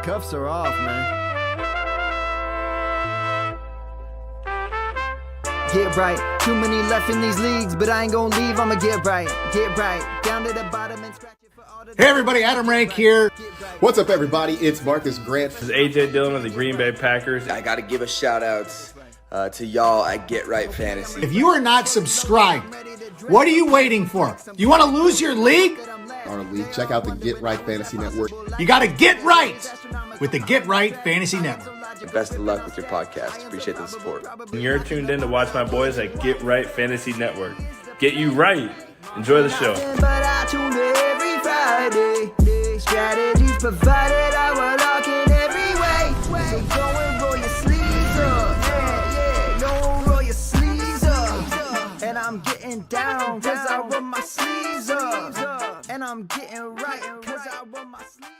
Cuffs are off, man. Get right. Too many left in these leagues, but I ain't gonna leave. I'ma get right. Get right. Down to the bottom and scratch it for all the... Hey everybody, Adam Rank here. What's up everybody? It's Marcus Grant. This is AJ Dillon of the Green Bay Packers. I gotta give a shout out to y'all at Get Right Fantasy. If you are not subscribed, what are you waiting for? You want to lose your league? Our league. Check out the Get Right Fantasy Network. You got to get right with the Get Right Fantasy Network. And best of luck with your podcast. Appreciate the support. You're tuned in to watch my boys at Get Right Fantasy Network. Get you right. Enjoy the show. But I tune in every Friday. Strategies provided, I will lock in every way. So go and roll your sleeves up. Yeah, go roll your sleeves up. And I'm getting down, cause I roll my sleeves up. And I'm getting right, cause I roll my sleeves up.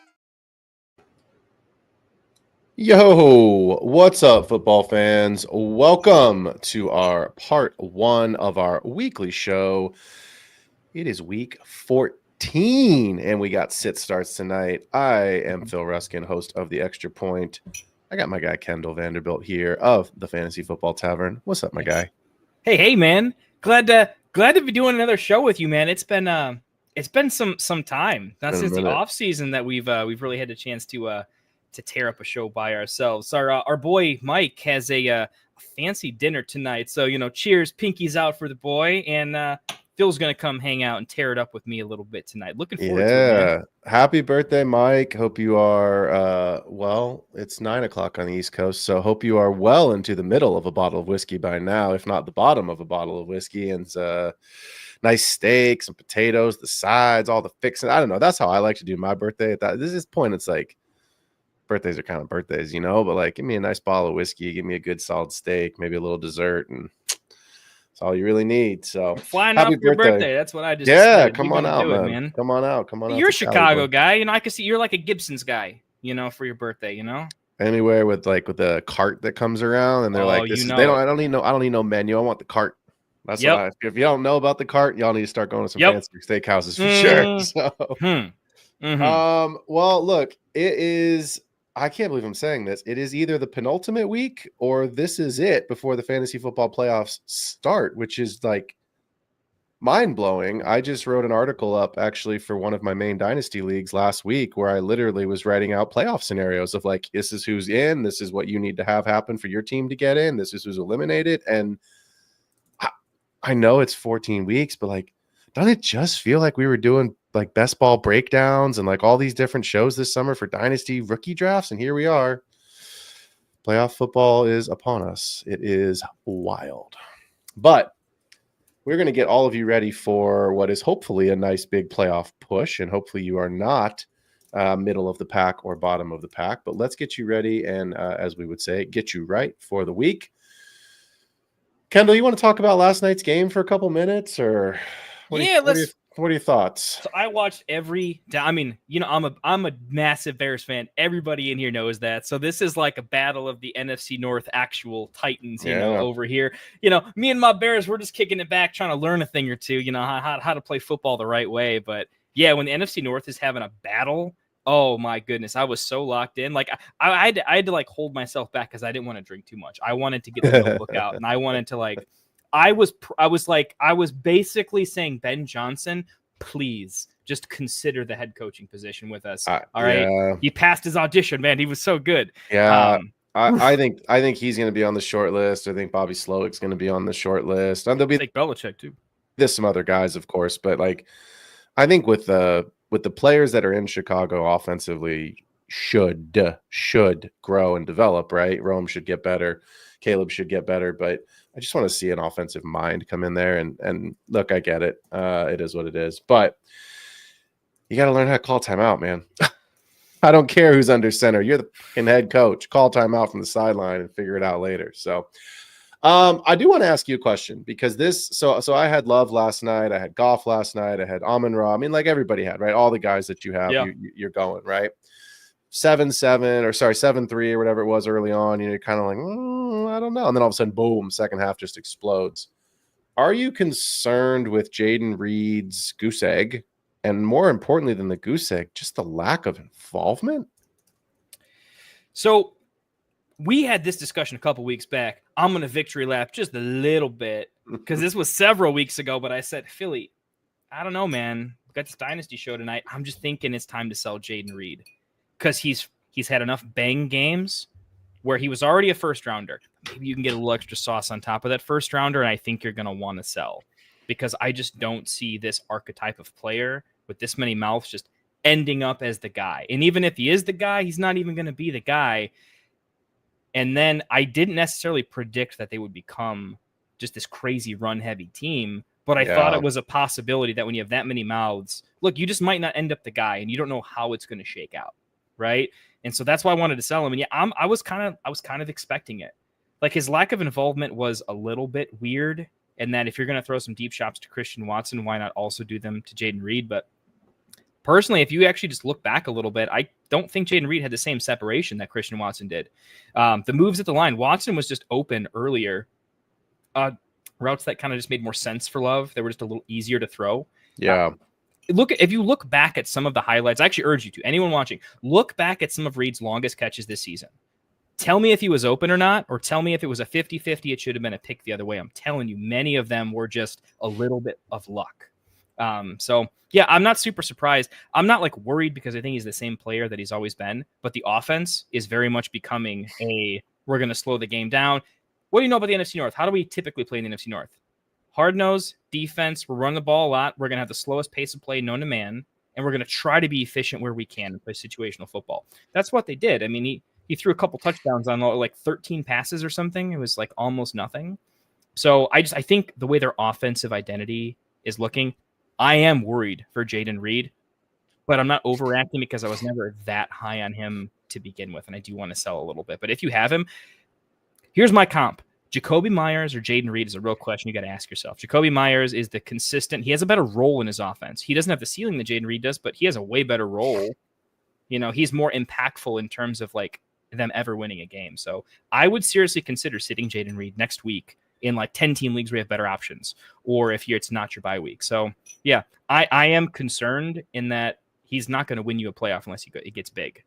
Yo, what's up, football fans? Welcome to our part one of our weekly show. It is week 14, and we got sit starts tonight. I am Phil Ruskin, host of The Extra Point. I got my guy Kendall Vanderbilt here of the Fantasy Football Tavern. What's up, my guy? Hey, man! Glad to be doing another show with you, man. It's been some time, not since the off season that we've really had a chance to tear up a show by ourselves. Our boy Mike has a fancy dinner tonight, so cheers, pinkies out for the boy, and Phil's gonna come hang out and tear it up with me a little bit tonight. Looking forward to it. Yeah, happy birthday, Mike. Hope you are well. It's 9:00 on the East Coast, so hope you are well into the middle of a bottle of whiskey by now, if not the bottom of a bottle of whiskey, and nice steaks and potatoes, the sides, all the fixing. I don't know. That's how I like to do my birthday. At this point, it's like birthdays are kind of birthdays, but like, give me a nice bottle of whiskey, give me a good solid steak, maybe a little dessert, and that's all you really need. So flying out for your birthday. That's what I just decided. Come on out, man. Come on out. You're a Chicago guy, I can see you're like a Gibson's guy, for your birthday, Anywhere with a cart that comes around, and they're like, I don't need no menu. I want the cart. That's what if you don't know about the cart, y'all need to start going to some fancy steakhouses for sure. So well, look, it is. I can't believe I'm saying this. It is either the penultimate week or this is it before the fantasy football playoffs start, which is like mind-blowing. I just wrote an article up actually for one of my main Dynasty leagues last week where I literally was writing out playoff scenarios of like, this is who's in, this is what you need to have happen for your team to get in, this is who's eliminated. And I know it's 14 weeks, but like, doesn't it just feel like we were doing like best ball breakdowns and like all these different shows this summer for Dynasty rookie drafts? And here we are. Playoff football is upon us. It is wild. But we're going to get all of you ready for what is hopefully a nice big playoff push. And hopefully you are not middle of the pack or bottom of the pack. But let's get you ready and, as we would say, get you right for the week. Kendall, you want to talk about last night's game for a couple minutes, or what are your thoughts? So I watched I'm a massive Bears fan. Everybody in here knows that. So this is like a battle of the NFC North actual Titans, over here. Me and my Bears, we're just kicking it back, trying to learn a thing or two, how to play football the right way. But yeah, when the NFC North is having a battle, oh my goodness, I was so locked in. Like I had to like hold myself back because I didn't want to drink too much. I wanted to get the notebook out, and I wanted to like. I was basically saying, Ben Johnson, please just consider the head coaching position with us. All right. Yeah. He passed his audition, man. He was so good. Yeah. I think he's going to be on the short list. I think Bobby Slowick's going to be on the short list. And there'll be Belichick too. There's some other guys, of course, but like, I think with the players that are in Chicago offensively should grow and develop, right? Rome should get better. Caleb should get better, but I just want to see an offensive mind come in there. And look, I get it. It is what it is. But you got to learn how to call timeout, man. I don't care who's under center. You're the fucking head coach. Call timeout from the sideline and figure it out later. So I do want to ask you a question because so I had Love last night. I had Goff last night. I had Amon-Ra. I mean, like everybody had, right? All the guys that you have, you're going, right? 7-3 or whatever it was early on, you're kind of like, I don't know. And then all of a sudden, boom, second half just explodes. Are you concerned with Jaden Reed's goose egg? And more importantly than the goose egg, just the lack of involvement? So we had this discussion a couple weeks back. I'm going to victory lap just a little bit because this was several weeks ago, but I said, Philly, I don't know, man. We got this Dynasty show tonight. I'm just thinking it's time to sell Jaden Reed because he's had enough bang games where he was already a first rounder. Maybe you can get a little extra sauce on top of that first rounder, and I think you're going to want to sell because I just don't see this archetype of player with this many mouths just ending up as the guy. And even if he is the guy, he's not even going to be the guy. And then I didn't necessarily predict that they would become just this crazy run-heavy team, but I thought it was a possibility that when you have that many mouths, look, you just might not end up the guy, and you don't know how it's going to shake out, right? And so that's why I wanted to sell him. And yeah, I was kind of expecting it. Like his lack of involvement was a little bit weird, and that if you're going to throw some deep shots to Christian Watson, why not also do them to Jaden Reed? But personally, if you actually just look back a little bit, I don't think Jaden Reed had the same separation that Christian Watson did. The moves at the line, Watson was just open earlier. Routes that kind of just made more sense for Love. They were just a little easier to throw. Yeah. If you look back at some of the highlights, I actually urge you to, anyone watching, look back at some of Reed's longest catches this season. Tell me if he was open or not, or tell me if it was a 50-50, it should have been a pick the other way. I'm telling you, many of them were just a little bit of luck. So yeah, I'm not super surprised. I'm not like worried because I think he's the same player that he's always been, but the offense is very much becoming we're going to slow the game down. What do you know about the NFC North? How do we typically play in the NFC North? Hard nose, defense, we're running the ball a lot. We're going to have the slowest pace of play known to man, and we're going to try to be efficient where we can and play situational football. That's what they did. I mean, he threw a couple touchdowns on like 13 passes or something. It was like almost nothing. So I think the way their offensive identity is looking, I am worried for Jaden Reed, but I'm not overreacting because I was never that high on him to begin with, and I do want to sell a little bit. But if you have him, here's my comp. Jacoby Myers or Jaden Reed is a real question you got to ask yourself. Jacoby Myers is the consistent. He has a better role in his offense. He doesn't have the ceiling that Jaden Reed does, but he has a way better role. You know, he's more impactful in terms of like them ever winning a game. So I would seriously consider sitting Jaden Reed next week in like 10-team leagues where you have better options, or if it's not your bye week. So yeah, I am concerned in that he's not going to win you a playoff unless it gets big.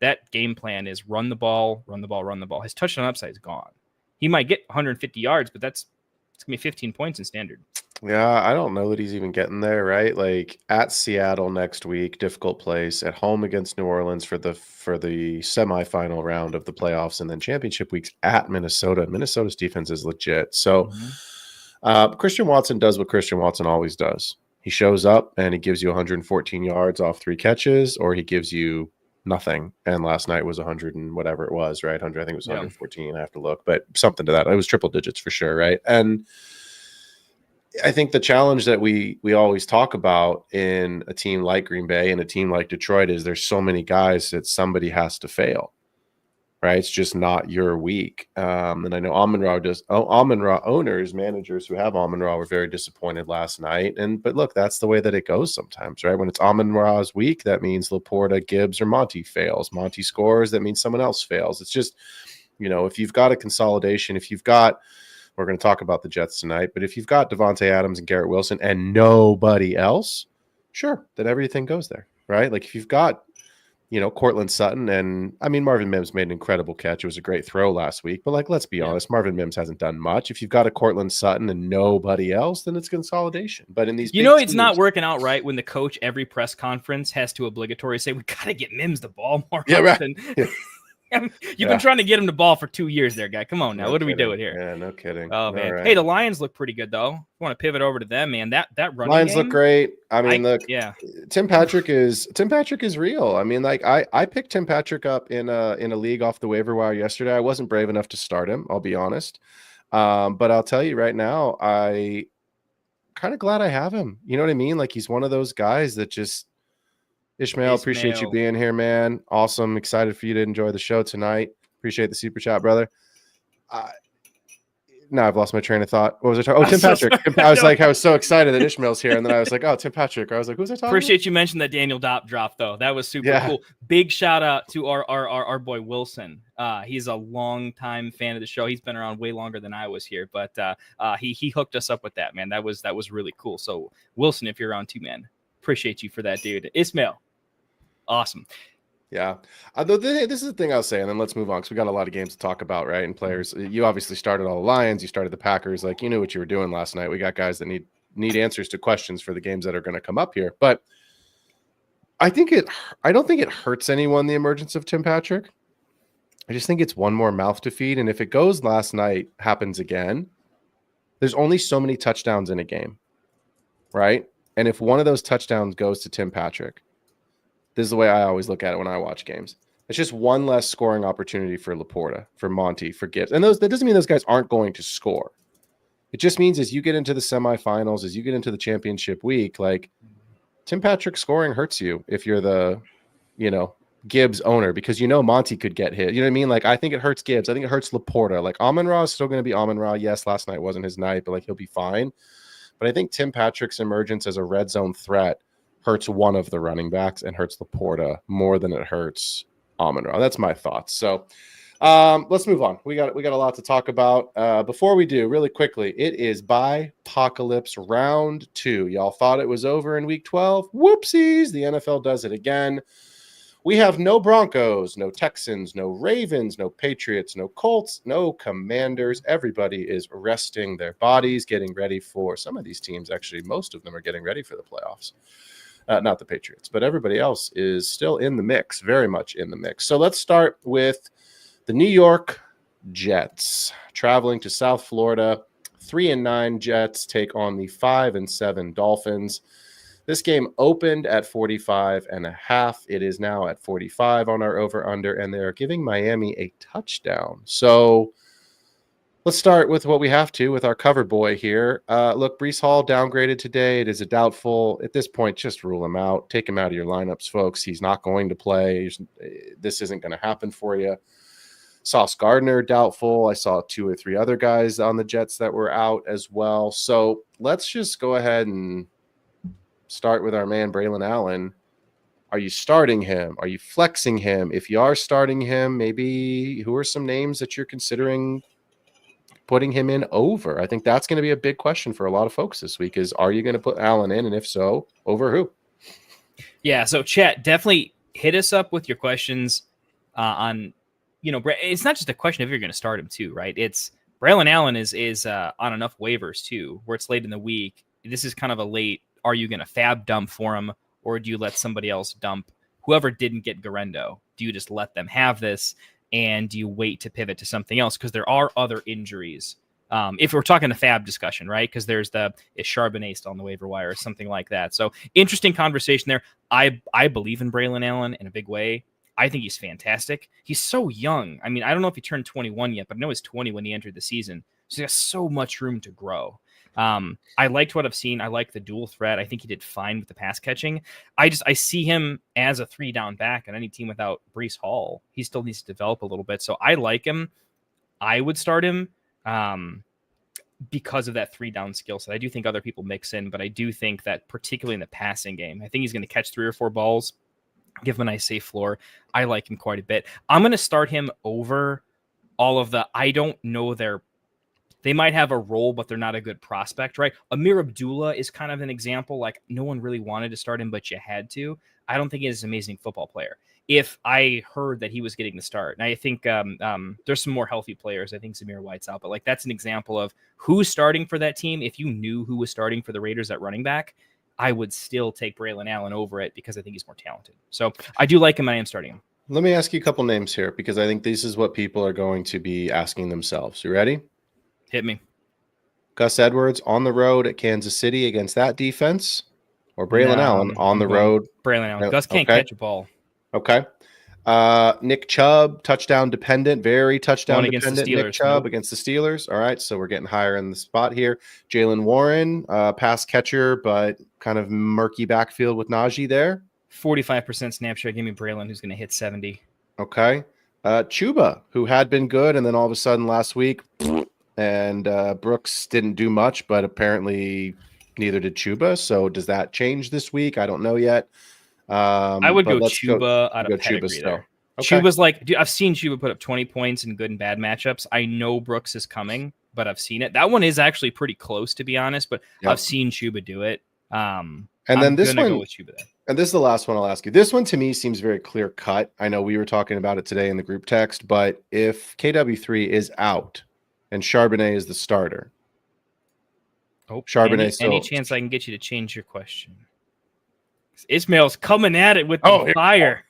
That game plan is run the ball, run the ball, run the ball. His touchdown upside is gone. He might get 150 yards, but it's going to be 15 points in standard. Yeah, I don't know that he's even getting there, right? Like at Seattle next week, difficult place. At home against New Orleans for the semifinal round of the playoffs, and then championship weeks at Minnesota. Minnesota's defense is legit. So Christian Watson does what Christian Watson always does. He shows up and he gives you 114 yards off 3 catches, or he gives you nothing. And last night was 100 and whatever it was, right? 100, I think it was 114. I have to look, but something to that. It was triple digits for sure, right? And I think the challenge that we always talk about in a team like Green Bay and a team like Detroit is there's so many guys that somebody has to fail, right? It's just not your week. And I know Amon-Ra owners, managers who have Amon-Ra were very disappointed last night. But look, that's the way that it goes sometimes, right? When it's Amon-Ra's week, that means Laporta, Gibbs, or Monty fails. Monty scores, that means someone else fails. It's just, if you've got a consolidation, we're going to talk about the Jets tonight, but if you've got Devontae Adams and Garrett Wilson and nobody else, sure, then everything goes there, right? Like if you've got, Cortland Sutton, and I mean, Marvin Mims made an incredible catch. It was a great throw last week, but like, let's be honest, Marvin Mims hasn't done much. If you've got a Cortland Sutton and nobody else, then it's consolidation. But in these, it's not working out right when the coach every press conference has to obligatory say, we got to get Mims the ball more often. Right. Yeah. You've been trying to get him the ball for 2 years there, guy. Come on now. No what kidding. are we doing here? Yeah, no kidding. Oh, man. Right. Hey, the Lions look pretty good, though. I want to pivot over to them, man. That running Lions game, look great. I mean, Tim Patrick is real. I mean, like I picked Tim Patrick up in a league off the waiver wire yesterday. I wasn't brave enough to start him, I'll be honest. But I'll tell you right now, I kind of glad I have him. You know what I mean? Like he's one of those guys that just Ishmael, appreciate you being here, man. Awesome. Excited for you to enjoy the show tonight. Appreciate the super chat, brother. Now I've lost my train of thought. What was I talking? Oh, Tim Patrick. I was so excited that Ishmael's here, and then I was like, oh, Tim Patrick. I was like, who's I talking Appreciate about? You mentioned that Daniel Dopp drop, though. That was super cool. Big shout out to our boy Wilson. He's a long-time fan of the show. He's been around way longer than I was here, but he hooked us up with that, man. That was really cool. So Wilson, if you're around too, man, appreciate you for that, dude. Ishmael, awesome. Yeah. This is the thing I'll say, and then let's move on because we got a lot of games to talk about, right? And players. You obviously started all the Lions. You started the Packers. Like, you knew what you were doing last night. We got guys that need answers to questions for the games that are going to come up here. But I don't think it hurts anyone, the emergence of Tim Patrick. I just think it's one more mouth to feed. And if it goes last night, happens again, there's only so many touchdowns in a game, right? And if one of those touchdowns goes to Tim Patrick, this is the way I always look at it when I watch games. It's just one less scoring opportunity for Laporta, for Monty, for Gibbs. And that doesn't mean those guys aren't going to score. It just means as you get into the semifinals, as you get into the championship week, like Tim Patrick scoring hurts you if you're the, Gibbs owner, because Monty could get hit. You know what I mean? Like, I think it hurts Gibbs. I think it hurts Laporta. Like, Amon-Ra is still going to be Amon-Ra. Yes, last night wasn't his night, but like he'll be fine. But I think Tim Patrick's emergence as a red zone threat hurts one of the running backs and hurts Laporta more than it hurts Amon-Ra. That's my thoughts. So let's move on. We got a lot to talk about. Before we do, really quickly, it is Bye-Pocalypse round 2. Y'all thought it was over in week 12. Whoopsies. The NFL does it again. We have no Broncos, no Texans, no Ravens, no Patriots, no Colts, no Commanders. Everybody is resting their bodies, getting ready for some of these teams. Actually, most of them are getting ready for the playoffs. Not the Patriots, but everybody else is still in the mix, very much in the mix. So let's start with the New York Jets traveling to South Florida. 3-9 Jets take on the 5-7 Dolphins. This game opened at 45.5. It is now at 45 on our over-under, and they're giving Miami a touchdown. So let's start with what we have to with our cover boy here. Look, Breece Hall downgraded today. It is a doubtful. At this point, just rule him out. Take him out of your lineups, folks. He's not going to play. This isn't going to happen for you. Sauce Gardner, doubtful. I saw 2 or 3 other guys on the Jets that were out as well. So let's just go ahead and start with our man, Braylon Allen. Are you starting him? Are you flexing him? If you are starting him, maybe who are some names that you're considering putting him in over? I think that's going to be a big question for a lot of folks this week is, are you going to put Allen in? And if so, over who? Yeah. So chat, definitely hit us up with your questions on, it's not just a question of if you're going to start him too, right? It's Braylon Allen is on enough waivers too, where it's late in the week. This is kind of a late, are you going to fab dump for him, or do you let somebody else dump whoever didn't get Garendo? Do you just let them have this, and do you wait to pivot to something else? Because there are other injuries. If we're talking the fab discussion, right? Because there's is Charbonnet still on the waiver wire or something like that. So interesting conversation there. I believe in Braylon Allen in a big way. I think he's fantastic. He's so young. I mean, I don't know if he turned 21 yet, but I know he's 20 when he entered the season. So he has so much room to grow. I liked what I've seen. I like the dual threat. I think he did fine with the pass catching. I see him as a 3-down back on any team without Breece Hall. He still needs to develop a little bit. So I like him. I would start him because of that 3-down skill set. I do think other people mix in, but I do think that particularly in the passing game, I think he's going to catch 3 or 4 balls, give him a nice safe floor. I like him quite a bit. I'm going to start him over all of I don't know they might have a role, but they're not a good prospect, right? Amir Abdullah is kind of an example. Like, no one really wanted to start him, but you had to. I don't think he's an amazing football player. If I heard that he was getting the start, and I think there's some more healthy players. I think Zamir White's out, but like that's an example of who's starting for that team. If you knew who was starting for the Raiders at running back, I would still take Braylon Allen over it because I think he's more talented. So I do like him. I am starting him. Let me ask you a couple names here because I think this is what people are going to be asking themselves. You ready? Hit me. Gus Edwards on the road at Kansas City against that defense, or Braylon Allen on the road? Braylon Allen. Gus can't catch a ball. Okay. Nick Chubb, touchdown dependent, very touchdown dependent. Nick Chubb against the Steelers. All right, so we're getting higher in the spot here. Jalen Warren, pass catcher, but kind of murky backfield with Najee there. 45% snap share. Give me Braylon, who's going to hit 70. Okay. Chuba, who had been good, and then all of a sudden last week, and Brooks didn't do much, but apparently neither did Chuba. So does that change this week? I don't know yet. I would go Chuba out of pedigree Chuba there. Okay. Chuba's like, dude, I've seen Chuba put up 20 points in good and bad matchups. I know Brooks is coming, but I've seen it. That one is actually pretty close, to be honest, but I've seen Chuba do it. And then this gonna one, go with Chuba there. and this is the last one I'll ask you. This one to me seems very clear cut. I know we were talking about it today in the group text, but if KW3 is out and Charbonnet is the starter, Oh, Charbonnet any chance I can get you to change your question? Ismail's coming at it with the fire.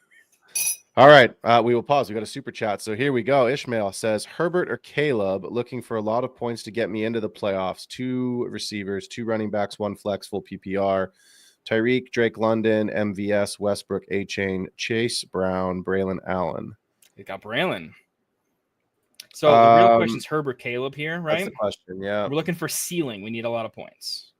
All right, we will pause. We got a super chat. So here we go. Ishmael says, Herbert or Caleb, looking for a lot of points to get me into the playoffs. 2 receivers, 2 running backs, 1 flex, full PPR. Tyreek, Drake London, MVS, Westbrook, A-Chain, Chase Brown, Braylon Allen. They got Braylon. So the real question is Herbert, Caleb here, right? That's the question, yeah. We're looking for ceiling. We need a lot of points.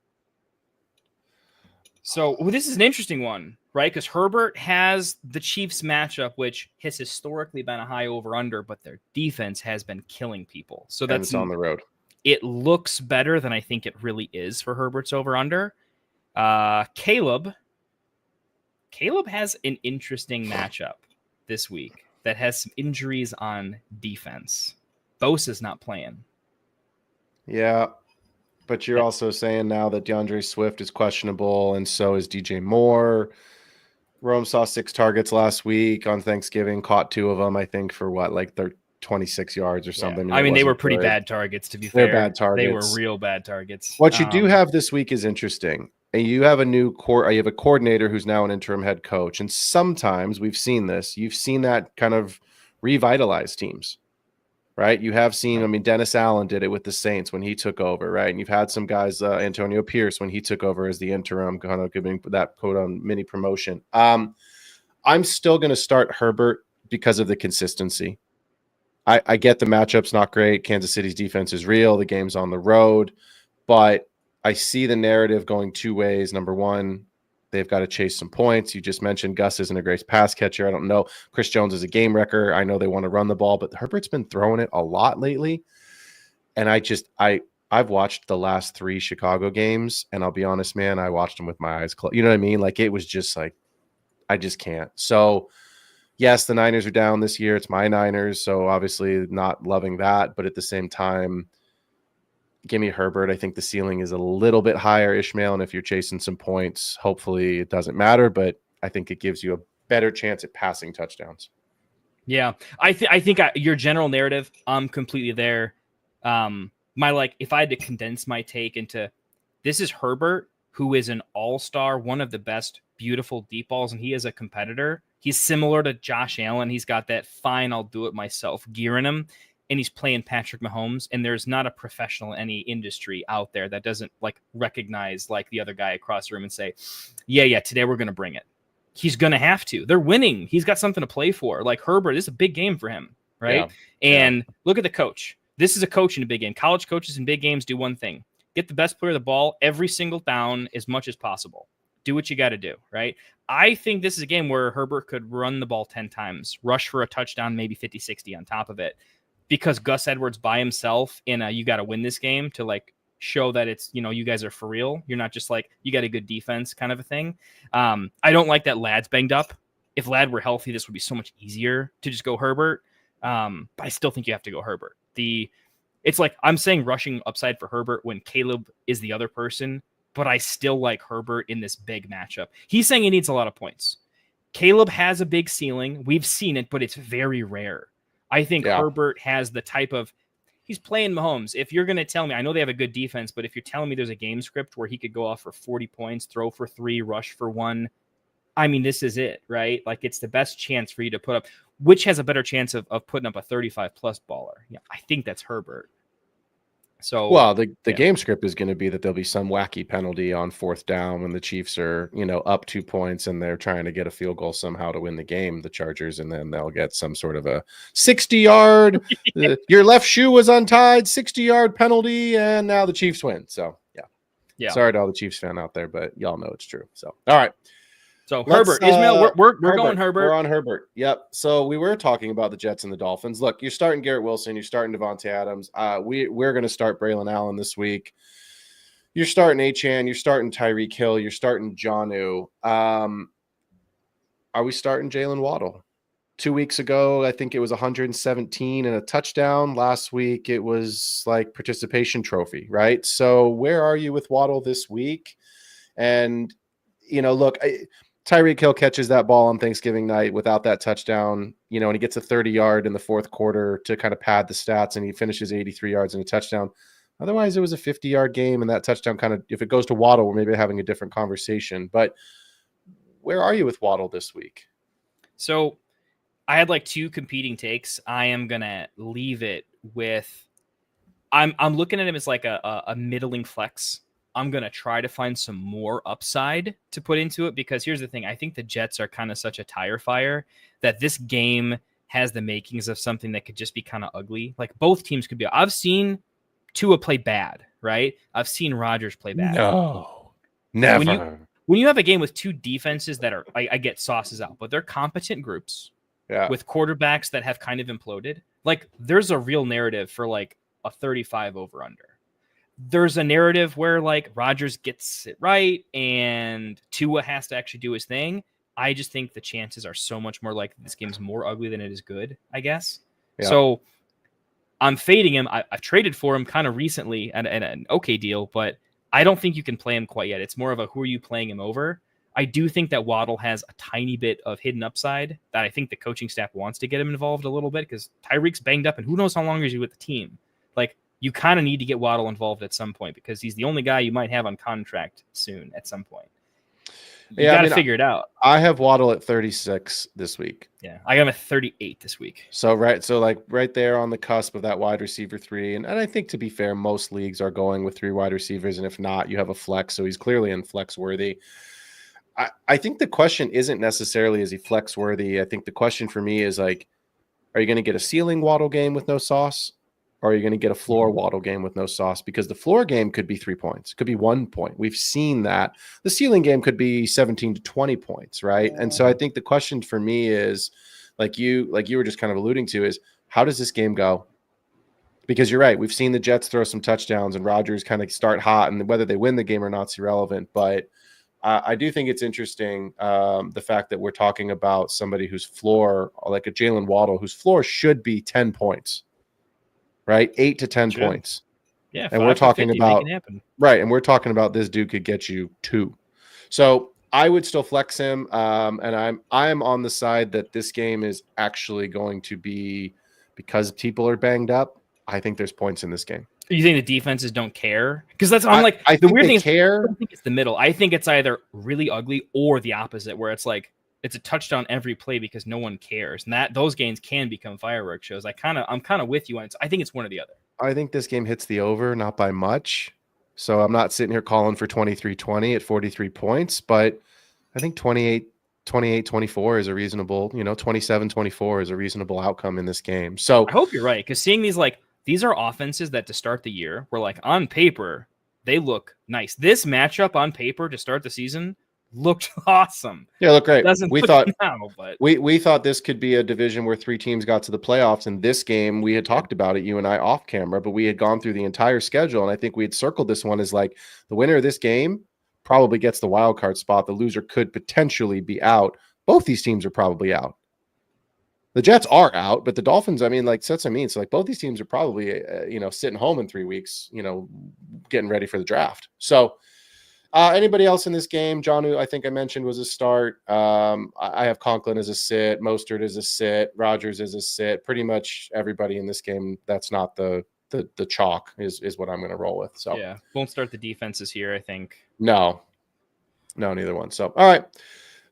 So this is an interesting one, right? Because Herbert has the Chiefs matchup, which has historically been a high over-under, but their defense has been killing people. So that's on the road. It looks better than I think it really is for Herbert's over-under. Caleb has an interesting matchup this week that has some injuries on defense. Bosa's not playing. Yeah, but you're also saying now that DeAndre Swift is questionable, and so is DJ Moore. Rome saw 6 targets last week on Thanksgiving, caught 2 of them, I think, for what, like 26 yards or something. Yeah. I mean, they were pretty bad targets, to be fair. They're bad targets. They were real bad targets. What you do have this week is interesting. And you have you have a coordinator who's now an interim head coach. And sometimes we've seen this. You've seen that kind of revitalize teams, right? You have seen, I mean, Dennis Allen did it with the Saints when he took over, right? And you've had some guys, Antonio Pierce, when he took over as the interim, kind of giving that quote on mini promotion. I'm still going to start Herbert because of the consistency. I get the matchup's not great. Kansas City's defense is real. The game's on the road, but I see the narrative going 2 ways. Number one, they've got to chase some points. You just mentioned Gus isn't a great pass catcher. I don't know. Chris Jones is a game wrecker. I know they want to run the ball, but Herbert's been throwing it a lot lately. And I've watched the last 3 Chicago games, and I'll be honest, man, I watched them with my eyes closed. You know what I mean? Like, it was just like, I just can't. So yes, the Niners are down this year. It's my Niners, so obviously not loving that. But at the same time, give me Herbert. I think the ceiling is a little bit higher, Ishmael. And if you're chasing some points, hopefully it doesn't matter. But I think it gives you a better chance at passing touchdowns. Yeah, I think your general narrative, I'm completely there. If I had to condense my take into this is Herbert, who is an all-star, one of the best beautiful deep balls, and he is a competitor. He's similar to Josh Allen. He's got that fine, I'll do it myself gear in him, and he's playing Patrick Mahomes, and there's not a professional in any industry out there that doesn't like recognize like the other guy across the room and say, yeah, today we're going to bring it. He's going to have to. They're winning. He's got something to play for. Like Herbert, this is a big game for him, right? Yeah. And look at the coach. This is a coach in a big game. College coaches in big games do one thing. Get the best player of the ball every single down as much as possible. Do what you got to do, right? I think this is a game where Herbert could run the ball 10 times, rush for a touchdown, maybe 50, 60 on top of it, because Gus Edwards by himself in a you got to win this game to like show that it's, you guys are for real. You're not just like, you got a good defense kind of a thing. I don't like that Ladd's banged up. If Ladd were healthy, this would be so much easier to just go Herbert. But I still think you have to go Herbert. It's like I'm saying rushing upside for Herbert when Caleb is the other person, but I still like Herbert in this big matchup. He's saying he needs a lot of points. Caleb has a big ceiling. We've seen it, but it's very rare. I think Herbert has the type of he's playing Mahomes. If you're going to tell me, I know they have a good defense, but if you're telling me there's a game script where he could go off for 40 points, throw for 3, rush for 1, I mean, this is it, right? Like it's the best chance for you to put up, which has a better chance of putting up a 35 plus baller. Yeah, I think that's Herbert. So, well, the game script is going to be that there'll be some wacky penalty on 4th down when the Chiefs are, up 2 points and they're trying to get a field goal somehow to win the game, the Chargers, and then they'll get some sort of a 60-yard, your left shoe was untied, 60-yard penalty, and now the Chiefs win. So, yeah. Sorry to all the Chiefs fan out there, but y'all know it's true. So, all right. So Herbert, Ismail, we're going Herbert. We're on Herbert. Yep. So we were talking about the Jets and the Dolphins. Look, you're starting Garrett Wilson. You're starting Devontae Adams. We're going to start Braylon Allen this week. You're starting Achane. You're starting Tyreek Hill. You're starting Jonnu. Are we starting Jalen Waddle? 2 weeks ago, I think it was 117 and a touchdown. Last week, it was like participation trophy, right? So where are you with Waddle this week? And look, Tyreek Hill catches that ball on Thanksgiving night without that touchdown, and he gets a 30-yard in the fourth quarter to kind of pad the stats, and he finishes 83 yards and a touchdown. Otherwise, it was a 50-yard game, and that touchdown kind of, if it goes to Waddle, we're maybe having a different conversation. But where are you with Waddle this week? So I had like two competing takes. I am going to leave it with, I'm looking at him as like a middling flex. I'm going to try to find some more upside to put into it, because here's the thing. I think the Jets are kind of such a tire fire that this game has the makings of something that could just be kind of ugly. Like both teams could be. I've seen Tua play bad, right? I've seen Rodgers play bad. No, never. When you have a game with two defenses that are, I get sauces out, but they're competent groups with quarterbacks that have kind of imploded. Like there's a real narrative for like a 35 over under. There's a narrative where like Rodgers gets it right and Tua has to actually do his thing. I just think the chances are so much more like this game's more ugly than it is good, I guess. Yeah. So I'm fading him. I've traded for him kind of recently at an okay deal, but I don't think you can play him quite yet. It's more of a who are you playing him over? I do think that Waddle has a tiny bit of hidden upside that I think the coaching staff wants to get him involved a little bit, because Tyreek's banged up and who knows how long is he with the team. Like you kind of need to get Waddle involved at some point because he's the only guy you might have on contract soon at some point. You got to figure it out. I have Waddle at 36 this week. Yeah, I got him at 38 this week. So like right there on the cusp of that wide receiver 3. And I think, to be fair, most leagues are going with 3 wide receivers. And if not, you have a flex. So he's clearly in flex worthy. I think the question isn't necessarily is he flex worthy. I think the question for me is like, are you going to get a ceiling Waddle game with no sauce? Or are you going to get a floor Waddle game with no sauce? Because the floor game could be 3 points, could be 1 point. We've seen that. The ceiling game could be 17 to 20 points, right? And so I think the question for me is, like you were just kind of alluding to, is how does this game go? Because you're right. We've seen the Jets throw some touchdowns and Rodgers kind of start hot, and whether they win the game or not is irrelevant. But I do think it's interesting the fact that we're talking about somebody whose floor, like a Jalen Waddle, whose floor should be 10 points. Right, 8 to 10 points. Yeah, and we're talking about right, and we're talking about this dude could get you 2. So I would still flex him, and I'm on the side that this game is actually going to be, because people are banged up. I think there's points in this game. You think the defenses don't care? Because that's I think the weird they thing care. I don't think it's the middle. I think it's either really ugly or the opposite, where it's like it's a touchdown every play because no one cares, and that those games can become fireworks shows. I'm kind of with you on it. I think it's one or the other. I think this game hits the over, not by much. So I'm not sitting here calling for 23-20 at 43 points, but I think 28-24 is a reasonable, 27-24 is a reasonable outcome in this game. So I hope you're right, because seeing these are offenses that to start the year were like on paper they look nice. This matchup on paper to start the season looked awesome. Yeah, look great. We thought this could be a division where 3 teams got to the playoffs. In this game, we had talked about it, you and I off camera, but we had gone through the entire schedule, and I think we had circled this one as like the winner of this game probably gets the wild card spot. The loser could potentially be out. Both these teams are probably out. The Jets are out, but the Dolphins, so like both these teams are probably sitting home in 3 weeks, getting ready for the draft. So anybody else in this game? John, who I think I mentioned was a start. I have Conklin as a sit, Mostert as a sit, Rodgers as a sit. Pretty much everybody in this game that's not the chalk is what I'm going to roll with. So yeah, won't start the defenses here, I think. No, neither one. So all right,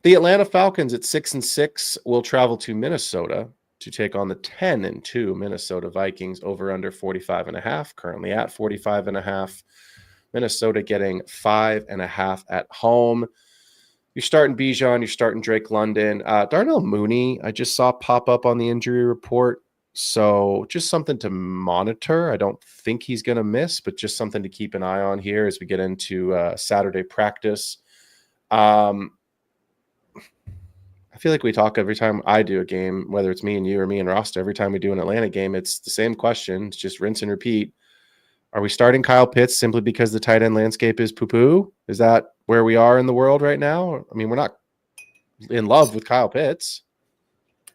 the Atlanta Falcons at 6-6 will travel to Minnesota to take on the 10-2 Minnesota Vikings. Over under 45.5, currently at 45.5. Minnesota getting 5.5 at home. You're starting Bijan. You're starting Drake London. Darnell Mooney, I just saw pop up on the injury report. So just something to monitor. I don't think he's going to miss, but just something to keep an eye on here as we get into Saturday practice. I feel like we talk every time I do a game, whether it's me and you or me and Rosta, every time we do an Atlanta game, it's the same question. It's just rinse and repeat. Are we starting Kyle Pitts simply because the tight end landscape is poo-poo? Is that where we are in the world right now? I mean, we're not in love with Kyle Pitts.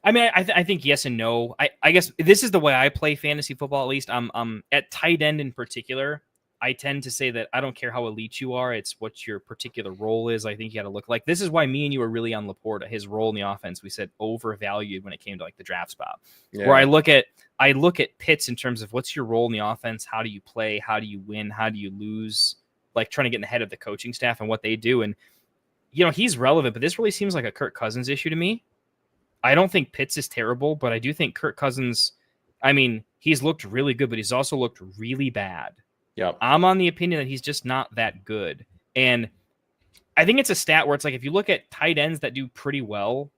I mean, I think yes and no. I guess this is the way I play fantasy football. At least I'm at tight end in particular. I tend to say that I don't care how elite you are. It's what your particular role is. I think you got to look like, this is why me and you were really on Laporta. His role in the offense, we said overvalued when it came to like the draft spot. Yeah. Where I look at Pitts in terms of what's your role in the offense? How do you play? How do you win? How do you lose? Like trying to get in the head of the coaching staff and what they do. And, he's relevant, but this really seems like a Kirk Cousins issue to me. I don't think Pitts is terrible, but I do think Kirk Cousins, he's looked really good, but he's also looked really bad. Yep. I'm on the opinion that he's just not that good. And I think it's a stat where it's like, if you look at tight ends that do pretty well,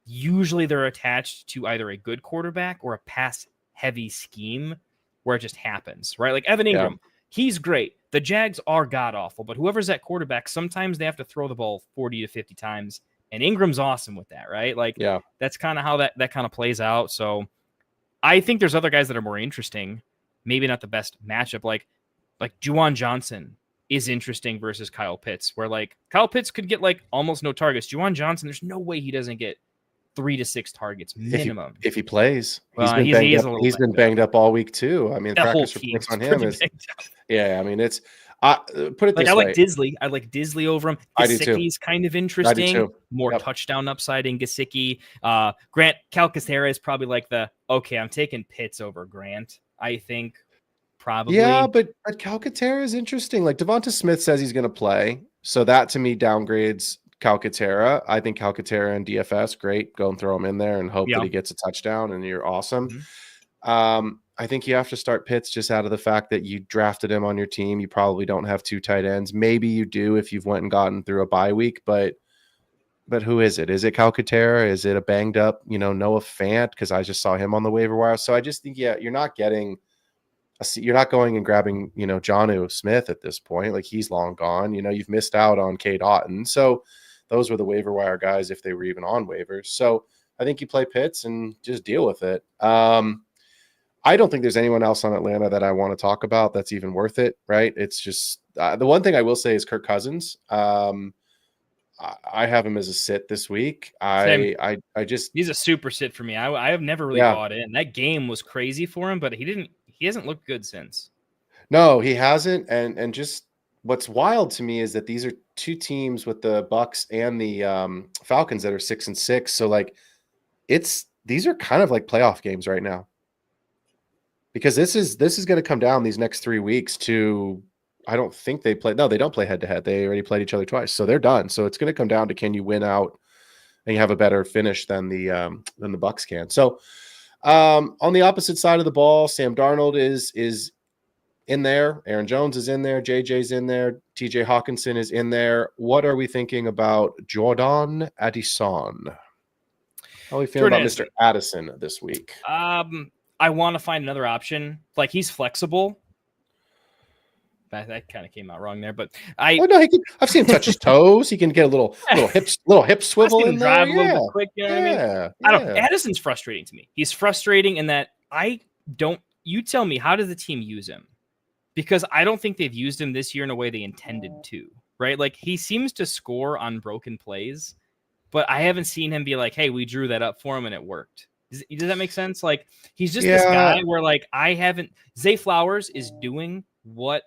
usually they're attached to either a good quarterback or a pass heavy scheme where it just happens, right? Like Evan Ingram, he's great. The Jags are god awful, but whoever's at quarterback, sometimes they have to throw the ball 40 to 50 times. And Ingram's awesome with that, right? Like, that's kind of how that kind of plays out. So I think there's other guys that are more interesting. Maybe not the best matchup. Like Juwan Johnson is interesting versus Kyle Pitts, where like Kyle Pitts could get like almost no targets. Juwan Johnson, there's no way he doesn't get 3 to 6 targets minimum if he plays. He's been banged up all week too. I mean, that practice reports on him is it's put it this way. I like Disley. I like Disley over him. Gesicki's kind of interesting. More touchdown upside in Gesicki. Grant Calcaterra is probably like I'm taking Pitts over Grant, I think. Probably. Yeah, but Calcaterra is interesting. Like Devonta Smith says he's going to play. So that to me downgrades Calcaterra. I think Calcaterra and DFS, great. Go and throw him in there and hope that he gets a touchdown and you're awesome. Mm-hmm. I think you have to start Pitts just out of the fact that you drafted him on your team. You probably don't have 2 tight ends. Maybe you do if you've went and gotten through a bye week, but who is it? Is it Calcaterra? Is it a banged up, Noah Fant? Because I just saw him on the waiver wire. So I just think, you're not going and grabbing, Jonnu Smith at this point. Like he's long gone. You've missed out on Cade Otton. So those were the waiver wire guys if they were even on waivers. So I think you play Pitts and just deal with it. I don't think there's anyone else on Atlanta that I want to talk about that's even worth it, right? It's just the one thing I will say is Kirk Cousins. I have him as a sit this week. He's a super sit for me. I have never really bought in. That game was crazy for him, but he hasn't looked good since. No, he hasn't. And just what's wild to me is that these are 2 teams with the Bucks and the Falcons that are 6-6. So like these are kind of like playoff games right now. Because this is going to come down these next 3 weeks to, I don't think they play. No, they don't play head to head. They already played each other twice. So they're done. So it's going to come down to, can you win out and you have a better finish than the Bucks can. So on the opposite side of the ball, Sam Darnold is in there. Aaron Jones is in there. JJ's in there. TJ Hawkinson is in there. What are we thinking about Jordan Addison? How are we feeling about Mr. Addison this week? I want to find another option. Like he's flexible. That kind of came out wrong there, but I've seen him touch his toes. He can get a little hip swivel in there. Drive a little bit quick. You know what I mean? Addison's frustrating to me. He's frustrating in that you tell me, how does the team use him? Because I don't think they've used him this year in a way they intended to, right? Like he seems to score on broken plays, but I haven't seen him be like, hey, we drew that up for him and it worked. Does that make sense? Like he's just this guy where like Zay Flowers is doing what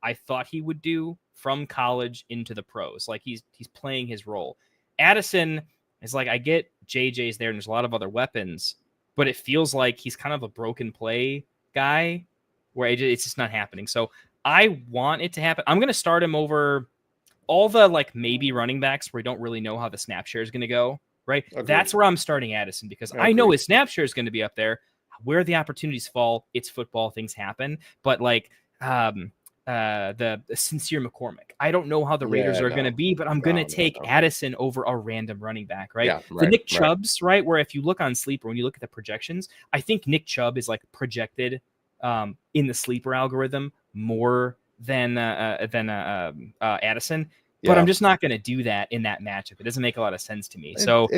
I thought he would do from college into the pros. Like he's playing his role. Addison is like, I get JJ's there and there's a lot of other weapons, but it feels like he's kind of a broken play guy where it's just not happening. So I want it to happen. I'm going to start him over all the like maybe running backs where we don't really know how the snap share is going to go. Right. Agreed. That's where I'm starting Addison because I know his snap share is going to be up there. Where the opportunities fall, it's football, things happen. But like the Sincere McCormick, I don't know how the Raiders are going to be, but I'm going to take Addison over a random running back, right? The Nick Chubbs, right? Where if you look on Sleeper, when you look at the projections, I think Nick Chubb is like projected in the Sleeper algorithm more than Addison. But I'm just not going to do that in that matchup. It doesn't make a lot of sense to me. So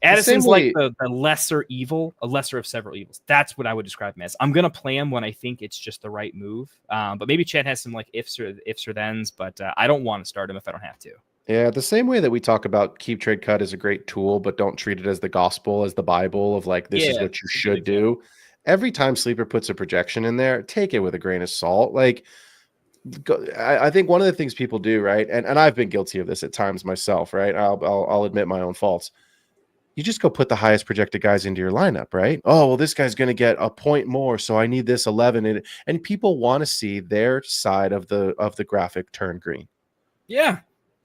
Addison's like the lesser evil, a lesser of several evils. That's what I would describe him as. I'm going to play him when I think it's just the right move. But maybe Chad has some like ifs or thens, but I don't want to start him if I don't have to. Yeah, the same way that we talk about keep, trade, cut is a great tool, but don't treat it as the gospel, as the Bible of like, this is what you should do. Every time Sleeper puts a projection in there, take it with a grain of salt. Like, I think one of the things people do, right, and I've been guilty of this at times myself, right? I'll admit my own faults. You just go put the highest projected guys into your lineup, right? Oh, well, this guy's going to get a point more, so I need this 11. And people want to see their side of the graphic turn green. Yeah.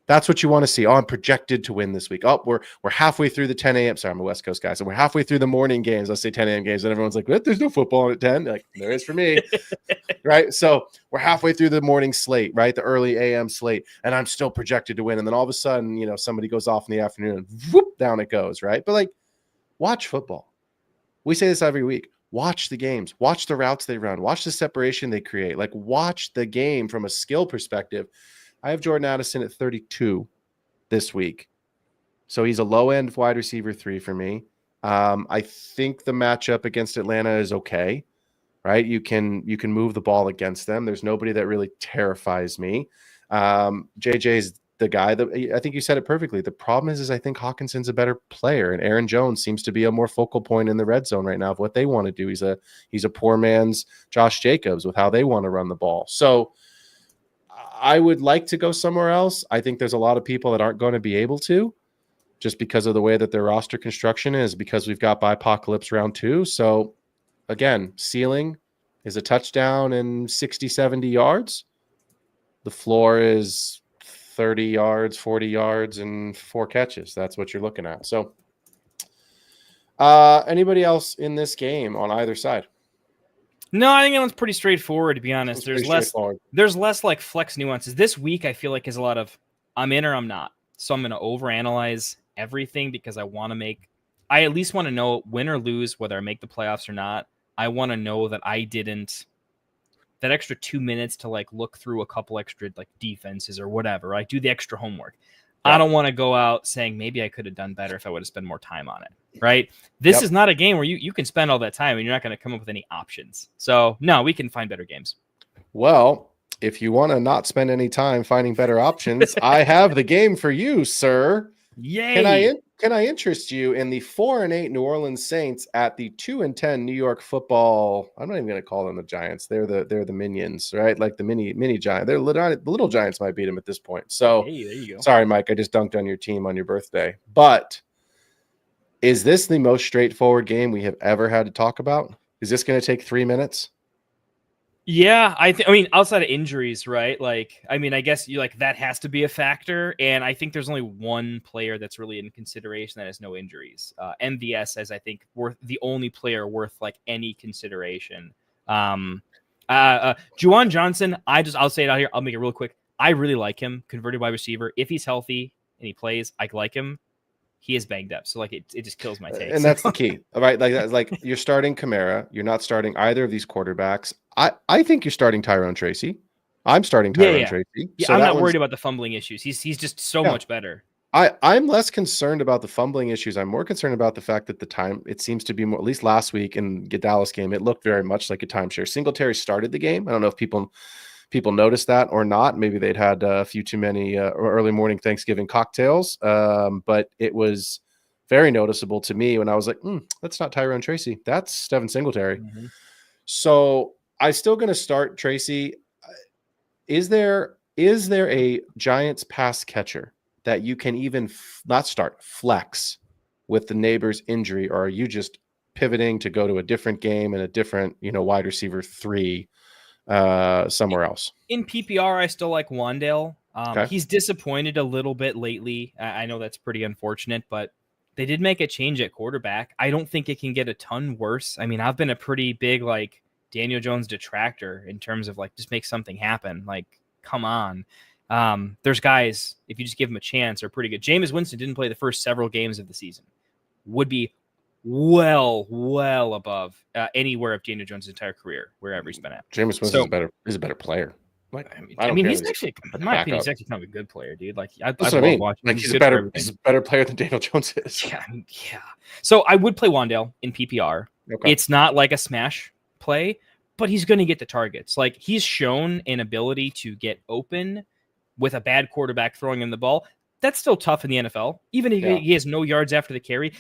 That's what you want to see. Oh, I'm projected to win this week. Oh, we're halfway through the 10 a.m. Sorry, I'm a West Coast guy. So we're halfway through the morning games. Let's say 10 a.m. games. And everyone's like, what? There's no football on at 10. Like, there is for me. Right? So we're halfway through the morning slate, right? The early a.m. slate. And I'm still projected to win. And then all of a sudden, somebody goes off in the afternoon and whoop, down it goes, right? But like, watch football. We say this every week. Watch the games. Watch the routes they run. Watch the separation they create. Like, watch the game from a skill perspective. I have Jordan Addison at 32 this week. So he's a low-end wide receiver 3 for me. I think the matchup against Atlanta is okay, right? You can move the ball against them. There's nobody that really terrifies me. JJ's the guy that I think you said it perfectly. The problem is I think Hawkinson's a better player, and Aaron Jones seems to be a more focal point in the red zone right now of what they want to do. He's a poor man's Josh Jacobs with how they want to run the ball. So I would like to go somewhere else. I think there's a lot of people that aren't going to be able to just because of the way that their roster construction is, because we've got Bipocalypse round 2. So again, ceiling is a touchdown and 60, 70 yards. The floor is 30 yards, 40 yards, and 4 catches. That's what you're looking at. So anybody else in this game on either side? No, I think that one's pretty straightforward, to be honest. There's less like flex nuances. This week, I feel like is a lot of I'm in or I'm not. So I'm going to overanalyze everything because I at least want to know, win or lose, whether I make the playoffs or not. I want to know that I didn't, that extra 2 minutes to like look through a couple extra like defenses or whatever, right? Do the extra homework. Yeah. I don't want to go out saying maybe I could have done better if I would have spent more time on it, right? This is not a game where you can spend all that time and you're not going to come up with any options. So, no, we can find better games. Well, if you want to not spend any time finding better options, I have the game for you, sir. Yay! Can I interest you in the 4-8 New Orleans Saints at the 2-10 New York Football? I'm not even going to call them the Giants. They're the minions, right? Like the mini giant. The little Giants might beat them at this point. So, hey, there you go. Sorry, Mike, I just dunked on your team on your birthday. But is this the most straightforward game we have ever had to talk about? Is this going to take 3 minutes? Yeah, I mean, outside of injuries, right? Like, I mean, I guess that has to be a factor. And I think there's only one player that's really in consideration that has no injuries. MVS says, I think, worth the only player worth like any consideration. Juwan Johnson, I'll say it out here. I'll make it real quick. I really like him, converted wide receiver. If he's healthy and he plays, I like him. He is banged up, so like it just kills my take. And that's the key, right? Like you're starting Kamara, you're not starting either of these quarterbacks. I think you're starting Tyrone Tracy. I'm starting Tyrone Tracy. Yeah, so I'm not worried about the fumbling issues. He's just so much better. I'm less concerned about the fumbling issues. I'm more concerned about the fact that the time, it seems to be more, at least last week in the Dallas game, it looked very much like a timeshare. Singletary started the game. I don't know if people noticed that or not. Maybe they'd had a few too many early morning Thanksgiving cocktails. But it was very noticeable to me when I was like, that's not Tyrone Tracy. That's Devin Singletary. Mm-hmm. So I'm still going to start Tracy. Is there a Giants pass catcher that you can even not start, flex with the neighbor's injury? Or are you just pivoting to go to a different game and a different, wide receiver 3 somewhere else? In PPR, I still like Wandale. Okay. He's disappointed a little bit lately. I know that's pretty unfortunate, but they did make a change at quarterback. I don't think it can get a ton worse. I mean, I've been a pretty big like Daniel Jones detractor in terms of like just make something happen. Like, come on. There's guys, if you just give them a chance, are pretty good. Jameis Winston didn't play the first several games of the season. Would be well above anywhere of Daniel Jones' entire career, wherever he's been at. Jameis Winston is a better player. Like, I mean, he's actually, in my opinion, he's actually kind of a good player, dude. Like, that's what I mean. Like, he's a better player than Daniel Jones is. Yeah. So I would play Wandale in PPR. Okay. It's not like a smash play, but he's going to get the targets. Like, he's shown an ability to get open with a bad quarterback throwing him the ball. That's still tough in the NFL. Even if he has no yards after the carry,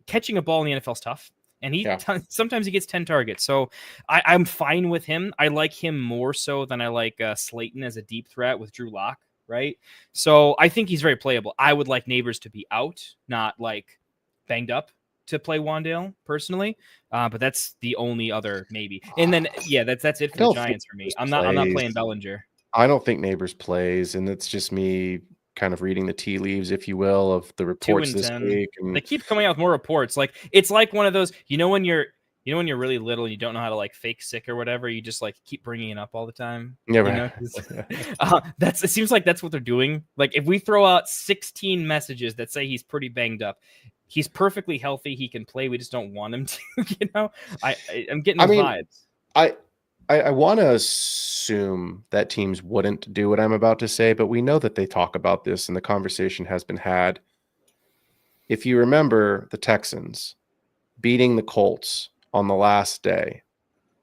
catching a ball in the NFL is tough. and sometimes he gets 10 targets. So I'm fine with him. I like him more so than I like Slayton as a deep threat with Drew Lock, right? So I think he's very playable. I would like Neighbors to be out, not like banged up to play Wandale personally, but that's the only other maybe. And then that's it for the Giants for me. I'm not playing Bellinger. I don't think Neighbors plays, and it's just me kind of reading the tea leaves, if you will, of the reports this 2-10. week. And they keep coming out with more reports. Like it's like one of those, when you're really little and you don't know how to like fake sick or whatever, you just like keep bringing it up all the time. Yeah, right. It seems like that's what they're doing. Like if we throw out 16 messages that say he's pretty banged up, he's perfectly healthy. He can play. We just don't want him to. I'm getting the vibes. I want to assume that teams wouldn't do what I'm about to say, but we know that they talk about this and the conversation has been had. If you remember the Texans beating the Colts on the last day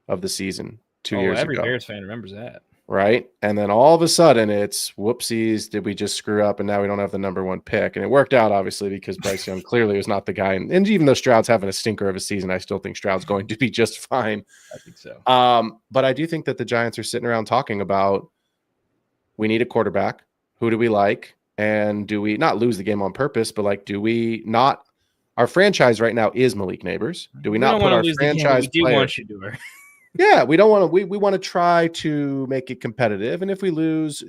of the season 2 years ago. Every Bears fan remembers that. Right? And then all of a sudden it's whoopsies, did we just screw up and now we don't have the number 1 pick? And it worked out obviously because Bryce Young clearly was not the guy. And even though Stroud's having a stinker of a season, I still think Stroud's going to be just fine. I think so. But I do think that the Giants are sitting around talking about, we need a quarterback. Who do we like? And do we not lose the game on purpose, but like, do we not, our franchise right now is Malik Neighbors. Do we not put our franchise player? We do want you to do it. Yeah, we don't want to. We want to try to make it competitive, and if we lose,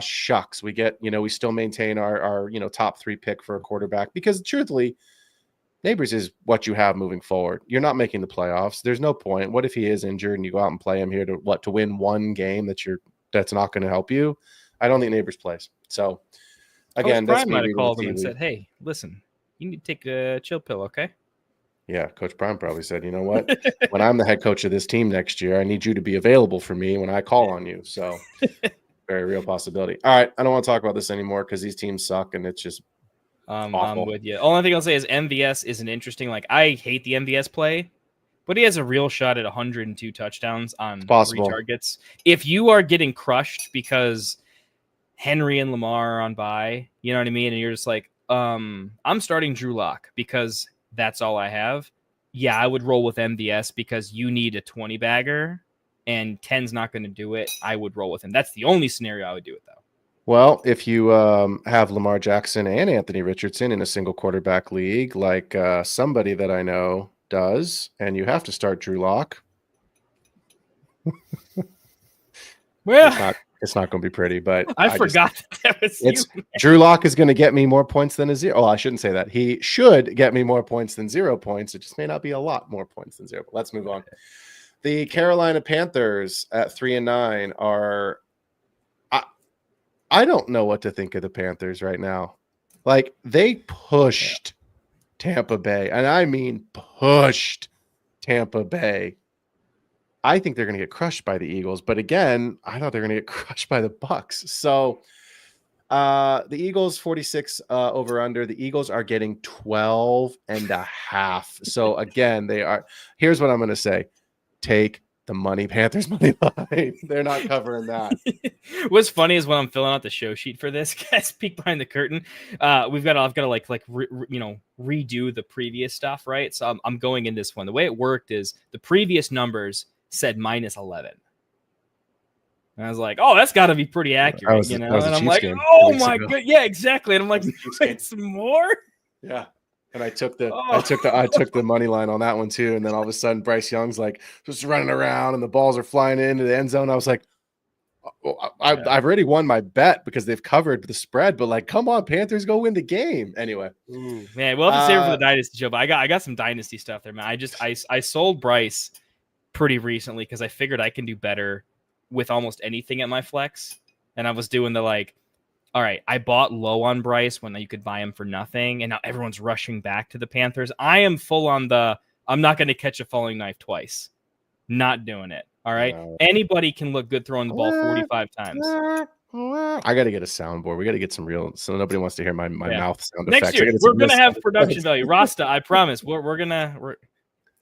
shucks, we get we still maintain our top 3 pick for a quarterback, because truthfully, Neighbors is what you have moving forward. You're not making the playoffs. There's no point. What if he is injured and you go out and play him here to win one game that's not going to help you? I don't think Neighbors plays. So again, Coach Prime might have called him and said, "Hey, listen, you need to take a chill pill, okay?" Yeah, Coach Prime probably said, you know what? When I'm the head coach of this team next year, I need you to be available for me when I call on you. So very real possibility. All right, I don't want to talk about this anymore because these teams suck and it's just awful. I'm with you. Only thing I'll say is MVS is an interesting, I hate the MVS play, but he has a real shot at 102 touchdowns on 3 targets. If you are getting crushed because Henry and Lamar are on bye, you know what I mean? And you're just like, I'm starting Drew Lock because that's all I have. Yeah, I would roll with MVS because you need a 20 bagger and 10's not going to do it. I would roll with him. That's the only scenario I would do it, though. Well, if you have Lamar Jackson and Anthony Richardson in a single quarterback league, like somebody that I know does, and you have to start Drew Lock, well, it's not going to be pretty, but I forgot that was you. Drew Lock is going to get me more points than a 0. Oh, I shouldn't say that. He should get me more points than 0 points. It just may not be a lot more points than 0. But let's move on. The Carolina Panthers at 3-9 are. I don't know what to think of the Panthers right now. Like, they pushed Tampa Bay, and I mean pushed Tampa Bay. I think they're going to get crushed by the Eagles, but again, I thought they're going to get crushed by the Bucks. So the Eagles 46 over under. The Eagles are getting 12.5. So again, here's what I'm going to say. Take the money, Panthers money line. They're not covering that. What's funny is when I'm filling out the show sheet for this, guys, peek behind the curtain. I've got to redo the previous stuff, right? So I'm going in this one. The way it worked is the previous numbers said -11. And I was like, oh, that's got to be pretty accurate, And I'm like, oh my god, yeah, exactly. And I'm like, wait, some more? Yeah. And I took the money line on that one too. And then all of a sudden, Bryce Young's like just running around, and the balls are flying into the end zone. I was like, I've already won my bet because they've covered the spread. But like, come on, Panthers, go win the game anyway. Ooh, man, we'll have to save it for the Dynasty show. But I got some Dynasty stuff there, man. I sold Bryce pretty recently because I figured I can do better with almost anything at my flex. And I was doing the all right, I bought low on Bryce when you could buy him for nothing, and now everyone's rushing back to the Panthers. I am full on I'm not going to catch a falling knife twice. Not doing it. All right? No. Anybody can look good throwing the ball 45 times. I got to get a soundboard. We got to get some real, so nobody wants to hear my mouth sound effects. Next year, we're going to have production value. Rasta, I promise. We're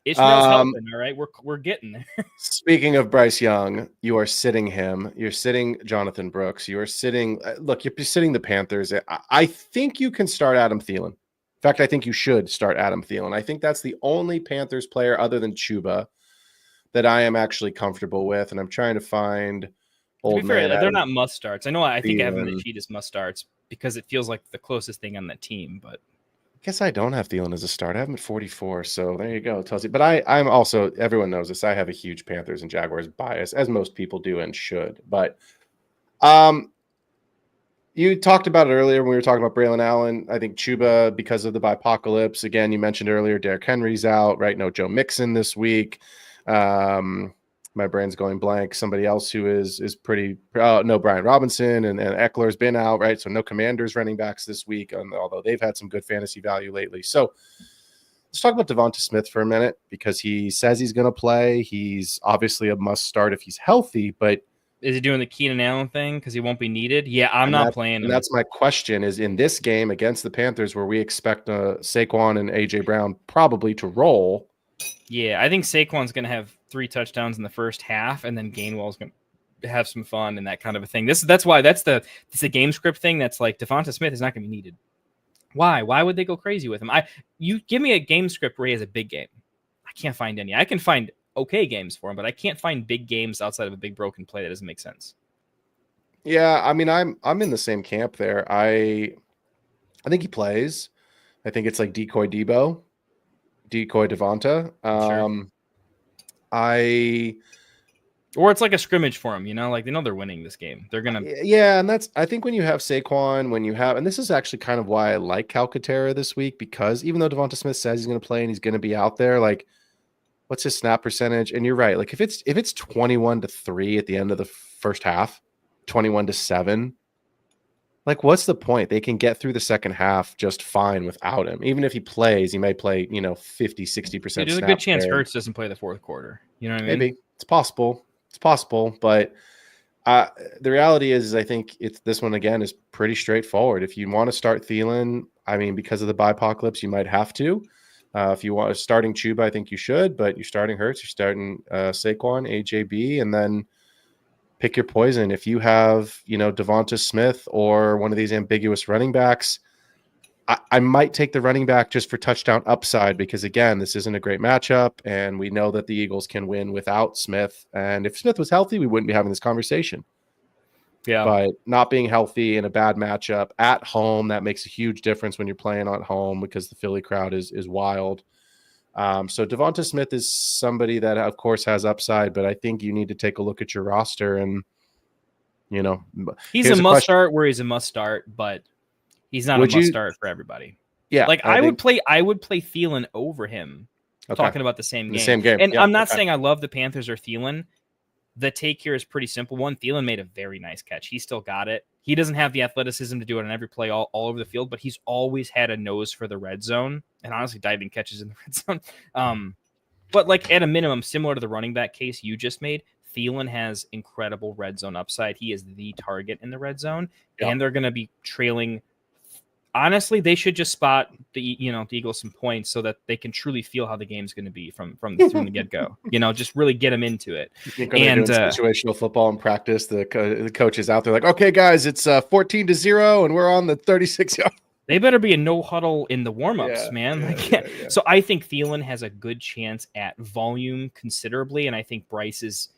Ishmael's helping, all right? We're getting there. Speaking of Bryce Young, you are sitting him. You're sitting Jonathan Brooks. You are sitting. Look, you're sitting the Panthers. I think you can start Adam Thielen. fact, I think you should start Adam Thielen. I think that's the only Panthers player other than Chuba that I am actually comfortable with, and I'm trying to find old man. They're Adam not must starts. I know. I think I have them in Thielen. the sheet as must starts because it feels like the closest thing on the team. But I guess I don't have Thielen as a start. I have him at 44, so there you go. It tells you. But I'm also, everyone knows this, I have a huge Panthers and Jaguars bias, as most people do and should. But you talked about it earlier when we were talking about Braylon Allen. I think Chuba, because of the bipocalypse, again, you mentioned earlier, Derrick Henry's out, right? No Joe Mixon this week. My brain's going blank. Somebody else who is pretty no, Brian Robinson and Eckler's been out, right? So no Commanders running backs this week, although they've had some good fantasy value lately. So let's talk about Devonta Smith for a minute, because he says he's going to play. He's obviously a must start if he's healthy, but is he doing the Keenan Allen thing because he won't be needed? Yeah, I'm not playing him. And that's my question: is in this game against the Panthers, where we expect Saquon and AJ Brown probably to roll. Yeah, I think Saquon's going to have 3 touchdowns in the first half, and then Gainwell's going to have some fun and that kind of a thing. That's why that's the game script thing. That's like Devonta Smith is not going to be needed. Why? Why would they go crazy with him? You give me a game script where he has a big game. I can't find any. I can find okay games for him, but I can't find big games outside of a big broken play. That doesn't make sense. Yeah, I mean, I'm in the same camp there. I think he plays. I think it's like decoy Debo, decoy Devonta. Sure. Or it's like a scrimmage for them, like they know they're winning this game. They're gonna, yeah, and that's, I think when you have Saquon, and this is actually kind of why I like Calcaterra this week, because even though Devonta Smith says he's going to play and he's going to be out there, like, what's his snap percentage? And you're right, like if it's 21-3 at the end of the first half, 21-7, like what's the point? They can get through the second half just fine without him. Even if he plays, he may play 50-60%. There's a good chance Hurts doesn't play the fourth quarter. You know what I mean? Maybe it's possible. It's possible, but the reality is I think this one again is pretty straightforward. If you want to start Thielen, I mean, because of the bipocalypse, you might have to. If you want starting Chuba, I think you should, but you're starting Hurts, you're starting Saquon, AJB, and then pick your poison. If you have, Devonta Smith or one of these ambiguous running backs, I might take the running back just for touchdown upside, because again, this isn't a great matchup, and we know that the Eagles can win without Smith. And if Smith was healthy, we wouldn't be having this conversation. Yeah. But not being healthy in a bad matchup at home, that makes a huge difference when you're playing at home, because the Philly crowd is wild. So Devonta Smith is somebody that, of course, has upside, but I think you need to take a look at your roster and, he's a must start where he's a must start, but he's not a must start for everybody. Yeah. Like I would play Thielen over him. Okay. Talking about the same game. And I'm not saying I love the Panthers or Thielen. The take here is pretty simple. One, Thielen made a very nice catch. He still got it. He doesn't have the athleticism to do it on every play all over the field, but he's always had a nose for the red zone, and honestly diving catches in the red zone. But like at a minimum, similar to the running back case you just made, Thielen has incredible red zone upside. He is the target in the red zone, and they're going to be trailing. Honestly, they should just spot the Eagles some points so that they can truly feel how the game's going to be from the get-go. Just really get them into it. And situational football in practice, the coach is out there like, okay, guys, it's 14-0, and we're on the 36-yard. They better be a no huddle in the warm-ups, man. Yeah. So I think Thielen has a good chance at volume considerably, and I think Bryce is.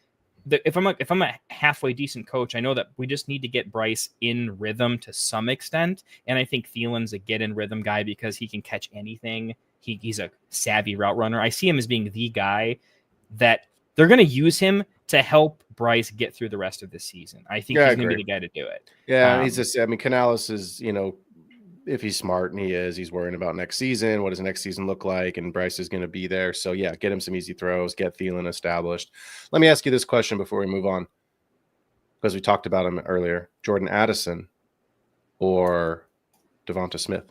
If I'm a halfway decent coach, I know that we just need to get Bryce in rhythm to some extent, and I think Thielen's a get in rhythm guy because he can catch anything. He's a savvy route runner. I see him as being the guy that they're going to use him to help Bryce get through the rest of the season. I think he's going to be the guy to do it. Yeah, Canales is, if he's smart, and he's worrying about next season. What does next season look like? And Bryce is going to be there. So, yeah, get him some easy throws, get Thielen established. Let me ask you this question before we move on, because we talked about him earlier. Jordan Addison or Devonta Smith?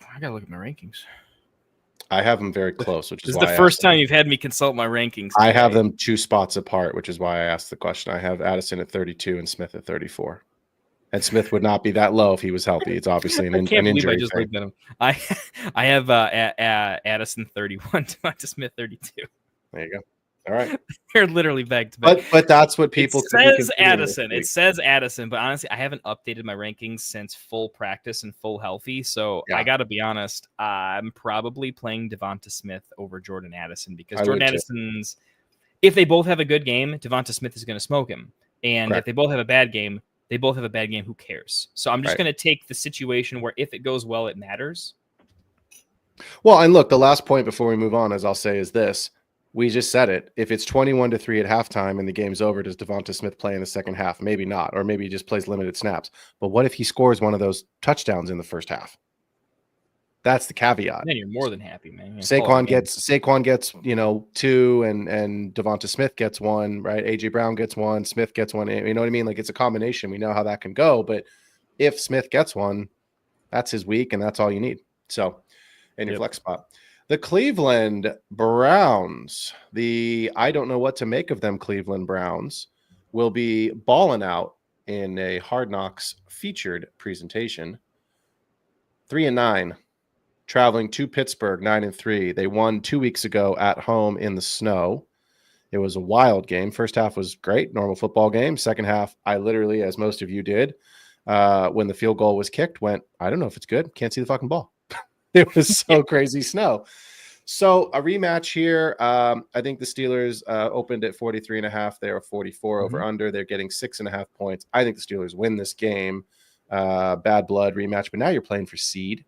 I got to look at my rankings. I have them very close, which is why this is the first time you've had me consult my rankings today. I have them 2 spots apart, which is why I asked the question. I have Addison at 32 and Smith at 34. And Smith would not be that low if he was healthy. It's obviously an injury. I just looked at him. I have Addison 31, Devonta Smith 32. There you go. All right. They're literally back to back. But that's what people It says Addison. It says Addison, but honestly, I haven't updated my rankings since full practice and full healthy. So I got to be honest, I'm probably playing Devonta Smith over Jordan Addison because Jordan Addison's, if they both have a good game, Devonta Smith is going to smoke him. And if they both have a bad game, they both have a bad game. Who cares? So I'm just going to take the situation where if it goes well, it matters. Well, and look, the last point before we move on, as I'll say, is this. We just said it. If it's 21-3 at halftime and the game's over, does Devonta Smith play in the second half? Maybe not, or maybe he just plays limited snaps. But what if he scores one of those touchdowns in the first half? That's the caveat. Then you're more than happy, man. Saquon gets 2, and Devonta Smith gets 1, right? AJ Brown gets 1, Smith gets 1. You know what I mean? Like, it's a combination. We know how that can go. But if Smith gets 1, that's his week, and that's all you need. So, in your flex spot. The Cleveland Browns, I don't know what to make of them Cleveland Browns, will be balling out in a Hard Knocks featured presentation. 3-9, traveling to Pittsburgh, 9-3. They won 2 weeks ago at home in the snow. It was a wild game. First half was great, normal football game. Second half, I literally, as most of you did, when the field goal was kicked, went, I don't know if it's good. Can't see the fucking ball. It was so crazy snow. So a rematch here. I think the Steelers opened at 43.5. They are 44 over under. They're getting 6.5 points. I think the Steelers win this game. Bad blood rematch. But now you're playing for seed.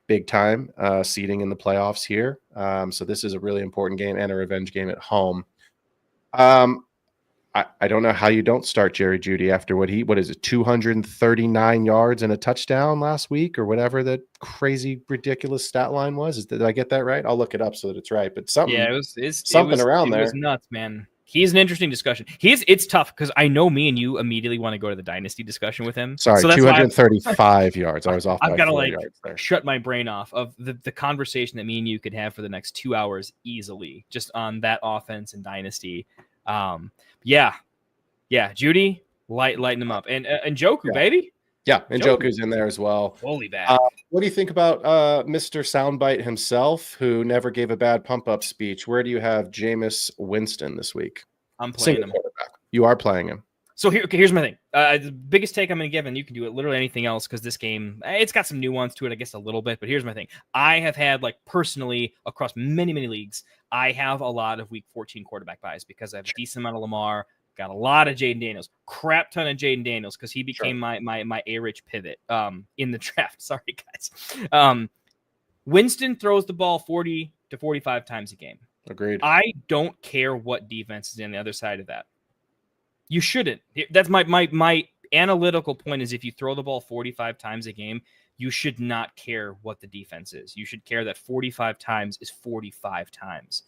Big time seeding in the playoffs here. So this is a really important game and a revenge game at home. I don't know how you don't start Jerry Jeudy after what is it, 239 yards and a touchdown last week or whatever that crazy, ridiculous stat line was. Did I get that right? I'll look it up so that it's right. But something, it was around there. It was nuts, man. He's an interesting discussion. It's tough because I know me and you immediately want to go to the Dynasty discussion with him. Sorry, so 235 yards. I was off. I've got to shut my brain off of the conversation that me and you could have for the next 2 hours easily, just on that offense and Dynasty. Yeah, Jeudy, lighten him up. And Njoku, baby. Yeah, and Njoku's in there as well. Holy bad. What do you think about Mr. Soundbite himself, who never gave a bad pump-up speech? Where do you have Jameis Winston this week? I'm playing him. You are playing him. So here's my thing. The biggest take I'm going to give, and you can do it literally anything else because this game, it's got some nuance to it, I guess, a little bit. But here's my thing. I have had, personally, across many, many leagues, I have a lot of week 14 quarterback buys because I have a decent amount of Lamar. Got a lot of Jaden Daniels, crap ton of Jaden Daniels because he became my A-Rich pivot in the draft. Sorry, guys. Winston throws the ball 40 to 45 times a game. Agreed. I don't care what defense is on the other side of that. You shouldn't. That's my analytical point is if you throw the ball 45 times a game, you should not care what the defense is. You should care that 45 times is 45 times.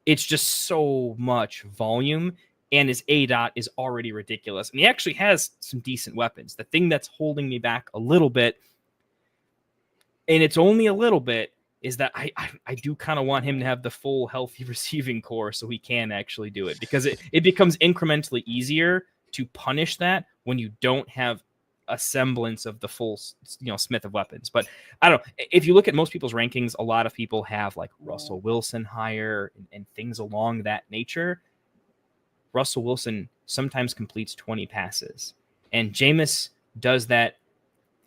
It's just so much volume. And his ADOT is already ridiculous. And he actually has some decent weapons. The thing that's holding me back a little bit, and it's only a little bit, is that I do kind of want him to have the full healthy receiving core so he can actually do it. Because it becomes incrementally easier to punish that when you don't have a semblance of the full, Smith of weapons. But I don't know. If you look at most people's rankings, a lot of people have Russell Wilson higher and things along that nature. Russell Wilson sometimes completes 20 passes, and Jameis does that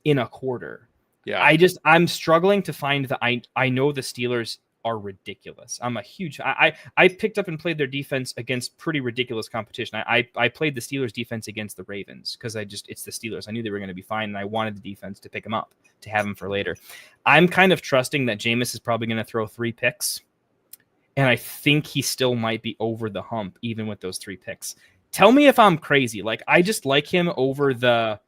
in a quarter. Yeah, I'm struggling to find I know the Steelers are ridiculous. I'm a huge. I picked up and played their defense against pretty ridiculous competition. I played the Steelers defense against the Ravens because it's the Steelers. I knew they were going to be fine, and I wanted the defense to pick them up to have them for later. I'm kind of trusting that Jameis is probably going to throw 3 picks. And I think he still might be over the hump, even with those 3 picks. Tell me if I'm crazy. I just like him over the,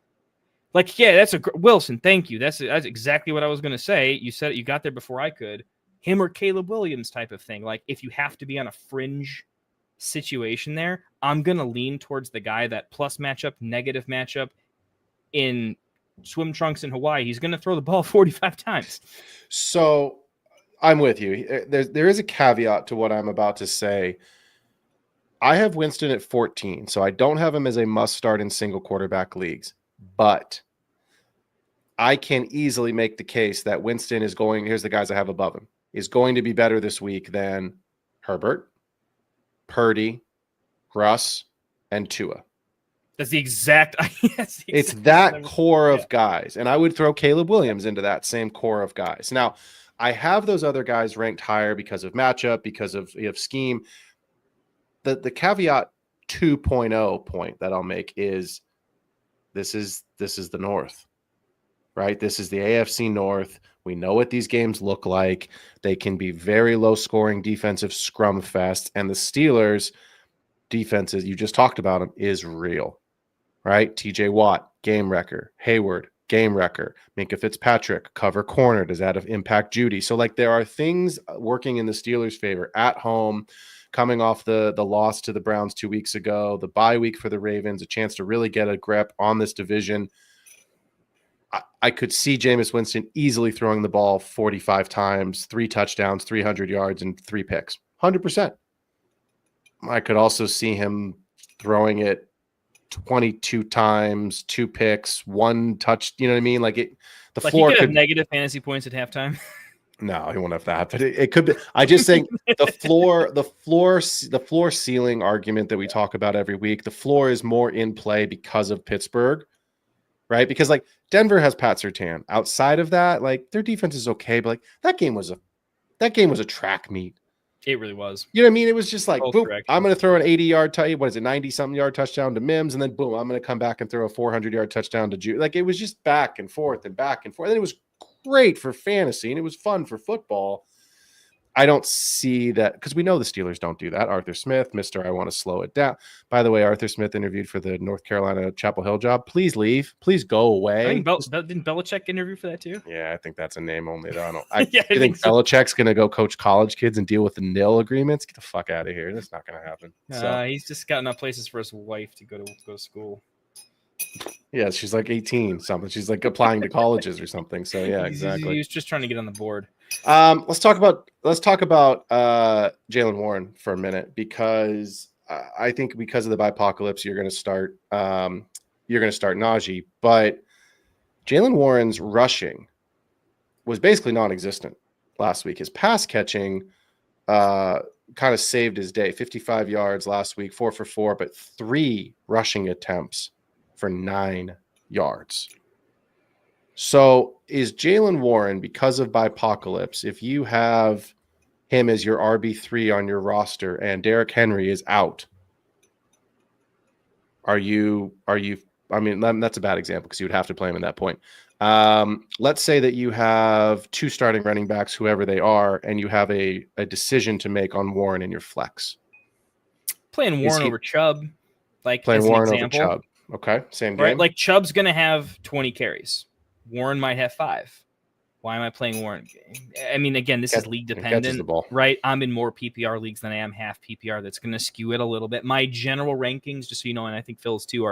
that's Wilson. Thank you. That's exactly what I was going to say. You said it. You got there before I could. Him or Caleb Williams type of thing. If you have to be on a fringe situation there, I'm going to lean towards the guy that plus matchup, negative matchup in swim trunks in Hawaii. He's going to throw the ball 45 times. So I'm with you. There is a caveat to what I'm about to say. I have Winston at 14, so I don't have him as a must start in single quarterback leagues. But I can easily make the case that Winston is going, here's the guys I have above him, is going to be better this week than Herbert, Purdy, Russ, and Tua. That's the exact. Yes, It's that core of guys. And I would throw Caleb Williams into that same core of guys. Now, I have those other guys ranked higher because of matchup, because of scheme. The caveat 2.0 point that I'll make is this is the North, right? This is the AFC North. We know what these games look like. They can be very low scoring defensive scrum fest. And the Steelers defenses, you just talked about them, is real, right? TJ Watt, game wrecker. Hayward, game wrecker. Minka Fitzpatrick, cover corner. Does that impact Judy? So like there are things working in the Steelers' favor at home, coming off the loss to the Browns 2 weeks ago, the bye week for the Ravens, a chance to really get a grip on this division. I could see Jameis Winston easily throwing the ball 45 times, 3 touchdowns, 300 yards, and 3 picks. 100%. I could also see him throwing it 22 times, 2 picks, 1 touch. You know what I mean? Like the like floor he could could have negative fantasy points at halftime. No, he won't have that. But it could be. I just think the floor ceiling argument that we talk about every week. The floor is more in play because of Pittsburgh, right? Because like Denver has Pat Surtain. Outside of that, like their defense is okay, but like that game was a track meet. It really was. You know what I mean? It was just like, boom, correct. I'm going to throw an 80-yard, 90-something yard touchdown to Mims, and then boom, I'm going to come back and throw a 400-yard touchdown to Jude. Like it was just back and forth and back and forth. And it was great for fantasy and it was fun for football. I don't see that because we know the Steelers don't do that. Arthur Smith, Mr. I want to slow it down. By the way, Arthur Smith interviewed for the North Carolina Chapel Hill job. Please leave. Please go away. I think didn't Belichick interview for that too? Yeah, I think that's a name only. Though. I think so. Belichick's going to go coach college kids and deal with the nil agreements. Get the fuck out of here. That's not going to happen. He's just got enough places for his wife to go to school. Yeah, she's like 18 something. She's like applying to colleges or something. So yeah, exactly. He was just trying to get on the board. Let's talk about Jaylen Warren for a minute because I think because of the bipocalypse, you're going to start Najee, but Jaylen Warren's rushing was basically non-existent last week. His pass catching kind of saved his day. 55 yards last week, 4 for 4, but 3 rushing attempts for 9 yards. So is Jaylen Warren, because of bipocalypse, if you have him as your RB3 on your roster and Derrick Henry is out, are you I mean, that's a bad example because you would have to play him at that point. Let's say that you have 2 starting running backs, whoever they are, and you have a decision to make on Warren in your flex. Playing Warren over Chubb, like playing Warren over Chubb. Okay, same game. Right, like Chubb's going to have 20 carries. Warren might have 5. Why am I playing Warren? I mean, again, this is league dependent, right? I'm in more PPR leagues than I am half PPR. That's going to skew it a little bit. My general rankings, just so you know, and I think Phil's too,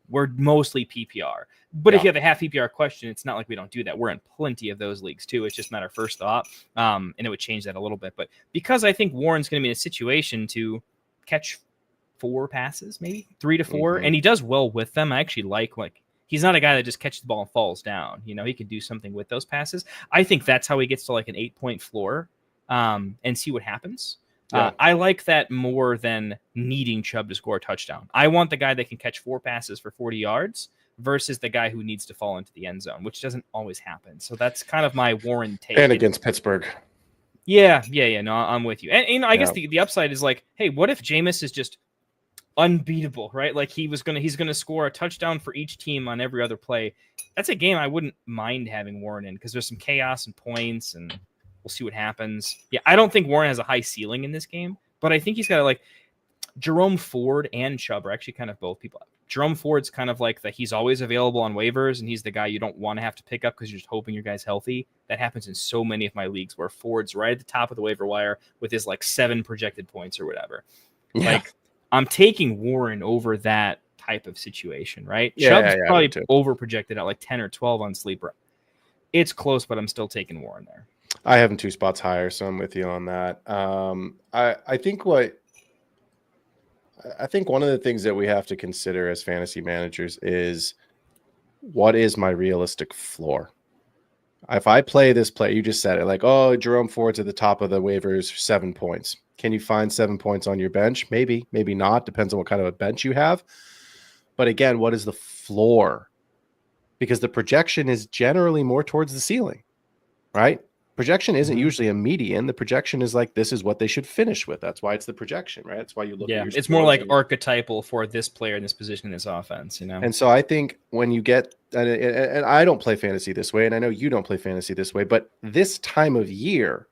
we're mostly PPR. But if you have a half PPR question, it's not like we don't do that. We're in plenty of those leagues too. It's just not our first thought, and it would change that a little bit. But because I think Warren's going to be in a situation to catch 4 passes, maybe 3 to 4, and he does well with them. I actually like he's not a guy that just catches the ball and falls down. You know, he can do something with those passes. I think that's how he gets to like an 8-point floor and see what happens. Yeah. I like that more than needing Chubb to score a touchdown. I want the guy that can catch 4 passes for 40 yards versus the guy who needs to fall into the end zone, which doesn't always happen. So that's kind of my Warren take. And against Pittsburgh. Yeah. No, I'm with you. And you know, I guess the upside is like, hey, what if Jameis is just unbeatable, right? Like he's gonna score a touchdown for each team on every other play. That's a game I wouldn't mind having Warren in because there's some chaos and points, and we'll see what happens. Yeah, I don't think Warren has a high ceiling in this game, but I think he's got like Jerome Ford and Chubb are actually kind of both people. Jerome Ford's kind of like he's always available on waivers, and he's the guy you don't want to have to pick up because you're just hoping your guy's healthy. That happens in so many of my leagues where Ford's right at the top of the waiver wire with his like 7 projected points or whatever. Yeah. Like I'm taking Warren over that type of situation, right? Chubb's probably over projected at like 10 or 12 on Sleeper. It's close, but I'm still taking Warren there. I have him 2 spots higher, so I'm with you on that. I think one of the things that we have to consider as fantasy managers is what is my realistic floor? If I play this play, you just said it, like, oh, Jerome Ford's at the top of the waivers, 7 points. Can you find 7 points on your bench? Maybe, maybe not. Depends on what kind of a bench you have. But again, what is the floor? Because the projection is generally more towards the ceiling, right? Projection isn't usually a median. The projection is like, this is what they should finish with. That's why it's the projection, right? That's why you look at your it's more scores like and- archetypal for this player in this position in this offense, you know? And so I think when you get, and I don't play fantasy this way, and I know you don't play fantasy this way, but this time of year,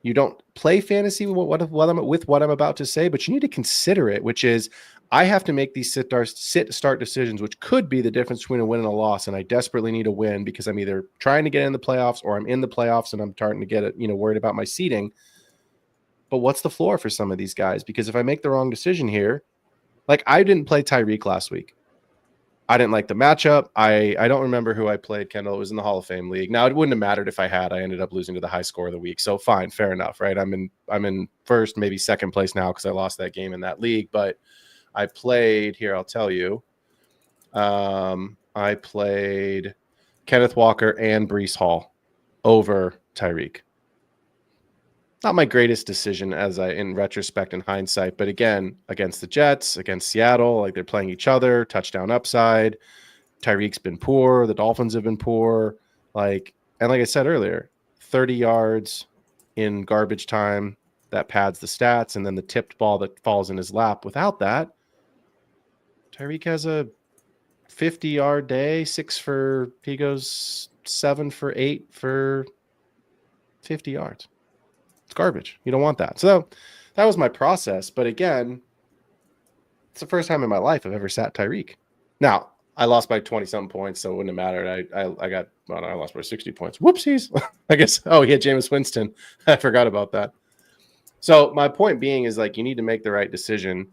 you don't play fantasy with what I'm about to say, but you need to consider it, which is I have to make these sit-start decisions, which could be the difference between a win and a loss. And I desperately need a win because I'm either trying to get in the playoffs or I'm in the playoffs and I'm starting to get it, worried about my seeding. But what's the floor for some of these guys? Because if I make the wrong decision here, like I didn't play Tyreek last week. I didn't like the matchup. I don't remember who I played, Kendall. It was in the Hall of Fame league. Now, it wouldn't have mattered if I had. I ended up losing to the high score of the week. So fine, fair enough, right? I'm in first, maybe second place now because I lost that game in that league. But I played here, I'll tell you. I played Kenneth Walker and Breece Hall over Tyreek. Not my greatest decision in retrospect and hindsight, but again, against the Jets, against Seattle, like they're playing each other, touchdown upside. Tyreek's been poor. The Dolphins have been poor. And like I said earlier, 30 yards in garbage time, that pads the stats. And then the tipped ball that falls in his lap. Without that, Tyreek has a 50-yard day, he goes 7 for 8 for 50 yards. It's garbage. You don't want that. So that was my process. But again, it's the first time in my life I've ever sat Tyreek. Now, I lost by 20-something points, so it wouldn't have mattered. I lost by 60 points. Whoopsies. I guess, he had Jameis Winston. I forgot about that. So my point being is you need to make the right decision.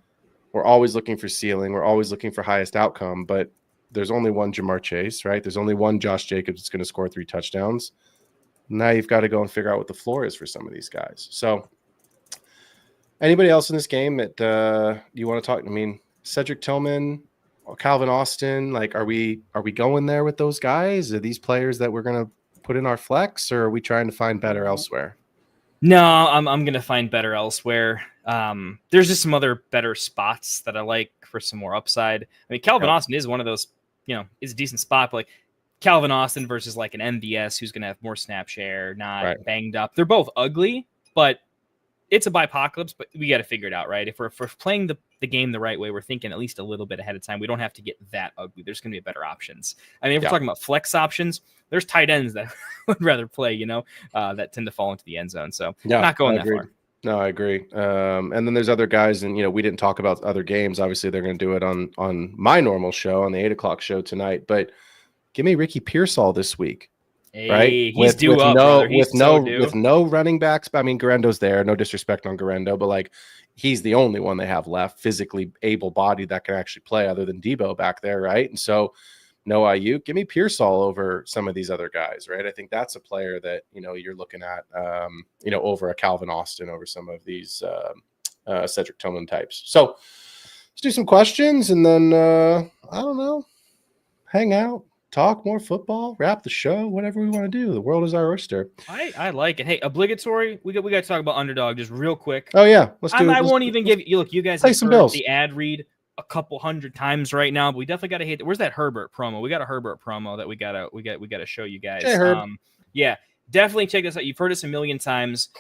We're always looking for ceiling. We're always looking for highest outcome, but there's only one Jamar Chase, right? There's only one Josh Jacobs that's going to score 3 touchdowns. Now you've got to go and figure out what the floor is for some of these guys. So anybody else in this game that you want to talk? I mean, Cedric Tillman or Calvin Austin, are we going there with those guys? Are these players that we're going to put in our flex, or are we trying to find better elsewhere? No, I'm going to find better elsewhere. There's just some other better spots that I like for some more upside. I mean, Calvin Austin is one of those, is a decent spot, but Calvin Austin versus an MVS who's going to have more snap share, not banged up. They're both ugly, but it's a bipocalypse, but we got to figure it out, right? If we're playing the game the right way, we're thinking at least a little bit ahead of time. We don't have to get that ugly. There's going to be better options. I mean, if we're talking about flex options, there's tight ends that would rather play, that tend to fall into the end zone. So not going that far. No, I agree. And then there's other guys, and we didn't talk about other games. Obviously, they're going to do it on my normal show, on the 8:00 show tonight. But give me Ricky Pearsall this week. Hey, right? He's due up, with no running backs. I mean, Garendo's there. No disrespect on Garendo, but he's the only one they have left, physically able-bodied, that can actually play, other than Debo back there, right? And so, no Ayuk. Give me Pearsall over some of these other guys, right? I think that's a player that you're looking at, over a Calvin Austin, over some of these Cedric Tillman types. So let's do some questions, and then I don't know, hang out. Talk more football, wrap the show, whatever we want to do. The world is our oyster. I like it. Hey, obligatory. We got to talk about underdog just real quick. Oh yeah, let's do it. I won't even give you. Look, you guys have some heard bills. The ad read a couple hundred times right now, but we definitely got to hit. Where's that Herbert promo? We got a Herbert promo that we gotta show you guys. Hey, Herb. Yeah, definitely check this out. You've heard us a million times.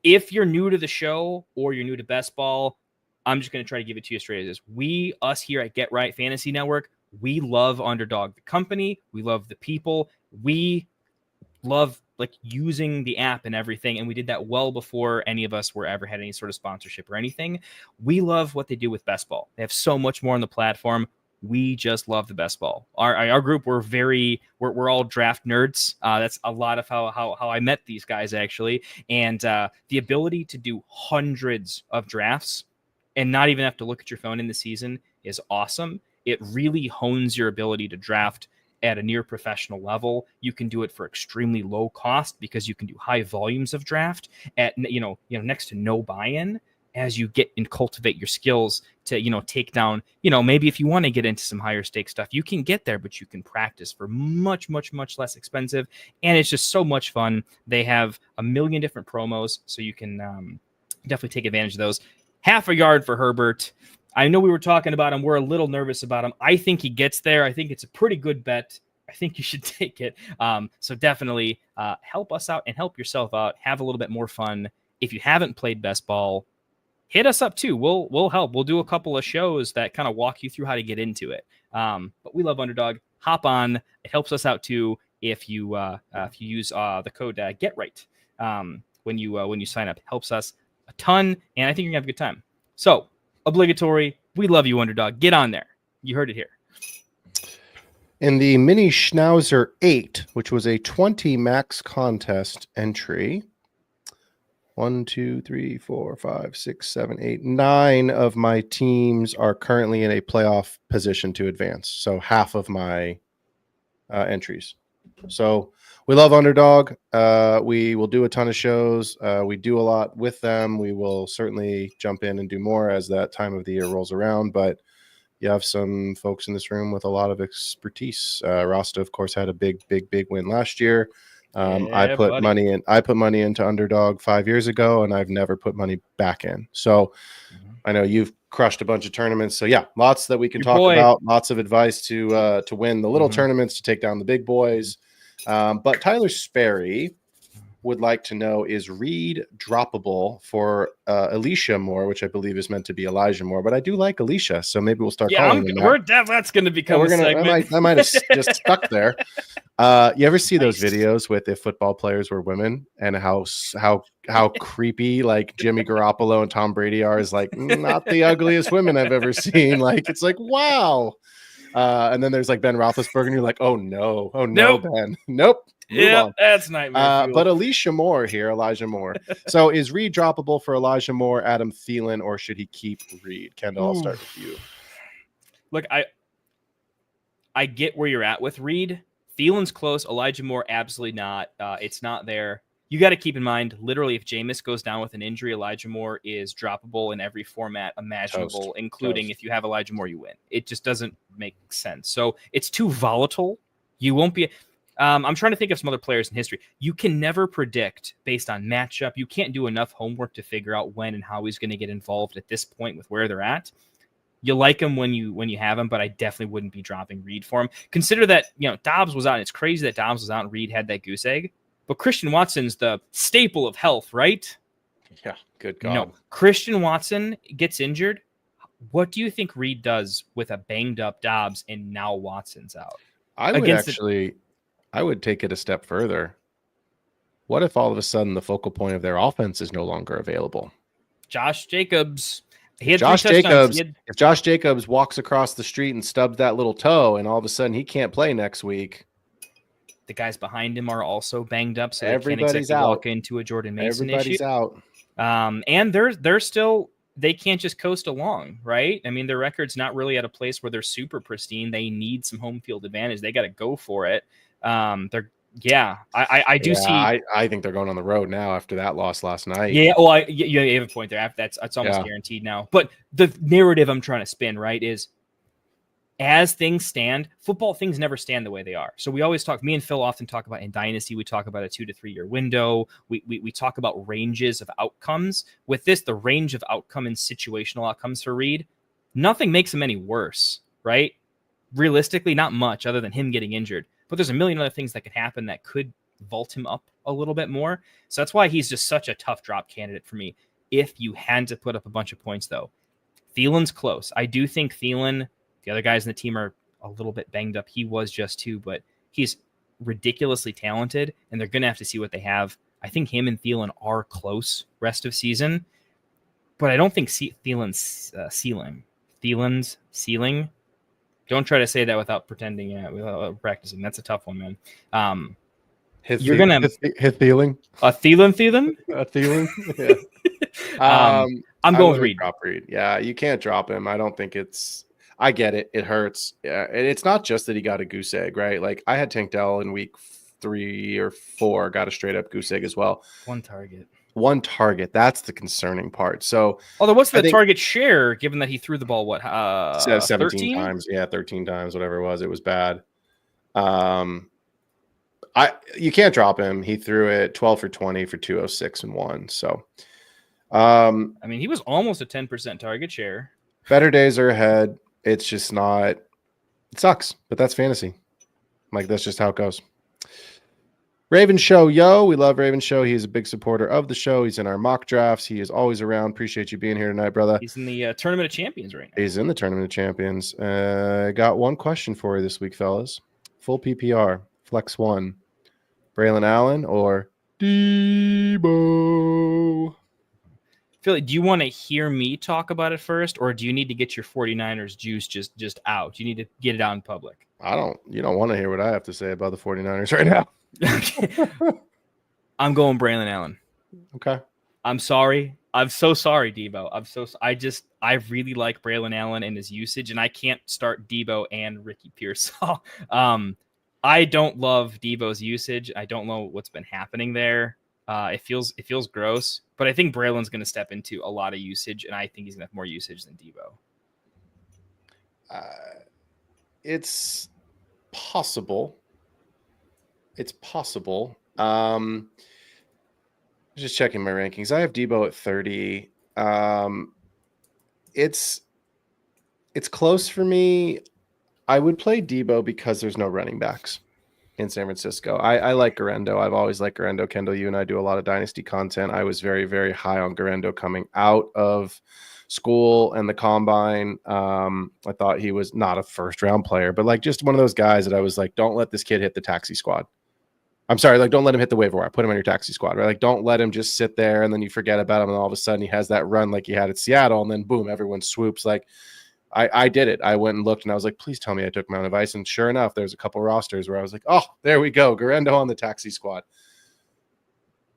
If you're new to the show or you're new to best ball, I'm just gonna try to give it to you straight as this. Us here at Get Right Fantasy Network. We love Underdog, the company. We love the people. We love using the app and everything. And we did that well before any of us were ever had any sort of sponsorship or anything. We love what they do with best ball. They have so much more on the platform. We just love the best ball. Our group, we're all draft nerds. That's a lot of how I met these guys actually. And the ability to do hundreds of drafts and not even have to look at your phone in the season is awesome. It really hones your ability to draft at a near professional level. You can do it for extremely low cost because you can do high volumes of draft at next to no buy-in. as you get and cultivate your skills to, take down, maybe if you want to get into some higher stake stuff, you can get there, but you can practice for much, much, much less expensive. And it's just so much fun. They have a million different promos, so you can definitely take advantage of those. Half a yard for Herbert. I know we were talking about him. We're a little nervous about him. I think he gets there. I think it's a pretty good bet. I think you should take it. So definitely help us out and help yourself out. Have a little bit more fun. If you haven't played best ball, hit us up too. We'll help. We'll do a couple of shows that kind of walk you through how to get into it. But we love Underdog. Hop on. It helps us out too if you use the code GetRight when you sign up. It helps us a ton, and I think you're gonna have a good time. So obligatory. We love you, Underdog. Get on there. You heard it here. In the Mini Schnauzer 8, which was a 20 max contest entry, 1, 2, 3, 4, 5, 6, 7, 8, 9 of my teams are currently in a playoff position to advance. So half of my entries. So we love Underdog. We will do a ton of shows. We do a lot with them. We will certainly jump in and do more as that time of the year rolls around. But you have some folks in this room with a lot of expertise. Rasta, of course, had a big win last year. I put money into Underdog 5 years ago, and I've never put money back in. So I know you've crushed a bunch of tournaments. So yeah, lots that we can talk about. Lots of advice to win the little tournaments, to take down the big boys. But Tyler Sperry would like to know, is Reed droppable for Alicia Moore, which I believe is meant to be Elijah Moore, but I do like Alicia, so maybe we'll start calling him that. That's going to become a segment. I might have just stuck there. You ever see those videos with if football players were women and how creepy like Jimmy Garoppolo and Tom Brady are? Is like not the ugliest women I've ever seen. Like it's like wow. And then there's like Ben Roethlisberger, and you're like, oh no, nope. Ben, nope. Yeah, that's nightmare. But Elijah Moore. So is Reed droppable for Elijah Moore, Adam Thielen, or should he keep Reed? Kendall, I'll start with you. Look, I get where you're at with Reed. Thielen's close. Elijah Moore, absolutely not. It's not there. You got to keep in mind, literally, if Jameis goes down with an injury, Elijah Moore is droppable in every format imaginable, including if you have Elijah Moore, you win. It just doesn't make sense. So it's too volatile. You won't be. I'm trying to think of some other players in history. You can never predict based on matchup. You can't do enough homework to figure out when and how he's going to get involved at this point with where they're at. You like him when you have him, but I definitely wouldn't be dropping Reed for him. Consider that Dobbs was out, and it's crazy that Dobbs was out and Reed had that goose egg. But Christian Watson's the staple of health, right? Yeah, good God. No, Christian Watson gets injured. What do you think Reed does with a banged up Dobbs and now Watson's out? I would take it a step further. What if all of a sudden the focal point of their offense is no longer available? Josh Jacobs. If Josh Jacobs walks across the street and stubs that little toe, and all of a sudden he can't play next week. The guys behind him are also banged up, so everybody's they can't exactly walk into a Jordan Mason Everybody's out. And they're still, they can't just coast along, right? I mean, their record's not really at a place where they're super pristine. They need some home field advantage. They got to go for it. I think they're going on the road now after that loss last night. Yeah, well, you have a point there. That's almost guaranteed now. But the narrative I'm trying to spin, right, is as things stand, football things never stand the way they are. So we always talk, me and Phil often talk about in Dynasty, we talk about a 2 to 3 year window. We talk about ranges of outcomes. With this, the range of outcome and situational outcomes for Reed, nothing makes him any worse, right? Realistically, not much other than him getting injured. But there's a million other things that could happen that could vault him up a little bit more. So that's why he's just such a tough drop candidate for me. If you had to put up a bunch of points, though, Thielen's close. I do think Thielen, the other guys in the team are a little bit banged up. He was just too, but he's ridiculously talented, and they're going to have to see what they have. I think him and Thielen are close rest of season, but I don't think Thielen's ceiling. Thielen's ceiling. Don't try to say that without pretending, without practicing. That's a tough one, man. You're going to hit Thielen. A Thielen? A Thielen? Yeah. I'm going with Reed. Drop Reed. Yeah, you can't drop him. I don't think I get it. It hurts. Yeah, and it's not just that he got a goose egg, right? Like I had Tank Dell in week 3 or 4, got a straight up goose egg as well. One target. one target. That's the concerning part. So, although what's I the think- target share given that he threw the ball 17 13 times. Yeah, 13 times, whatever it was. It was bad. You can't drop him. He threw it 12 for 20 for 206 and 1. So, I mean, he was almost a 10% target share. better days are ahead. It's just not. It sucks, but that's fantasy. Like, that's just how it goes. Raven Show, yo, we love Raven Show. He's a big supporter of the show. He's in our mock drafts. He is always around. Appreciate you being here tonight, brother. He's in the Tournament of Champions right now. He's in the Tournament of Champions. I got one question for you this week, fellas. Full PPR, Flex 1. Braylon Allen or Debo? Philly, do you want to hear me talk about it first, or do you need to get your 49ers juice just out? Do you need to get it out in public? You don't want to hear what I have to say about the 49ers right now. I'm going Braylon Allen. Okay. I'm sorry. I'm so sorry, Debo. I really like Braylon Allen and his usage, and I can't start Debo and Ricky Pearsall. I don't love Debo's usage. I don't know what's been happening there. It feels gross, but I think Braylon's going to step into a lot of usage, and I think he's going to have more usage than Debo. It's possible. It's possible. Just checking my rankings. I have Debo at 30. It's close for me. I would play Debo because there's no running backs in San Francisco. I like Garendo. I've always liked Garendo. Kendall, you and I do a lot of Dynasty content. I was very, very high on Garendo coming out of school and the combine. I thought he was not a first round player, but like just one of those guys that I was like, don't let this kid hit the taxi squad. I'm sorry, like don't let him hit the waiver wire. Put him on your taxi squad, right? Like don't let him just sit there and then you forget about him and all of a sudden he has that run like he had at Seattle and then boom, everyone swoops. Like I did it. I went and looked and I was like, please tell me I took my own advice. And sure enough, there's a couple rosters where I was like, oh, there we go. Garendo on the taxi squad.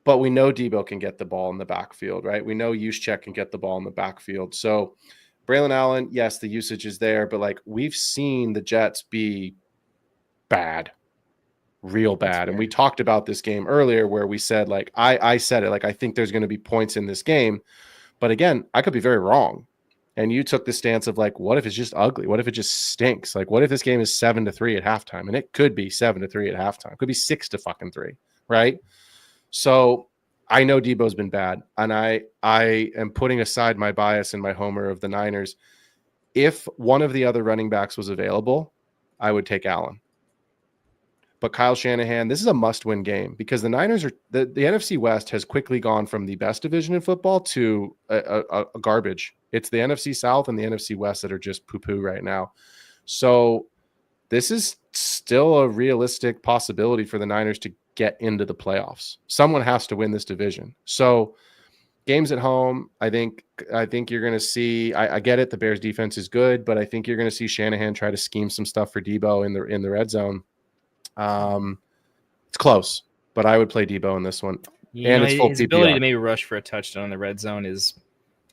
But we know Debo can get the ball in the backfield, right? We know Juszczyk can get the ball in the backfield. So Braylon Allen, yes, the usage is there, but like we've seen the Jets be bad, real bad. And we talked about this game earlier where we said, like, I said it, like, I think there's going to be points in this game. But again, I could be very wrong. And you took the stance of like, what if it's just ugly? What if it just stinks? Like, what if this game is 7-3 at halftime? And it could be 7-3 at halftime. It could be 6-3, right? So I know Debo's been bad. And I am putting aside my bias and my homer of the Niners. If one of the other running backs was available, I would take Allen. But Kyle Shanahan, this is a must-win game because the Niners are the NFC West has quickly gone from the best division in football to a garbage. It's the NFC South and the NFC West that are just poo-poo right now. So this is still a realistic possibility for the Niners to get into the playoffs. Someone has to win this division. So games at home, I think you're going to see. I get it. The Bears defense is good, but I think you're going to see Shanahan try to scheme some stuff for Debo in the red zone. It's close, but I would play Debo in this one. It's full his PPR. ability to maybe rush for a touchdown in the red zone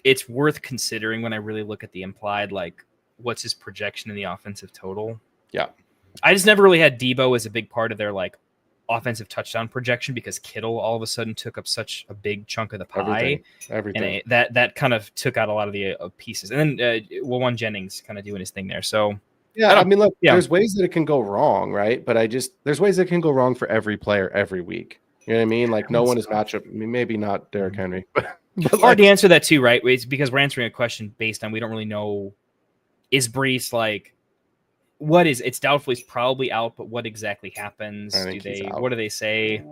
it's worth considering when I really look at the implied, like what's his projection in the offensive total. Yeah. I just never really had Debo as a big part of their like offensive touchdown projection because Kittle all of a sudden took up such a big chunk of the pie. Everything. And that kind of took out a lot of the pieces. And then Juwan Jennings kind of doing his thing there. So yeah, I mean, look, there's ways that it can go wrong, right? But there's ways that it can go wrong for every player every week. You know what I mean? Like no one is matchup. I mean, maybe not Derrick Henry, but hard to answer that too, right? It's because we're answering a question based on we don't really know. Is Brees like? It's doubtful he's probably out, but what exactly happens? What do they say?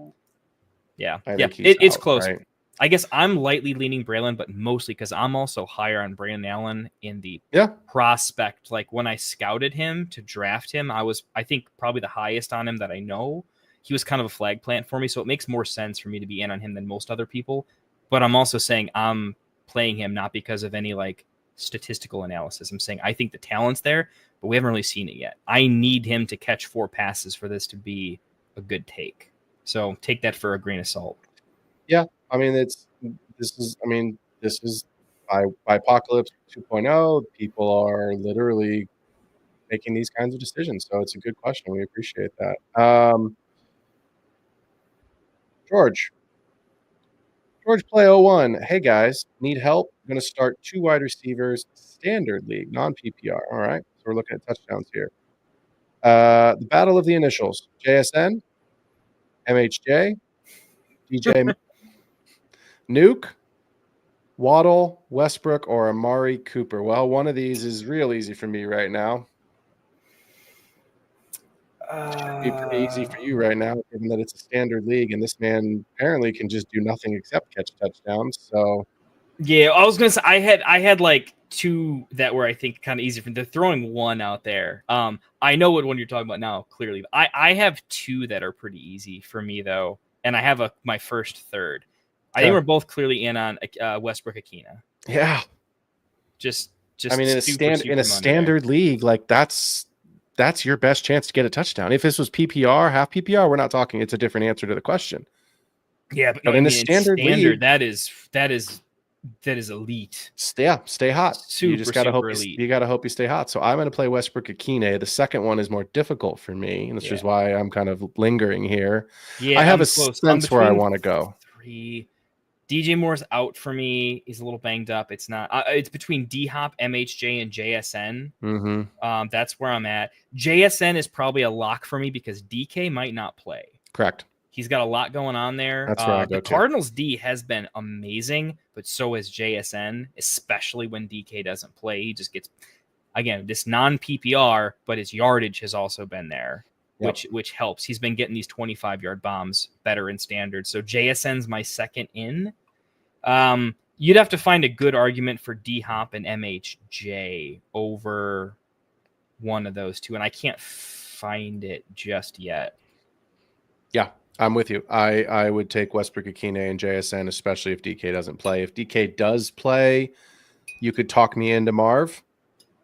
Yeah, it's close. Right? I guess I'm lightly leaning Braylon, but mostly because I'm also higher on Braylon Allen in the prospect. Like when I scouted him to draft him, I think probably the highest on him that I know. He was kind of a flag plant for me, so it makes more sense for me to be in on him than most other people. But I'm also saying I'm playing him not because of any like statistical analysis. I'm saying I think the talent's there, but we haven't really seen it yet. I need him to catch 4 passes for this to be a good take. So take that for a grain of salt. Yeah, I mean this is by Apocalypse 2.0. People are literally making these kinds of decisions. So it's a good question. We appreciate George Play 01. Hey guys, need help? I'm going to start 2 wide receivers, standard league, non PPR. All right. So we're looking at touchdowns here. The battle of the initials: JSN, MHJ, DJ, Nuke, Waddle, Westbrook, or Amari Cooper. Well, one of these is real easy for me right now. Should be pretty easy for you right now, given that it's a standard league, and this man apparently can just do nothing except catch touchdowns. So, yeah, I was gonna say I had like 2 that were I think kind of easy for. They're throwing 1 out there. I know what one you're talking about now. Clearly, I have 2 that are pretty easy for me though, and I have my first third. I think we're both clearly in on Westbrook Akina. yeah, Just I mean, in a standard league, like that's your best chance to get a touchdown. If this was PPR, half PPR, we're not talking. It's a different answer to the question. Yeah, but in a standard league, that is elite. Stay hot. You just gotta hope elite. you gotta hope you stay hot. So I'm gonna play Westbrook Akine. The second one is more difficult for me, and this is why I'm kind of lingering here. Yeah, I have a sense where I want to go. 3. DJ Moore's out for me. He's a little banged up. It's not. It's between D Hop, MHJ, and JSN. Mm-hmm. That's where I'm at. JSN is probably a lock for me because DK might not play. Correct. He's got a lot going on there. That's where I go the Cardinals D has been amazing, but so is JSN, especially when DK doesn't play. He just gets, again, this non-PPR, but his yardage has also been there, which helps. He's been getting these 25-yard bombs better in standard. So JSN's my second in. You'd have to find a good argument for D-Hop and MHJ over one of those 2, and I can't find it just yet. Yeah, I'm with you. I would take Westbrook Akine and JSN, especially if DK doesn't play. If DK does play, you could talk me into Marv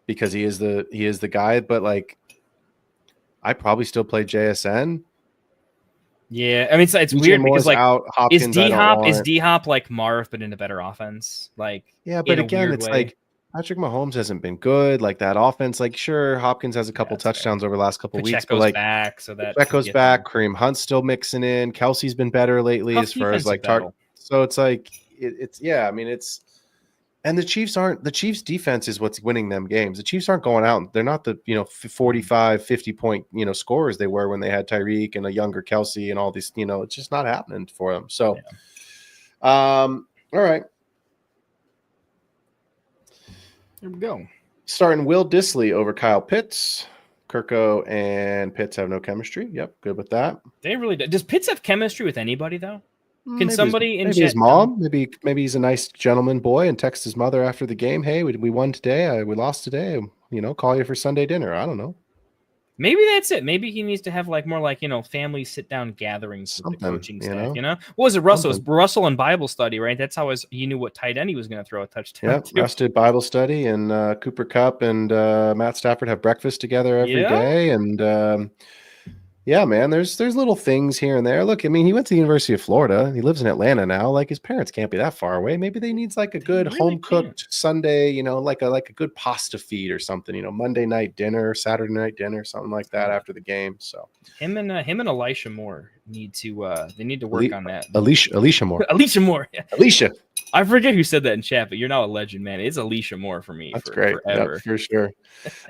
because he is the guy, but like I probably still play JSN. Yeah, I mean it's weird because like Hopkins, is D Hop like Marv but in a better offense? Like yeah, but again, it's like Patrick Mahomes hasn't been good. Like that offense, like sure, Hopkins has a couple touchdowns over the last couple weeks, but like back, so that Pacheco's back. Kareem Hunt's still mixing in. Kelsey's been better lately as far as like target. So it's like it's yeah. I mean it's. And the Chiefs defense is what's winning them games. The Chiefs aren't going out. They're not the 45, 50 point scorers they were when they had Tyreek and a younger Kelsey and all these. It's just not happening for them. So, all right. Here we go. Starting Will Dissly over Kyle Pitts. Kirko and Pitts have no chemistry. Yep, good with that. They really do. Does Pitts have chemistry with anybody though? Can maybe somebody in his mom? Maybe he's a nice gentleman boy and text his mother after the game. Hey, we won today. We lost today. Call you for Sunday dinner. I don't know. Maybe that's it. Maybe he needs to have more family sit down gatherings with the coaching staff. What was it? Russell? It was Russell and Bible study, right? That's how he knew what tight end he was going to throw a touchdown. Yeah, rested Bible study, and Cooper Kupp and Matt Stafford have breakfast together every day, and. Yeah, man, there's little things here and there. Look, I mean, he went to the University of Florida. He lives in Atlanta now. Like his parents can't be that far away. Maybe they needs like a good home cooked Sunday, like a good pasta feed or something. Monday night dinner, Saturday night dinner, something like that after the game. So him and Elisha Moore need to work on that. Alicia Moore. Alicia Moore. Yeah. Alicia. I forget who said that in chat, but you're now a legend, man. It's Alicia Moore for me. That's great. Forever. Yep, for sure.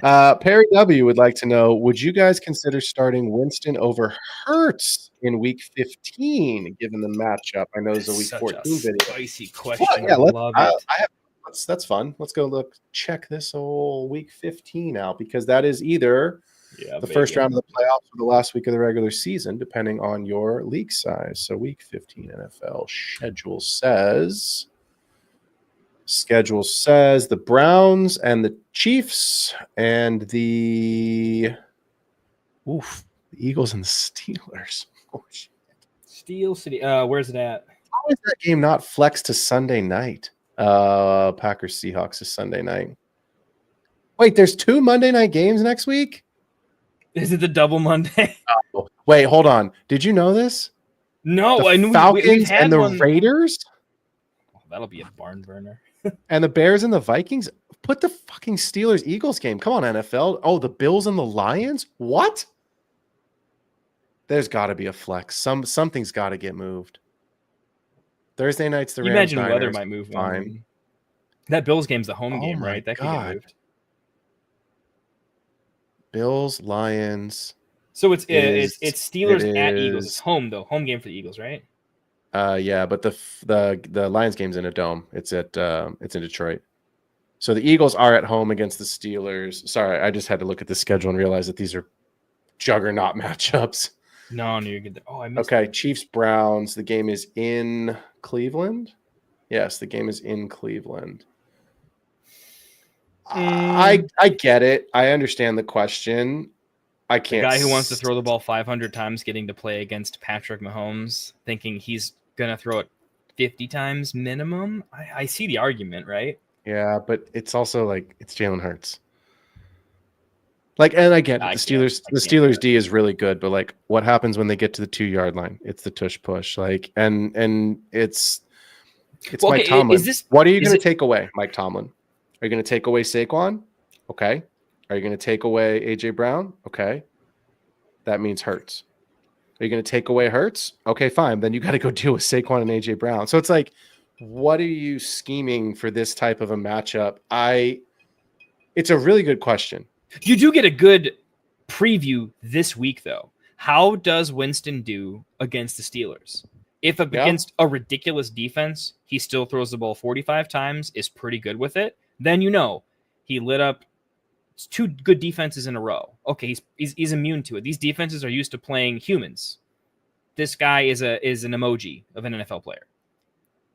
Perry W would like to know, would you guys consider starting Winston over Hurts in week 15, given the matchup? I know it's a week 14 video. Spicy question. Well, yeah, that's fun. Let's go check this whole week 15 out, because that is either the first round of the playoffs or the last week of the regular season, depending on your league size. So week 15 NFL schedule says the Browns and the Chiefs and the Eagles and the Steelers. Oh, shit. Steel City. Where's it at? How is that game not flexed to Sunday night? Packers Seahawks is Sunday night. Wait, there's 2 Monday night games next week? Is it the double Monday? Wait, hold on. Did you know this? No, I knew Falcons and the Raiders. Oh, that'll be a barn burner. And the Bears and the Vikings. Put the fucking Steelers-Eagles game. Come on, NFL. Oh, the Bills and the Lions? What? There's got to be a flex. Something's got to get moved. Thursday night's the You Rams. imagine weather Niners. might move Fine. one. That Bills game's the home Oh game, my right? That could get God. moved. Bills, Lions. So it's Is- Steelers it at Eagles. is- It's home though. Home game for the Eagles, right? Yeah, but the Lions game's in a dome. It's in Detroit. So the Eagles are at home against the Steelers. Sorry, I just had to look at the schedule and realize that these are juggernaut matchups. No, you're good. Oh, I missed Okay, Chiefs, Browns. The game is in Cleveland. Yes, the game is in Cleveland. I get it. I understand the question. I the can't. guy who wants to throw the ball 500 times getting to play against Patrick Mahomes, thinking he's gonna throw it 50 times minimum. I see the argument, right? Yeah, but it's also like it's Jalen Hurts. Like, and I get it. The Steelers D is really good, but like, what happens when they get to the 2-yard line? It's the tush push. Like, and it's Well, Mike okay, Tomlin. What are you going to it- take away, Mike Tomlin? Are you going to take away Saquon? Okay. Are you going to take away AJ Brown? Okay. That means Hurts. Are you going to take away Hurts? Okay, fine. Then you got to go deal with Saquon and AJ Brown. So it's like, what are you scheming for this type of a matchup? It's a really good question. You do get a good preview this week, though. How does Winston do against the Steelers? If against a ridiculous defense, he still throws the ball 45 times, is pretty good with it, then he lit up 2 good defenses in a row. Okay, he's immune to it. These defenses are used to playing humans. This guy is an emoji of an NFL player.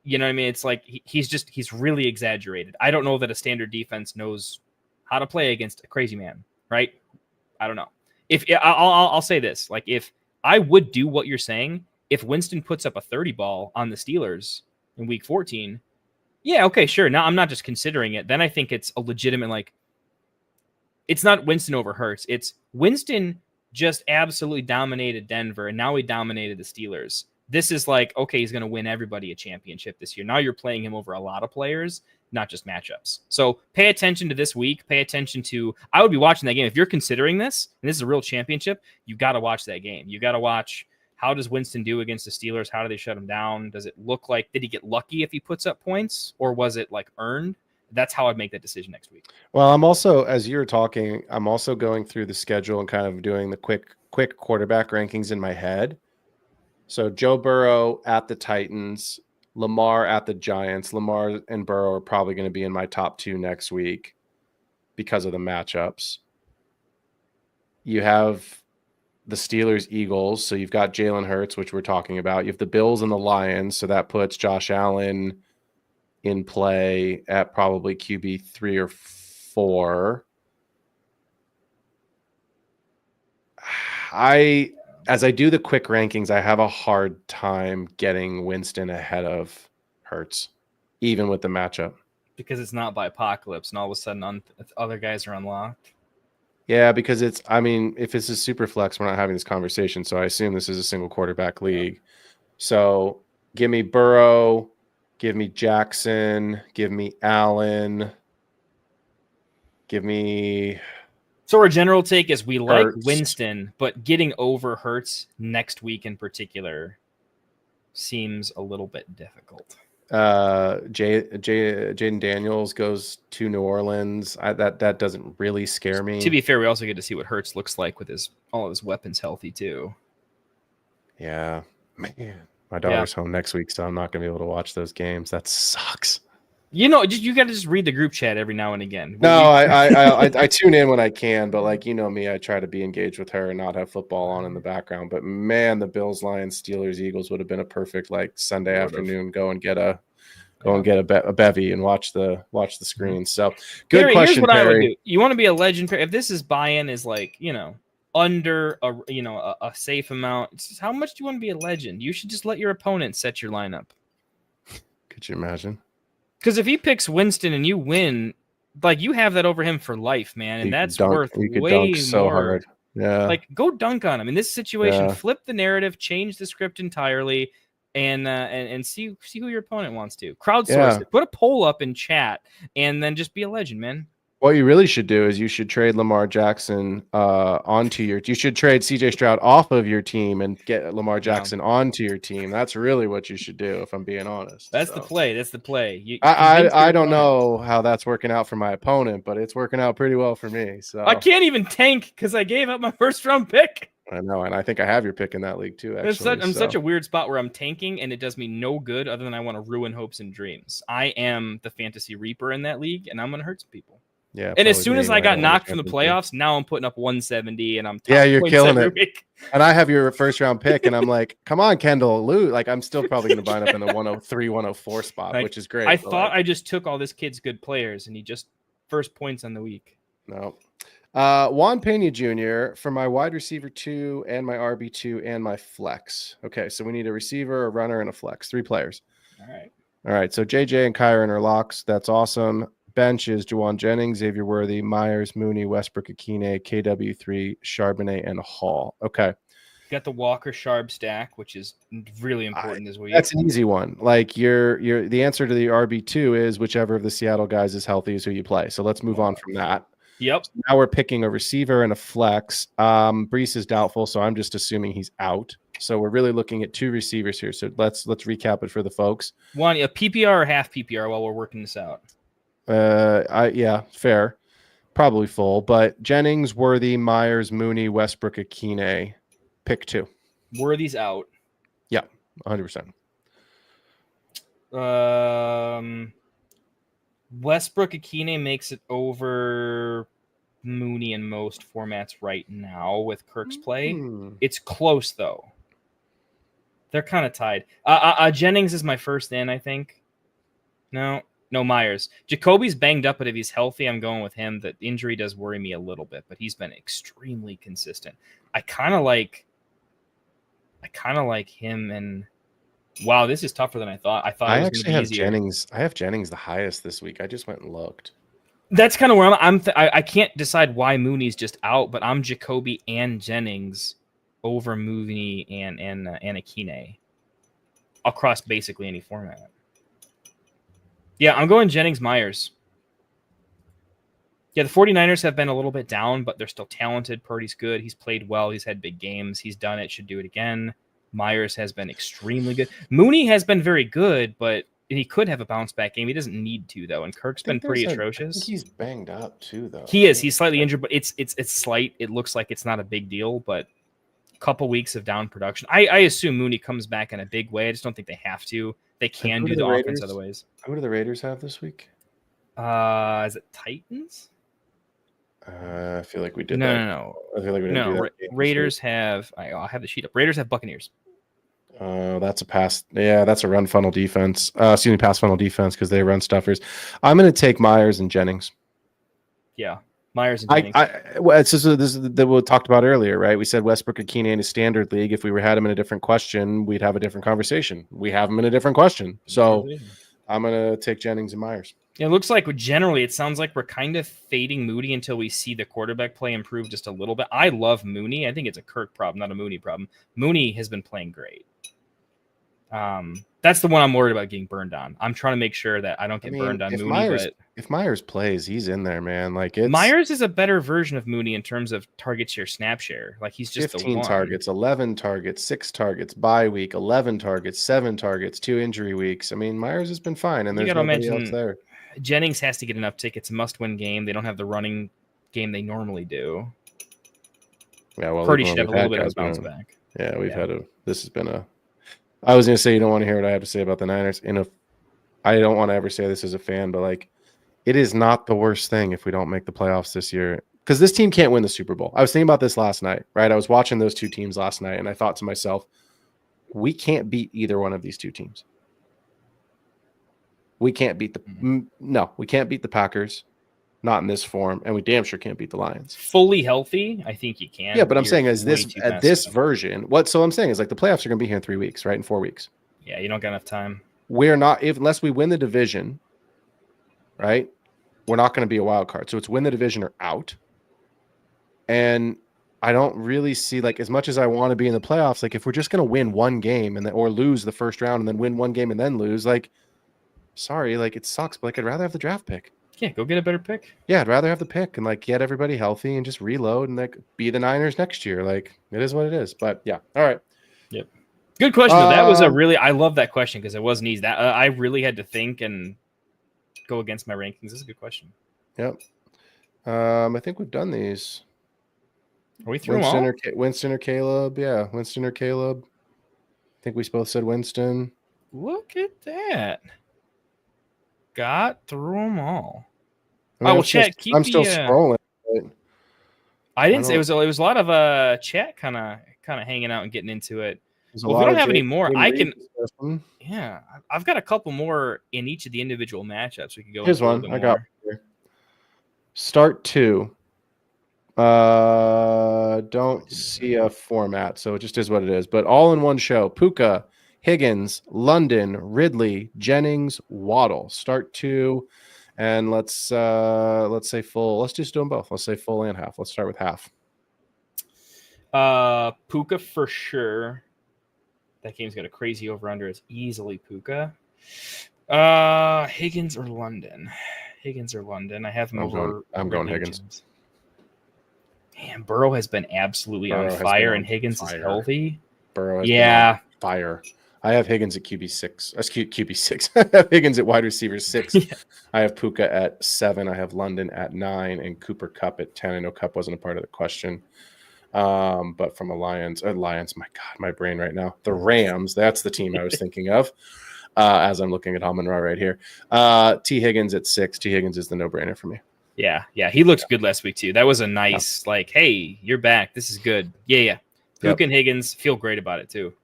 You know what I mean? It's like he's really exaggerated. I don't know that a standard defense knows how to play against a crazy man, right? I don't know. If I'll say this, like if I would do what you're saying, if Winston puts up a 30 ball on the Steelers in week 14, yeah, okay, sure. Now I'm not just considering it. Then I think it's a legitimate, like, it's not Winston over Hurts. It's Winston just absolutely dominated Denver, and now he dominated the Steelers. This is like, okay, he's going to win everybody a championship this year. Now you're playing him over a lot of players, not just matchups. So pay attention to this week. Pay attention to, I would be watching that game. If you're considering this, and this is a real championship, you got to watch that game. You got to watch, how does Winston do against the Steelers? How do they shut him down? Does it look like, did he get lucky if he puts up points, or was it like earned? That's how I'd make that decision next week. Well, I'm also, as you were talking, I'm also going through the schedule and kind of doing the quick quarterback rankings in my head. So Joe Burrow at the Titans, Lamar at the Giants. Lamar and Burrow are probably going to be in my top 2 next week because of the matchups. You have the Steelers, Eagles. So you've got Jalen Hurts, which we're talking about. You have the Bills and the Lions. So that puts Josh Allen in play at probably QB 3 or 4. As I do the quick rankings, I have a hard time getting Winston ahead of Hurts, even with the matchup. Because it's not by apocalypse, and all of a sudden other guys are unlocked. Yeah, because if it's a super flex, we're not having this conversation, so I assume this is a single quarterback league. So give me Burrow, give me Jackson, give me Allen, give me... So our general take is we like Hurts. Winston, but getting over Hurts next week in particular seems a little bit difficult. Jaden Daniels goes to New Orleans. That doesn't really scare me. To be fair, we also get to see what Hurts looks like with all of his weapons healthy too. Yeah, man. My daughter's home next week, so I'm not going to be able to watch those games. That sucks. You got to just read the group chat every now and again. No, I tune in when I can, but like, me, I try to be engaged with her and not have football on in the background. But man, the Bills, Lions, Steelers, Eagles would have been a perfect like Sunday afternoon. Go and get a bevy and watch the screen. So good Perry, question, here's what Perry. I would do. You want to be a legend, Perry? If this is buy-in is like under a safe amount, it's just, how much do you want to be a legend? You should just let your opponent set your lineup. Could you imagine? Because if he picks Winston and you win, like you have that over him for life, man, and that's worth way dunk so more. hard. Yeah, like go dunk on him in this situation. Flip the narrative, change the script entirely, and see who your opponent wants to. Crowdsource it. Put a poll up in chat, and then just be a legend, man. What you really should do is you should trade Lamar Jackson onto you should trade CJ Stroud off of your team and get Lamar Jackson onto your team. That's really what you should do, if I'm being honest. That's the play. That's the play. I don't know how that's working out for my opponent, but it's working out pretty well for me. So I can't even tank because I gave up my first round pick. I know, and I think I have your pick in that league too. Actually, I'm such a weird spot where I'm tanking, and it does me no good other than I want to ruin hopes and dreams. I am the fantasy reaper in that league, and I'm going to hurt some people. Yeah, and as soon as I got knocked from the playoffs, now I'm putting up 170, and I'm you're killing it. Week. And I have your first round pick, and I'm like, come on, Kendall, lose. Like, I'm still probably going to bind up in the 103, 104 spot, like, which is great. I thought I just took all this kid's good players, and he just first points on the week. No. Juan Pena Jr. for my wide receiver 2 and my RB2 and my flex. Okay, so we need a receiver, a runner, and a flex. 3 players. All right. So JJ and Kyron are locks. That's awesome. Bench is Juwan Jennings, Xavier Worthy, Myers, Mooney, Westbrook Akine, KW3, Charbonnet, and Hall. Okay. Got the Walker Sharp stack, which is really important this week. That's an easy one. Like the answer to the RB2 is whichever of the Seattle guys is healthy is who you play. So let's move on from that. Yep. So now we're picking a receiver and a flex. Brees is doubtful, so I'm just assuming he's out. So we're really looking at 2 receivers here. So let's recap it for the folks. One, a PPR or half PPR while we're working this out. Yeah, fair. Probably full, but Jennings, Worthy, Myers, Mooney, Westbrook, Akine. Pick 2. Worthy's out. Yeah, 100%. Westbrook Akine makes it over Mooney in most formats right now with Kirk's play. It's close though. They're kind of tied. Jennings is my first in, I think. No, Myers. Jacoby's banged up, but if he's healthy, I'm going with him. The injury does worry me a little bit, but he's been extremely consistent. I kind of like him, and wow, this is tougher than I thought. I thought I it was actually have easier. Jennings. I have Jennings the highest this week. I just went and looked. That's kind of where I can't decide why Mooney's just out, but I'm Jacoby and Jennings over Mooney and Akine across basically any format. Yeah, I'm going Jennings Myers. Yeah, the 49ers have been a little bit down, but they're still talented. Purdy's good. He's played well. He's had big games. He's done it. Should do it again. Myers has been extremely good. Mooney has been very good, but he could have a bounce back game. He doesn't need to, though. And Kirk's been pretty atrocious. I think he's banged up too, though. He is. He's slightly injured, but it's slight. It looks like it's not a big deal, but a couple weeks of down production. I assume Mooney comes back in a big way. I just don't think they have to. They can do the offense other ways. Who do the Raiders have this week? Is it Titans? I feel like we did. No. I feel like we didn't do that Raiders have. I'll have the sheet up. Raiders have Buccaneers. That's a pass. Yeah, that's a run funnel defense. Pass funnel defense because they run stuffers. I'm going to take Myers and Jennings. Yeah, Myers and Jennings. This is that we talked about earlier, right? We said Westbrook Akine in a standard league. If we had him in a different question, we'd have a different conversation. We have him in a different question, so I'm going to take Jennings and Myers. It looks like generally it sounds like we're kind of fading Mooney until we see the quarterback play improve just a little bit. I love Mooney. I think it's a Kirk problem, not a Mooney problem. Mooney has been playing great. That's the one I'm worried about getting burned on. I'm trying to make sure that I don't get burned on Mooney. If Myers plays, he's in there, man. Like Myers is a better version of Mooney in terms of target share, snap share. Like he's just 15 targets, 11 targets, 6 targets, bye week, 11 targets, 7 targets, 2 injury weeks. I mean, Myers has been fine, and there's nobody else there. Jennings has to get an uptick. It's a must-win game. They don't have the running game they normally do. Yeah, well, Purdy should have a little bit of a bounce back. Yeah, we've had this has been a. I was going to say you don't want to hear what I have to say about the Niners. I don't want to ever say this as a fan, but like, it is not the worst thing if we don't make the playoffs this year because this team can't win the Super Bowl. I was thinking about this last night, right? I was watching those 2 teams last night, and I thought to myself, we can't beat either one of these 2 teams. We can't beat we can't beat the Packers, not in this form, and we damn sure can't beat the Lions. Fully healthy, I think you can. Yeah, but I'm saying this version, so I'm saying is like the playoffs are going to be here in 3 weeks, right? In 4 weeks. Yeah, you don't got enough time. We're not unless we win the division, right? We're not going to be a wild card. So it's win the division or out. And I don't really see like as much as I want to be in the playoffs, like if we're just going to win one game or lose the first round and then win one game and then lose, like. Sorry, like it sucks, but like I'd rather have the draft pick. Yeah, go get a better pick. Yeah, I'd rather have the pick and like get everybody healthy and just reload and like be the Niners next year. Like it is what it is. But yeah, all right. Yep. Good question. Though. That was I love that question because it wasn't easy. That I really had to think and go against my rankings. That's a good question. Yep. I think we've done these. Are we through them all? Winston or Caleb? Yeah, Winston or Caleb. I think we both said Winston. Look at that. Got through them all. I mean, chat. I'm still scrolling. I didn't say it was a lot of chat kind of hanging out and getting into it. Well, if we don't have any more, I can. Yeah, I've got a couple more in each of the individual matchups. We could go. Here's one I got. Here. Start 2. Don't see a format, so it just is what it is. But all in one show: Puka, Higgins, London, Ridley, Jennings, Waddle. Start 2, and let's say full. Let's just do them both. Let's say full and half. Let's start with half. Puka for sure. That game's got a crazy over/under. It's easily Puka. Higgins or London. I have him over. I'm going Higgins. James. Man, Burrow has been absolutely on fire, and Higgins is healthy. Burrow has been on fire. I have Higgins at QB6. That's QB6. I have Higgins at wide receiver 6. Yeah. I have Puka at 7. I have London at 9, and Cooper Kupp at 10. I know Kupp wasn't a part of the question. But from Lions, my God, my brain right now. The Rams, that's the team I was thinking of as I'm looking at Amon-Ra right here. T. Higgins at 6. T. Higgins is the no-brainer for me. Yeah. He looked good last week, too. That was a nice, hey, you're back. This is good. Yeah. Puka and Higgins feel great about it, too.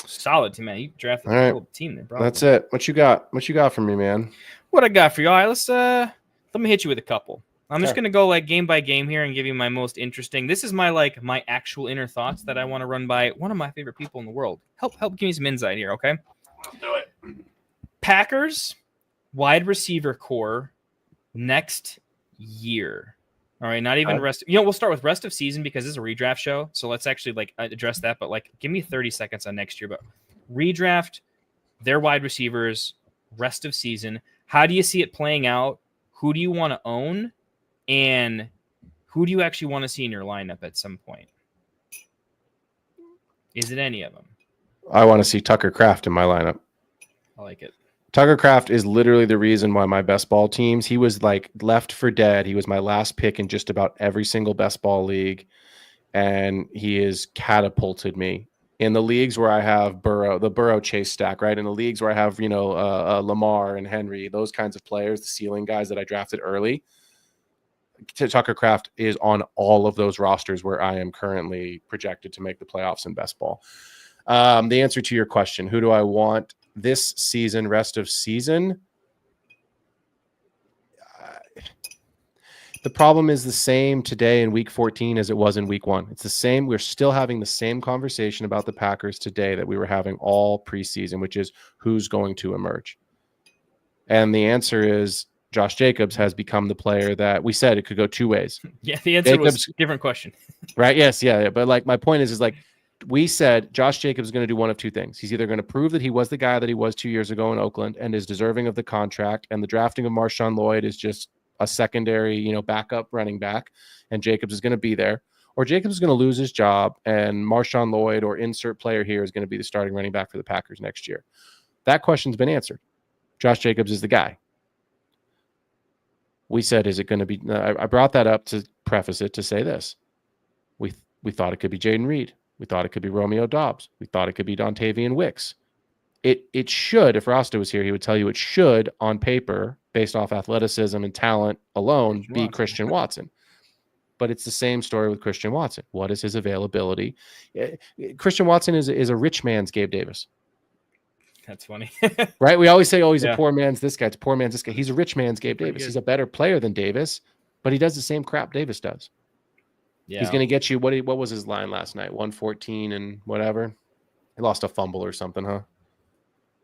Solid team, man. You drafted a whole team there, bro. That's it. What you got? What you got for me, man? What I got for you? All right, let me hit you with a couple. I'm just gonna go game by game here and give you my most interesting. This is my actual inner thoughts that I want to run by one of my favorite people in the world. Help give me some insight here, okay? I'll do it. Packers wide receiver core next year. All right, not even rest. We'll start with rest of season because this is a redraft show. So let's actually address that. But give me 30 seconds on next year. But redraft their wide receivers, rest of season. How do you see it playing out? Who do you want to own? And who do you actually want to see in your lineup at some point? Is it any of them? I want to see Tucker Kraft in my lineup. I like it. Tucker Kraft is literally the reason why my best ball teams, he was left for dead. He was my last pick in just about every single best ball league. And he has catapulted me in the leagues where I have the Burrow Chase stack, right? In the leagues where I have, Lamar and Henry, those kinds of players, the ceiling guys that I drafted early. Tucker Kraft is on all of those rosters where I am currently projected to make the playoffs in best ball. The answer to your question, who do I want this season, rest of season? The problem is the same today in week 14 as it was in week 1. It's the same. We're still having the same conversation about the Packers today that we were having all preseason, which is who's going to emerge. And the answer is Josh Jacobs has become the player that we said it could go two ways. Yeah, the answer was a different question. Right? Yes, yeah. But my point is we said Josh Jacobs is going to do one of two things. He's either going to prove that he was the guy that he was 2 years ago in Oakland and is deserving of the contract, and the drafting of Marshawn Lloyd is just a secondary, backup running back, and Jacobs is going to be there, or Jacobs is going to lose his job, and Marshawn Lloyd or insert player here is going to be the starting running back for the Packers next year. That question's been answered. Josh Jacobs is the guy. We said, is it going to be? I brought that up to preface it to say this. We thought it could be Jaden Reed. We thought it could be Romeo Doubs. We thought it could be Dontavian Wicks. It should, if Rasta was here, he would tell you it should, on paper, based off athleticism and talent alone, be Christian Watson. But it's the same story with Christian Watson. What is his availability? Christian Watson is a rich man's Gabe Davis. That's funny. Right? We always say, he's a poor man's this guy. It's a poor man's this guy. He's a rich man's Gabe Davis. He's a better player than Davis, but he does the same crap Davis does. Yeah. He's going to get you, what was his line last night? 114 and whatever. He lost a fumble or something, huh?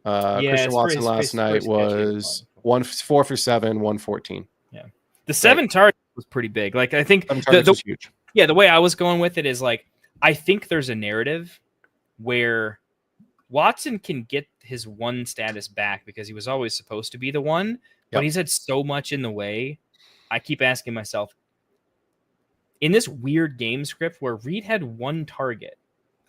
Christian Watson last night was 4 for 7, 114. Yeah. The 7 targets was pretty big. I think was huge. Yeah, the way I was going with it is I think there's a narrative where Watson can get his 1 status back because he was always supposed to be the 1, but he's had so much in the way. I keep asking myself, in this weird game script where Reed had 1 target,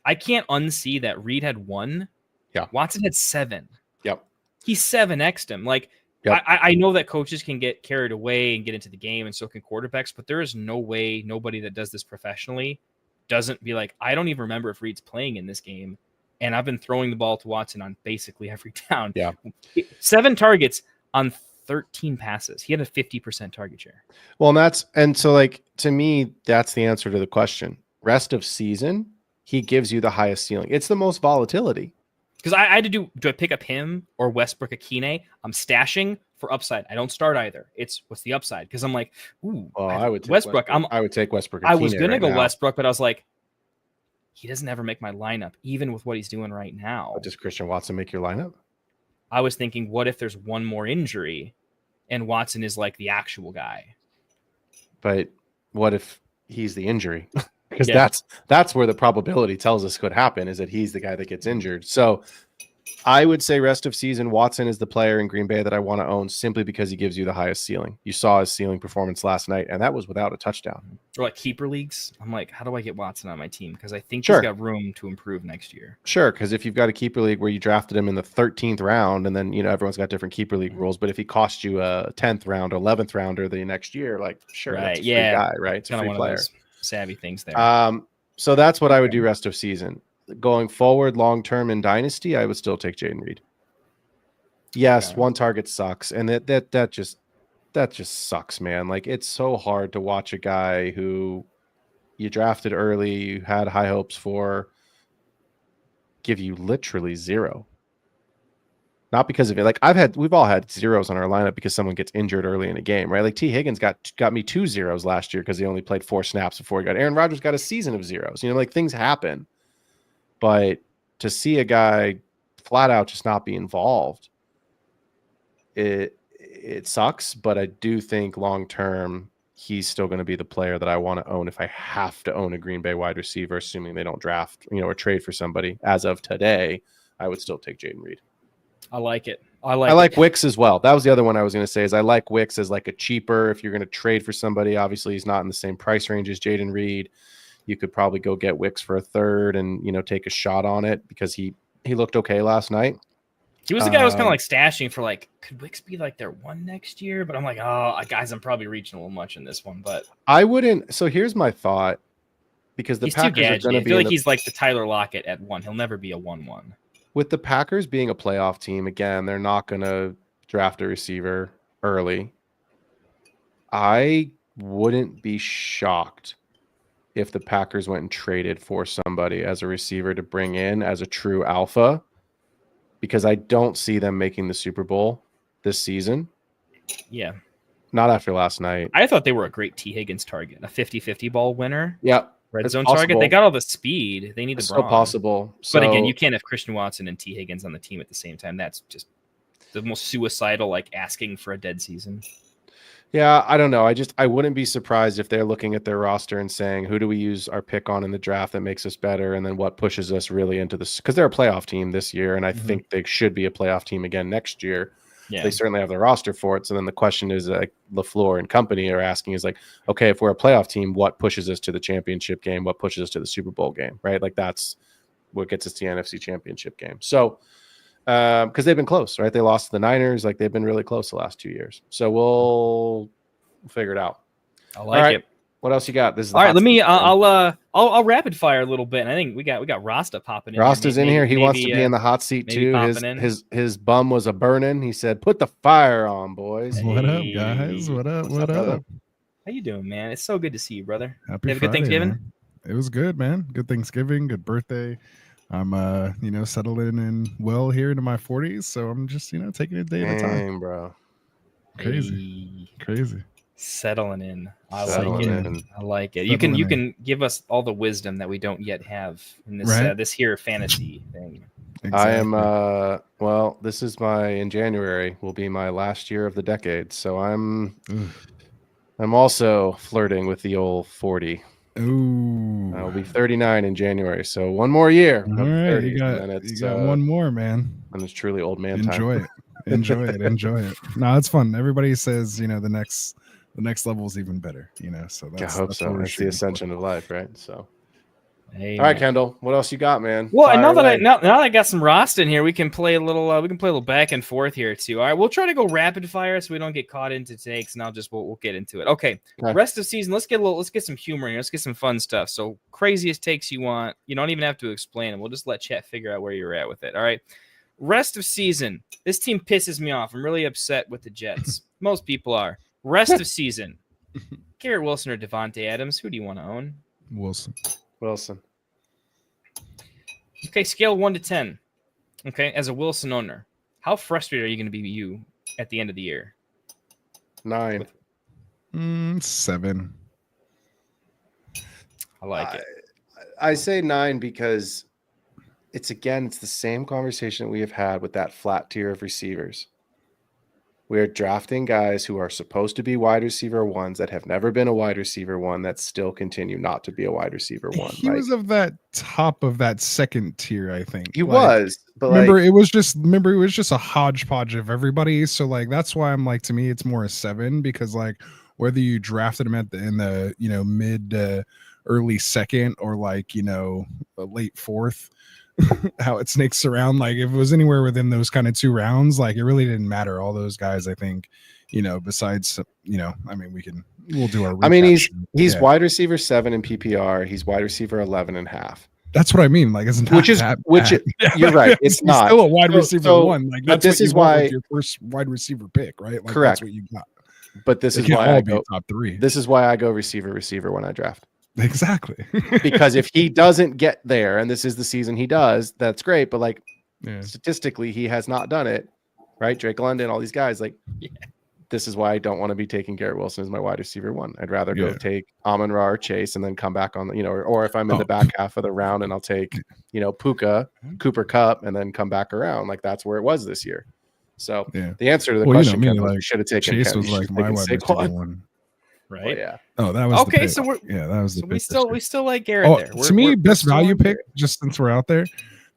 I can't unsee that Reed had 1. Yeah. Watson had 7. Yep. He 7x'd him. Like, Yep. I know that coaches can get carried away and get into the game, and so can quarterbacks, but there is no way nobody that does this professionally doesn't be like, I don't even remember if Reed's playing in this game, and I've been throwing the ball to Watson on basically every down. Yeah. 7 targets on 13 passes. He had a 50% target share. Well, and so like, to me, that's the answer to the question. Rest of season, he gives you the highest ceiling. It's the most volatility. Because I had to do I pick up him or Westbrook Akine? I'm stashing for upside. I don't start either. It's what's the upside? Because I'm like, ooh, I would take Westbrook. I would take Westbrook. I was gonna go now. Westbrook, but I was like, he doesn't ever make my lineup, even with what he's doing right now. Does Christian Watson make your lineup? I was thinking, what if there's one more injury and Watson is like the actual guy? But what if he's the injury? Because that's where the probability tells us could happen, is that he's the guy that gets injured. So I would say rest of season, Watson is the player in Green Bay that I want to own simply because he gives you the highest ceiling. You saw his ceiling performance last night, and that was without a touchdown. Or like keeper leagues. I'm like, how do I get Watson on my team? Because I think Sure. he's got room to improve next year. Sure, because if you've got a keeper league where you drafted him in the 13th round, and then, everyone's got different keeper league rules, but if he cost you a 10th round, 11th rounder the next year, like, sure, that's a free guy, right? It's a Kind of free one player. of those savvy things there. So that's what I would do rest of season. Going forward, long term in Dynasty, I would still take Jaden Reed. Yes, Okay. 1 target sucks, and that just sucks, man. Like, it's so hard to watch a guy who you drafted early, you had high hopes for, give you literally 0. Not because of it. Like, we've all had 0s on our lineup because someone gets injured early in a game, right? Like, T. Higgins got me 2 0s last year because he only played 4 snaps before he got. Aaron Rodgers got a season of 0s. Like, things happen. But to see a guy flat out just not be involved, it sucks. But I do think long term, he's still going to be the player that I want to own if I have to own a Green Bay wide receiver, assuming they don't draft, or trade for somebody. As of today, I would still take Jaden Reed. I like it. I like Wicks as well. That was the other one I was going to say, is I like Wicks as like a cheaper, if you're going to trade for somebody. Obviously, he's not in the same price range as Jaden Reed. You could probably go get Wicks for a 3rd and, take a shot on it because he looked okay last night. He was the guy I was kind of like stashing for, like, could Wicks be like their 1 next year? But I'm like, oh, guys, I'm probably reaching a little much in this one. But I wouldn't. So here's my thought, because the he's too Packers are gadgety. going to I be feel like he's like the Tyler Lockett at 1. He'll never be a 1-1. with the Packers being a playoff team. Again, they're not going to draft a receiver early. I wouldn't be shocked if the Packers went and traded for somebody as a receiver to bring in as a true alpha, because I don't see them making the Super Bowl this season. Yeah. Not after last night. I thought they were a great T. Higgins target, a 50-50 ball winner. Yeah. Red it's zone possible. target. They got all the speed. They need It's the still brawn. possible. But again, you can't have Christian Watson and T. Higgins on the team at the same time. That's just the most suicidal, like asking for a dead season. Yeah, I don't know. I wouldn't be surprised if they're looking at their roster and saying, who do we use our pick on in the draft that makes us better? And then what pushes us really into this? Because they're a playoff team this year, and I think they should be a playoff team again next year. Yeah. They certainly have the roster for it. So then the question is, like, LaFleur and company are asking is like, okay, if we're a playoff team, what pushes us to the championship game? What pushes us to the Super Bowl game? Right? Like, that's what gets us to the NFC championship game. So, because they've been close, right? They lost to the Niners. Like, they've been really close the last 2 years. So we'll figure it out. I like it. What else you got? This is all right. Let me. I'll rapid fire a little bit. And I think we got Rasta popping in. Rasta's in here. He wants to be in the hot seat too. His bum was a burning. He said, "Put the fire on, boys." Hey. What up, guys? What up? What up? How you doing, man? It's so good to see you, brother. Happy you have a good Friday, Thanksgiving? Man. It was good, man. Good Thanksgiving. Good birthday. I'm settling in well here into my 40s, so I'm just taking it day at a time, bro. Crazy. Settling in. I like it. You can give us all the wisdom that we don't yet have in this this here fantasy thing. Exactly. I am this is in January will be my last year of the decade, so I'm also flirting with the old 40. Ooh. I'll be 39 in January, so one more year. All right, you got one more, man. And it's truly old man Enjoy time. Enjoy it. Enjoy it. No, it's fun. Everybody says, the next level is even better, so I hope so. That's the ascension of life, right? So, Hey, all right, Kendall, what else you got, man? Well, and Fire now away. that I got some Rost in here, we can play a little back and forth here too. All right, we'll try to go rapid fire so we don't get caught into takes, and we'll get into it. Okay. Rest of season, let's get some humor here. Let's get some fun stuff. So craziest takes you want, you don't even have to explain them. We'll just let chat figure out where you're at with it. All right. Rest of season, this team pisses me off. I'm really upset with the Jets. Most people are. Rest of season, Garrett Wilson or Devontae Adams. Who do you want to own? Wilson. Okay, scale 1 to 10. Okay, as a Wilson owner, how frustrated are you going to be at the end of the year? 9. 7. I like it. I say 9 because it's the same conversation we have had with that flat tier of receivers. We are drafting guys who are supposed to be wide receiver ones that have never been a wide receiver one that still continue not to be a wide receiver one. He was of that top of that second tier, I think. He was, but remember it was just a hodgepodge of everybody. So that's why I'm to me it's more a 7 because whether you drafted him in the mid early second or a late fourth. How it snakes around, if it was anywhere within those kind of 2 rounds, it really didn't matter. All those guys, I think, besides, we'll do our recap. He's wide receiver 7 in PPR. He's wide receiver 11.5. That's what I mean. It's not you're right. It's not still a wide receiver 1. That's this is why your first wide receiver pick, right? Correct. That's what you got. But this is why I go top 3. This is why I go receiver when I draft. Exactly. Because if he doesn't get there, and this is the season he does, that's great. But statistically, he has not done it, right? Drake London, all these guys, this is why I don't want to be taking Garrett Wilson as my wide receiver 1. I'd rather go take Amon-Ra or Chase and then come back on or if I'm in the back half of the round and I'll take, Puka, Cooper Kupp, and then come back around. That's where it was this year. So the answer to the question, you should have taken Chase was my wide receiver 1. Right? Well, yeah. Oh, that was okay. The So that was the pick. We still like Garrett there. To me, best value pick, just since we're out there,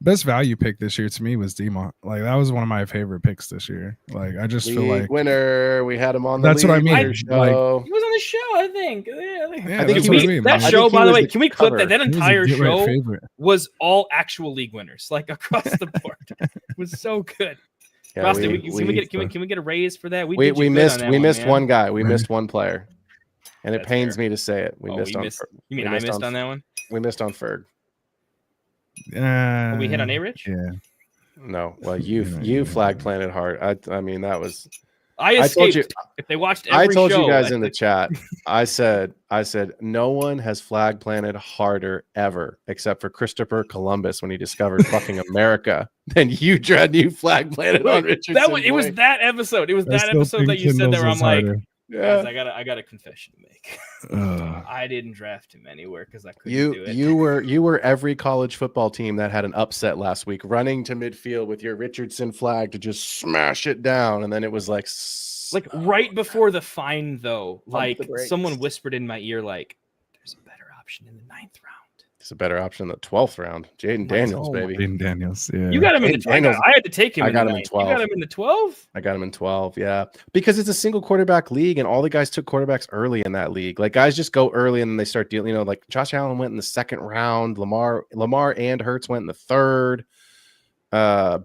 best value pick this year to me was Demont. That was one of my favorite picks this year. I just feel like winner. We had him on the that's what I mean. Show. He was on the show, I think. Yeah, I think that show, by the way, can we clip cover. that entire show was all actual league winners, across the board. It was so good. Yeah, Rustin, can we get a raise for that? We missed one guy. We missed one player. And it pains me to say it. We missed on. You mean I missed on that one? We missed on Ferg. We hit on A-Rich? Yeah. No. Well, you flag planted hard. I mean, that was. I escaped. told you, if they watched I every told show, you guys in the chat. I said no one has flag planted harder ever, except for Christopher Columbus when he discovered fucking America. Then you flag planted on Richardson. It was that episode. It was that episode that you said that where I'm harder. Yeah. Guys, I got a confession to make. I didn't draft him anywhere because I couldn't do it. You were every college football team that had an upset last week, running to midfield with your Richardson flag to just smash it down, and then it was right before the fine though. Someone whispered in my ear, "There's a better option in the 9th round." It's a better option in the 12th round. Jaden Daniels, baby. Jaden Daniels, yeah. You got him in the 12. I had to take him. I got him in 12. You got him in the 12. I got him in 12. Yeah, because it's a single quarterback league, and all the guys took quarterbacks early in that league. Guys just go early, and then they start dealing. Josh Allen went in the 2nd round. Lamar and Hurts went in the 3rd.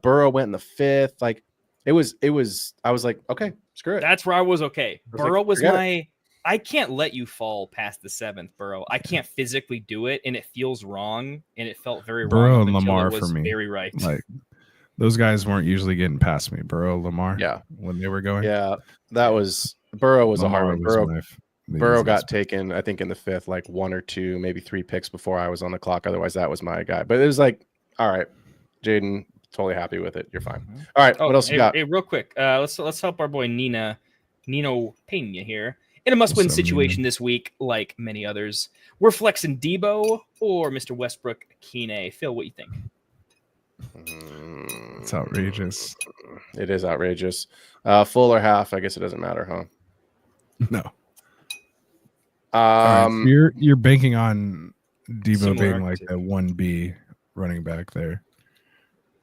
Burrow went in the 5th. It was. I was like, okay, screw it. That's where I was okay. Burrow was my. I can't let you fall past the 7th, Burrow. I can't physically do it, and it feels wrong, and it felt very Burrow wrong. and Lamar for me, very right. Those guys weren't usually getting past me. Burrow, Lamar, when they were going, that was Burrow was Lamar a hard one. Burrow got taken, I think, in the 5th, 1 or 2, maybe 3 picks before I was on the clock. Otherwise, that was my guy. But it was all right, Jaden, totally happy with it. You're fine. All right, what else you got? Hey, real quick, let's help our boy Nino Pena here. In a must-win situation this week, like many others, we're flexing Debo or Mr. Westbrook Keeney. Phil, what do you think? It's outrageous. It is outrageous. Full or half? I guess it doesn't matter, huh? No. Right, you're banking on Debo being a 1B running back there,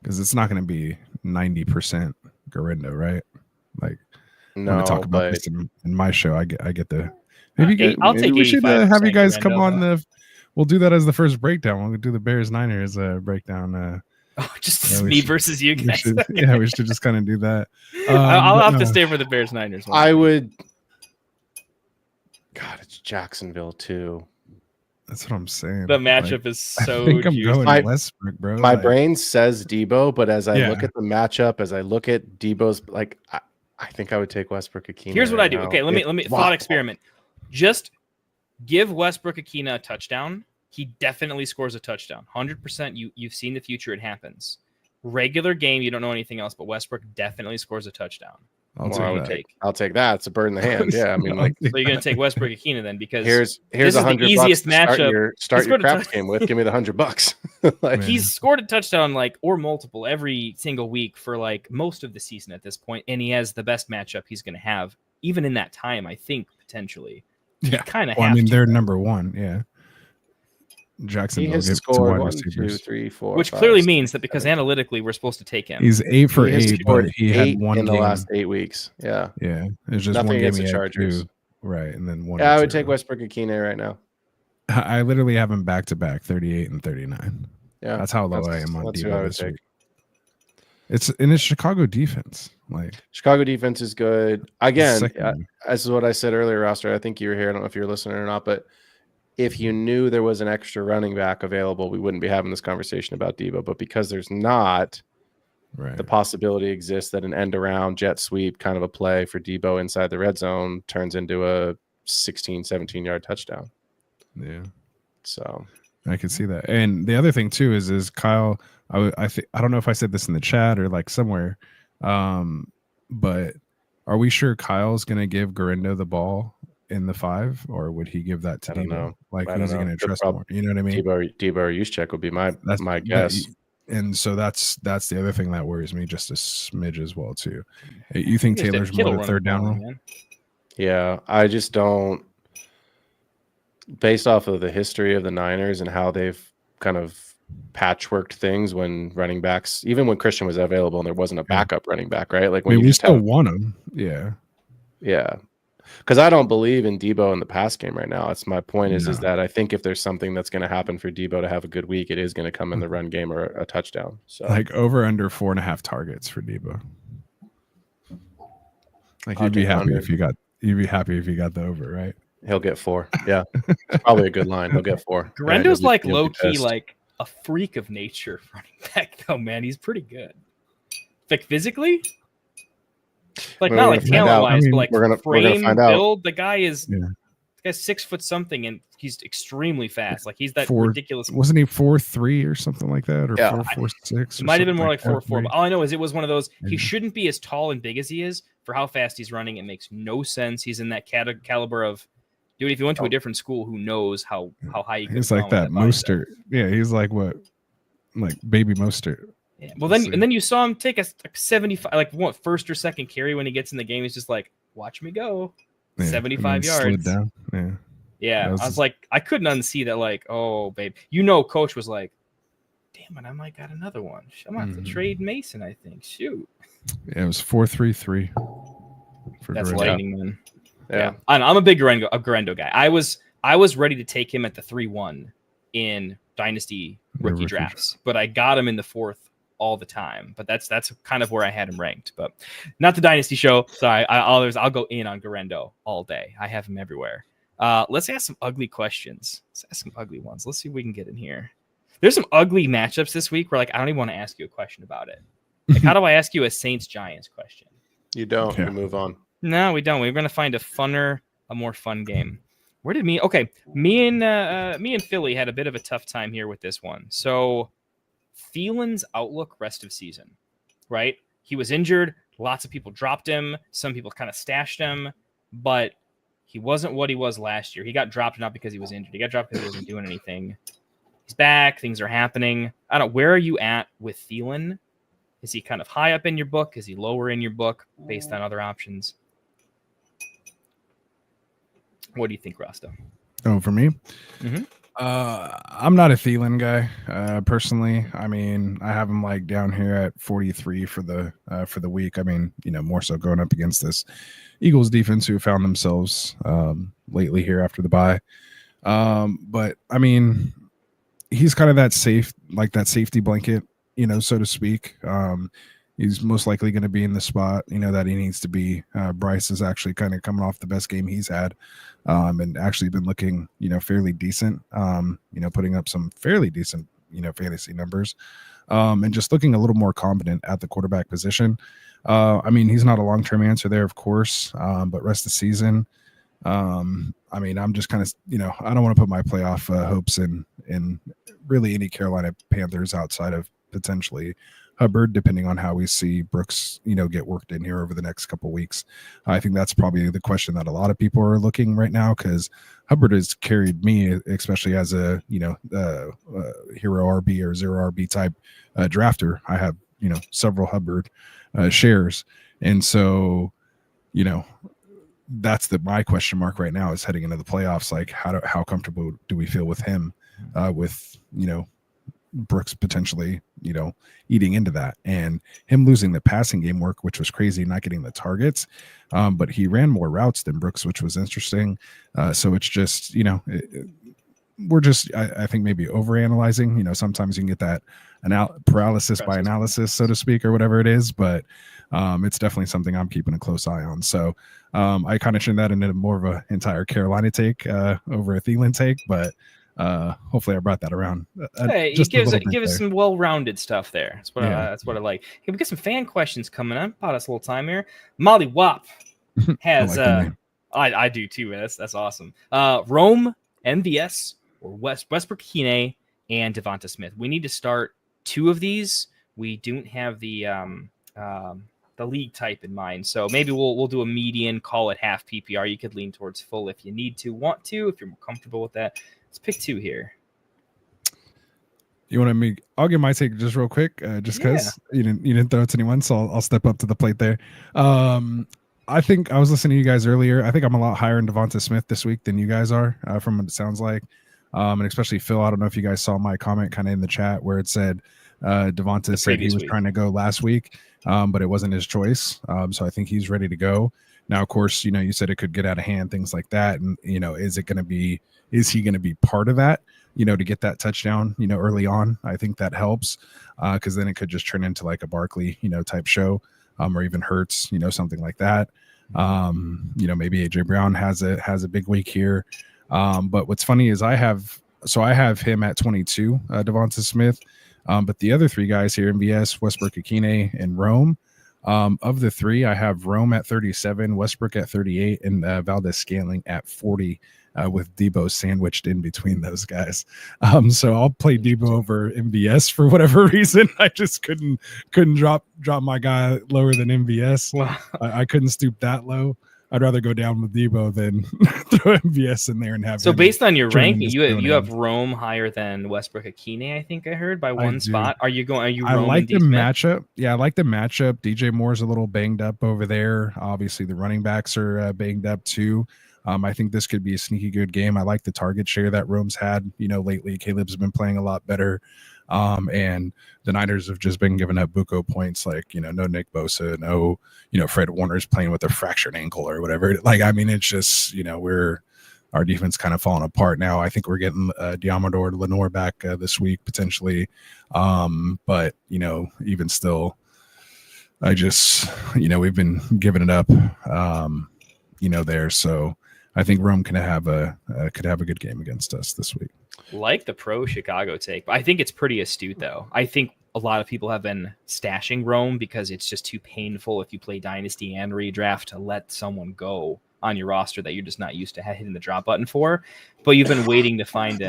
because it's not going to be 90%. Garindo, right? Like No, when I talk about but this in my show, I get the I'll take we should 85% have you guys come Garindo. on the. We'll do that as the first breakdown. We'll do the Bears Niners breakdown. Just me versus you guys. We should just kind of do that. I'll have to stay for the Bears Niners one. I would. God, it's Jacksonville too. That's what I'm saying. The matchup is so I think I'm juicy. going Westbrook, bro. My brain says Debo, but as I Yeah. look at the matchup, as I look at Debo's, like I think I would take Westbrook Akina. Here's what right I do. now. Okay, let me thought experiment. Just give Westbrook Akina a touchdown. He definitely scores a touchdown. 100%. You've seen the future. It happens. Regular game, you don't know anything else, but Westbrook definitely scores a touchdown. I'll take that. It's a bird in the hand. Yeah, I mean, like, so you're gonna take Westbrook Akina then because here's this is the $100 easiest to start matchup. Start your craps game with. Give me the $100. Like, he's scored a touchdown or multiple every single week for like most of the season at this point, and he has the best matchup he's going to have even in that time. I think potentially, yeah, kind of. Well, I mean, they're number one. Yeah, Jackson he has scored 1, 2, 3, 4, which 5, clearly 6, means that because 7. analytically we're supposed to take him. He's 8 for 8, but he had 8 one in the game. last 8 weeks. Yeah, it was just nothing one game against he the had Chargers. 2, right, and then 1. Yeah, I would take Westbrook Akina right now. I literally have him back to back, 38 and 39. Yeah, that's how low I am on that's who I Debo would this take. week. It's Chicago defense. Like Chicago defense is good. Again, second. as is what I said earlier, Roster. I think you were here. I don't know if you're listening or not, but if you knew there was an extra running back available, we wouldn't be having this conversation about Debo. But because there's not, right, the possibility exists that an end around jet sweep kind of a play for Debo inside the red zone turns into a 16, 17-yard touchdown. Yeah. So I can see that. And the other thing too is Kyle, I don't know if I said this in the chat or like somewhere, but are we sure Kyle's going to give Garindo the ball in the 5, or would he give that to I don't Debo? know. Like, I who's he don't know. going to trust more? You know what I mean? Debo or Juszczyk would be my guess. And so that's the other thing that worries me just a smidge as well too. You think Taylor's more the third down role? Man. Yeah, I just don't. Based off of the history of the Niners and how they've kind of patchworked things when running backs, even when Christian was available and there wasn't a backup running back, right? Like when we still want him. Yeah. Yeah. Because I don't believe in Debo in the pass game right now. It's my point is that I think if there's something that's going to happen for Debo to have a good week, it is going to come in the run game or a touchdown. So like over under 4.5 targets for Debo. Like you'd be happy if you got the over, right? He'll get 4. Yeah. It's probably a good line. He'll get 4. Garendo's Yeah, like he'll low be key, pissed. like a freak of nature running back though, man. He's pretty good. Like physically? Like Well, not we're like gonna find talent out. wise, I mean, but like we're gonna frame find out. build. The guy's 6 foot something, and he's extremely fast. Like he's that ridiculous. Wasn't he 4.3 or something like that, or Yeah. 4.46? It might have been more like 4.4. But all I know is it was one of those. Yeah. He shouldn't be as tall and big as he is for how fast he's running. It makes no sense. He's in that caliber of dude. If you went to a different school, who knows how high you could. He's like that Mostert. Yeah, he's like what, like baby Mostert. Yeah. Well, then you saw him take a 75, like what, first or second carry when he gets in the game. He's just like, watch me go, 75 yards. Down. Yeah. Yeah, I was like, I couldn't unsee that. Like, oh, babe, coach was like, damn it, I might got another one. I'm gonna have to trade Mason. I think. Shoot. Yeah, it was 4.33. That's lightning, man. Yeah. I'm a big Garendo guy. I was ready to take him at the 3-1 in Dynasty rookie drafts, but I got him in the 4th all the time. But that's kind of where I had him ranked. But not the Dynasty show. Sorry, I'll go in on Garendo all day. I have him everywhere. Let's ask some ugly questions. Let's ask some ugly ones. Let's see if we can get in here. There's some ugly matchups this week where like I don't even want to ask you a question about it. Like, how do I ask you a Saints-Giants question? You don't. You move on. No, we don't. We're gonna find a more fun game. Where did me and Philly had a bit of a tough time here with this one. So Thielen's outlook rest of season, right? He was injured. Lots of people dropped him. Some people kind of stashed him, but he wasn't what he was last year. He got dropped not because he was injured. He got dropped because he wasn't doing anything. He's back. Things are happening. I don't know. Where are you at with Thielen? Is he kind of high up in your book? Is he lower in your book based on other options? What do you think, Rasta? Oh, for me? I'm not a Thielen guy, personally. I mean, I have him like down here at 43 for the week. I mean, more so going up against this Eagles defense who found themselves lately here after the bye. But I mean, he's kind of that safety blanket, so to speak. He's most likely going to be in the spot, that he needs to be. Bryce is actually kind of coming off the best game he's had, and actually been looking, fairly decent, putting up some fairly decent, fantasy numbers, and just looking a little more competent at the quarterback position. I mean, he's not a long-term answer there, of course, but rest of the season, I mean, I'm just kind of, I don't want to put my playoff hopes in really any Carolina Panthers outside of potentially Hubbard, depending on how we see Brooks, get worked in here over the next couple of weeks. I think that's probably the question that a lot of people are looking right now, because Hubbard has carried me, especially as a, hero RB or zero RB type drafter. I have, several Hubbard shares. And so, that's my question mark right now is heading into the playoffs. Like how comfortable do we feel with him, with, Brooks potentially, eating into that, and him losing the passing game work, which was crazy, not getting the targets. But he ran more routes than Brooks, which was interesting. So it's just, we're just, I think maybe overanalyzing, sometimes you can get that paralysis by analysis, so to speak, or whatever it is. But it's definitely something I'm keeping a close eye on. So I kind of turned that into more of an entire Carolina take over a Thielen take, but hopefully I brought that around. Hey, he gives us some well-rounded stuff there. That's what I like. Hey, we got some fan questions coming up. Bought us a little time here. Molly Wop has I do too. That's awesome. Rome, MVS, or Westbrook Kine and Devonta Smith. We need to start two of these. We don't have the league type in mind, so maybe we'll do a median, call it half PPR. You could lean towards full if you want to, if you're more comfortable with that. Let's pick two here. You want to I'll give my take just real quick, just because you didn't throw it to anyone, so I'll step up to the plate there. I think I was listening to you guys earlier. I think I'm a lot higher in Devonta Smith this week than you guys are, from what it sounds like. And especially Phil, I don't know if you guys saw my comment kind of in the chat where it said Devonta said he was trying to go last week, but it wasn't his choice. So I think he's ready to go. Now, of course, you said it could get out of hand, things like that. And, is he going to be part of that, to get that touchdown, early on? I think that helps, because then it could just turn into like a Barkley, type show, or even Hurts, something like that. Maybe AJ Brown has a big week here. But what's funny is I have him at 22, Devonta Smith. But the other three guys here, MVS, Westbrook Akine, and Rome, of the three, I have Rome at 37, Westbrook at 38, and Valdez-Scantling at 40, with Debo sandwiched in between those guys. So I'll play Debo over MVS for whatever reason. I just couldn't drop my guy lower than MVS. Wow. I couldn't stoop that low. I'd rather go down with Debo than throw MVS in there and have. So based on your ranking, you have Rome higher than Westbrook Akine, I think I heard, by one spot. Are you? I like the matchup. Yeah, I like the matchup. DJ Moore's a little banged up over there. Obviously, the running backs are banged up too. I think this could be a sneaky good game. I like the target share that Rome's had, lately. Caleb's been playing a lot better. And the Niners have just been giving up buco points, like, no Nick Bosa, no, Fred Warner's playing with a fractured ankle or whatever. Like, I mean, it's just, our defense kind of falling apart now. I think we're getting Diamador Lenore back this week, potentially. But, even still, I just, we've been giving it up, there. So I think Rome could have a good game against us this week. Like the pro Chicago take, but I think it's pretty astute though. I think a lot of people have been stashing Rome because it's just too painful if you play Dynasty and Redraft to let someone go on your roster that you're just not used to hitting the drop button for. But you've been waiting to find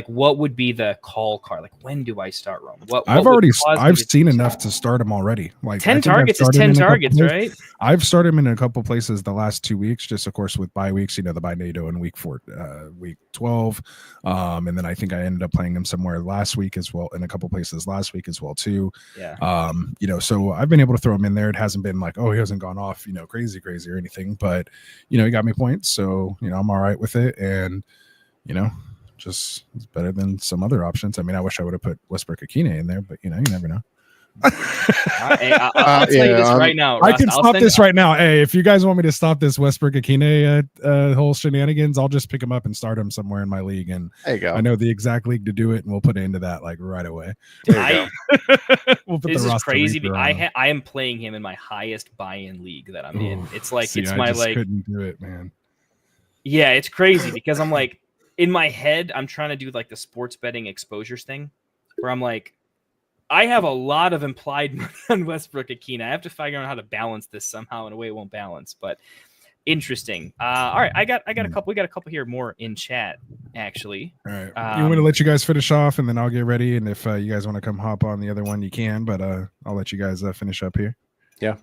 what would be the call card? Like, when do I start Rome? I've seen enough to start him already. Like 10 targets is 10 targets, right? I've started him in a couple places the last 2 weeks, just of course with bye weeks, the bye NATO in week 12. And then I think I ended up playing him somewhere last week as well, in a couple places last week as well too. Yeah. So I've been able to throw him in there. It hasn't been like, oh, he hasn't gone off, crazy or anything, but he got me points. So, I'm all right with it. And, just it's better than some other options. I mean, I wish I would have put Westbrook-Akine in there, but you never know. I'll tell you this right now. I Russ, can stop this right now. Hey, if you guys want me to stop this Westbrook-Akine whole shenanigans, I'll just pick him up and start him somewhere in my league. And there you go. I know the exact league to do it, and we'll put it into that like right away. We'll put this is crazy. I am playing him in my highest buy-in league that I'm in. It's like couldn't do it, man. Yeah, it's crazy because I'm like in my head, I'm trying to do like the sports betting exposures thing, where I'm like, I have a lot of implied money on Westbrook-Akine. I have to figure out how to balance this somehow in a way it won't balance, but interesting. All right, I got a couple. We got a couple here more in chat, actually. All right, you want to let you guys finish off, and then I'll get ready. And if you guys want to come hop on the other one, you can. But I'll let you guys finish up here. Yeah,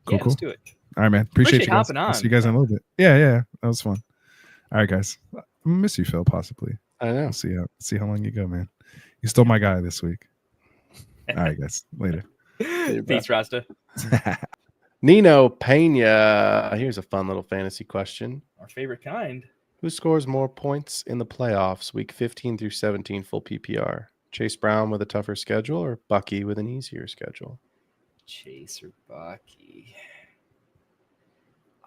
cool. Let's do it. All right, man. Appreciate you guys. hopping on. I'll see you guys in a little bit. Yeah, that was fun. All right, guys. I'm gonna miss you, Phil. Possibly. I know. We'll see how long you go, man. You stole my guy this week. All right, guys. Later. Peace, Rasta. Nino Pena. Here's a fun little fantasy question. Our favorite kind. Who scores more points in the playoffs, week 15 through 17, full PPR? Chase Brown with a tougher schedule or Bucky with an easier schedule? Chase or Bucky?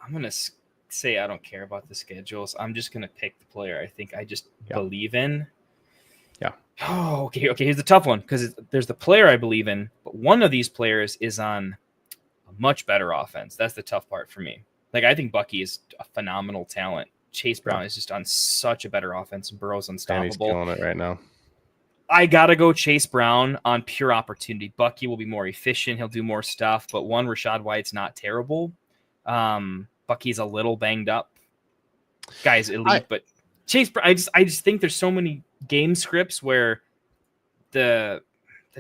I'm going to say I don't care about the schedules. I'm just going to pick the player I think I just believe in. Yeah. Oh, okay. Here's the tough one because there's the player I believe in, but one of these players is on a much better offense. That's the tough part for me. Like, I think Bucky is a phenomenal talent. Chase Brown is just on such a better offense. Burrow's unstoppable. And he's killing it right now. I got to go Chase Brown on pure opportunity. Bucky will be more efficient. He'll do more stuff. But one, Rashad White's not terrible. Bucky's a little banged up. Guy's elite, but Chase Brown, I just think there's so many game scripts where the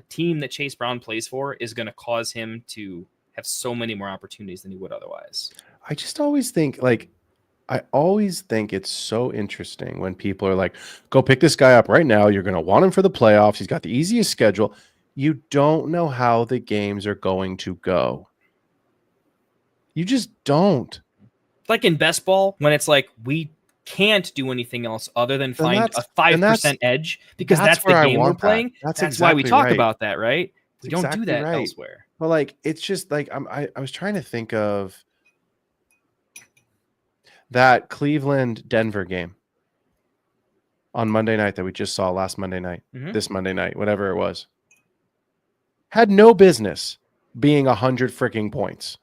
team that Chase Brown plays for is going to cause him to have so many more opportunities than he would otherwise. I just always think it's so interesting when people are like, go pick this guy up right now. You're going to want him for the playoffs. He's got the easiest schedule. You don't know how the games are going to go. You just don't. Like in best ball, when it's like, we can't do anything else other than find a 5% edge because that's the game we're playing. That's exactly why we talk about that, right? We don't do that elsewhere. Well, like, it's just like I was trying to think of that Cleveland-Denver game on Monday night that we just saw last Monday night, this Monday night, whatever it was. Had no business being 100 freaking points.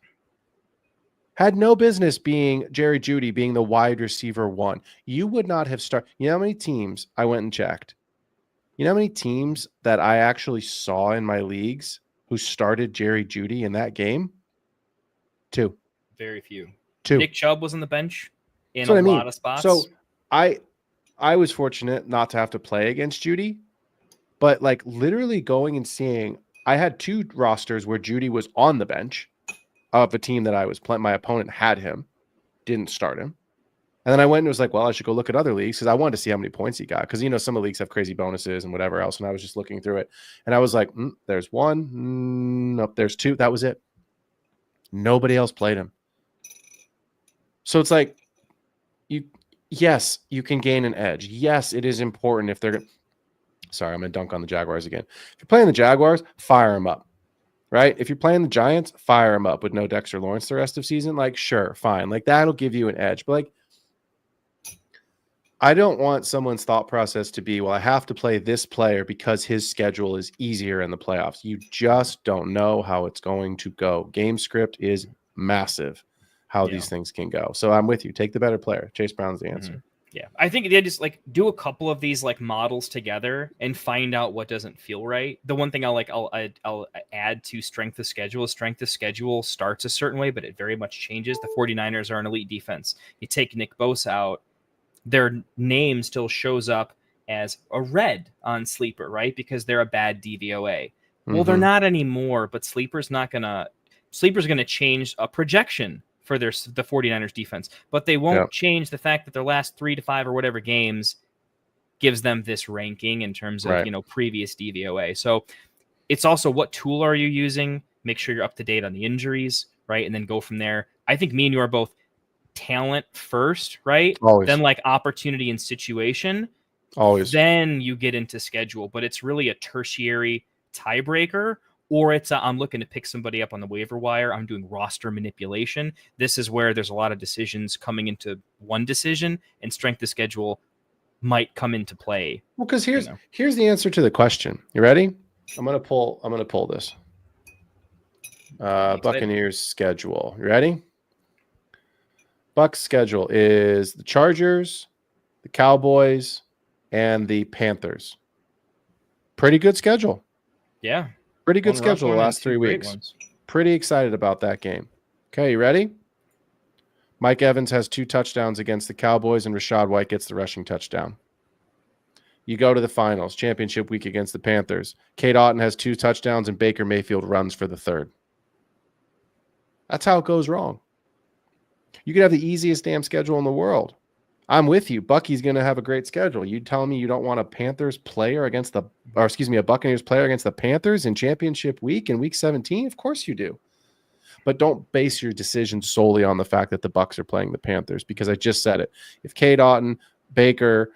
Had no business being Jerry Jeudy being the wide receiver one. You would not have started. You know how many teams I went and checked? You know how many teams that I actually saw in my leagues who started Jerry Jeudy in that game? 2. Very few. 2. Nick Chubb was on the bench in a lot of spots. So I was fortunate not to have to play against Jeudy, but like literally going and seeing, I had 2 rosters where Jeudy was on the bench of a team that I was playing. My opponent had him, didn't start him. And then I went and was like, well, I should go look at other leagues because I wanted to see how many points he got. Because, some of the leagues have crazy bonuses and whatever else. And I was just looking through it. And I was like, there's 1. Nope, there's 2. That was it. Nobody else played him. So it's like, yes, you can gain an edge. Yes, it is important if they're going to. Sorry, I'm going to dunk on the Jaguars again. If you're playing the Jaguars, fire them up. Right? If you're playing the Giants, fire them up with no Dexter Lawrence the rest of season. Like, sure, fine. Like, that'll give you an edge. But, like, I don't want someone's thought process to be, well, I have to play this player because his schedule is easier in the playoffs. You just don't know how it's going to go. Game script is massive, how these things can go. So I'm with you. Take the better player. Chase Brown's the answer. Yeah, I think they just like do a couple of these like models together and find out what doesn't feel right. The one thing I'll add to strength of schedule is strength of schedule starts a certain way, but it very much changes. The 49ers are an elite defense. You take Nick Bosa out, their name still shows up as a red on Sleeper, right? Because they're a bad DVOA. Well, they're not anymore, but Sleeper's gonna change a projection for the 49ers defense, but they won't change the fact that their last 3 to 5 or whatever games gives them this ranking in terms of, previous DVOA. So it's also what tool are you using? Make sure you're up to date on the injuries, right? And then go from there. I think me and you are both talent first, right? Always. Then like opportunity and situation. Always. Then you get into schedule, but it's really a tertiary tiebreaker, or it's I'm looking to pick somebody up on the waiver wire. I'm doing roster manipulation. This is where there's a lot of decisions coming into one decision, and strength of schedule might come into play. Well, because here's the answer to the question. You ready? I'm gonna pull this. Buccaneers schedule. You ready? Bucs schedule is the Chargers, the Cowboys, and the Panthers. Pretty good schedule. Yeah. Pretty good schedule the last 3 weeks. Pretty excited about that game. Okay, you ready? Mike Evans has 2 touchdowns against the Cowboys, and Rachaad White gets the rushing touchdown. You go to the finals, championship week against the Panthers. Cade Otton has 2 touchdowns, and Baker Mayfield runs for the 3rd. That's how it goes wrong. You could have the easiest damn schedule in the world. I'm with you. Bucky's going to have a great schedule. You telling me you don't want a Buccaneers player against the Panthers in championship week in week 17? Of course you do. But don't base your decision solely on the fact that the Bucs are playing the Panthers, because I just said it. If Cade Otton, Baker,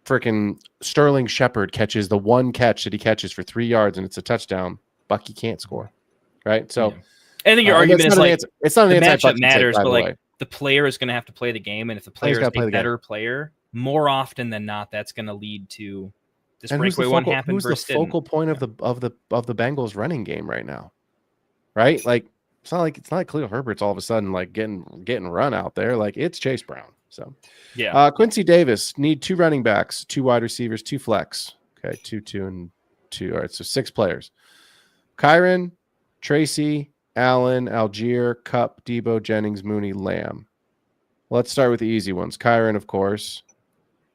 freaking Sterling Shepard catches the one catch that he catches for 3 yards and it's a touchdown, Bucky can't score. Right? So I think your argument is like it's not an the matchup anti-Bucky matters, take, by but the like way. the player is going to have to play the game, and if the player is a better player, more often than not, that's going to lead to this breakaway one happen. Who's the focal point of the Bengals running game right now? Right? Like it's not like Khalil Herbert's all of a sudden like getting run out there. Like it's Chase Brown. So yeah. Quincy Davis need 2 running backs, 2 wide receivers, 2 flex. Okay, 2, and 2. All right, so 6 players. Kyron, Tracy, Allen, Algier, Cup, Debo, Jennings, Mooney, Lamb. Let's start with the easy ones. Kyron, of course.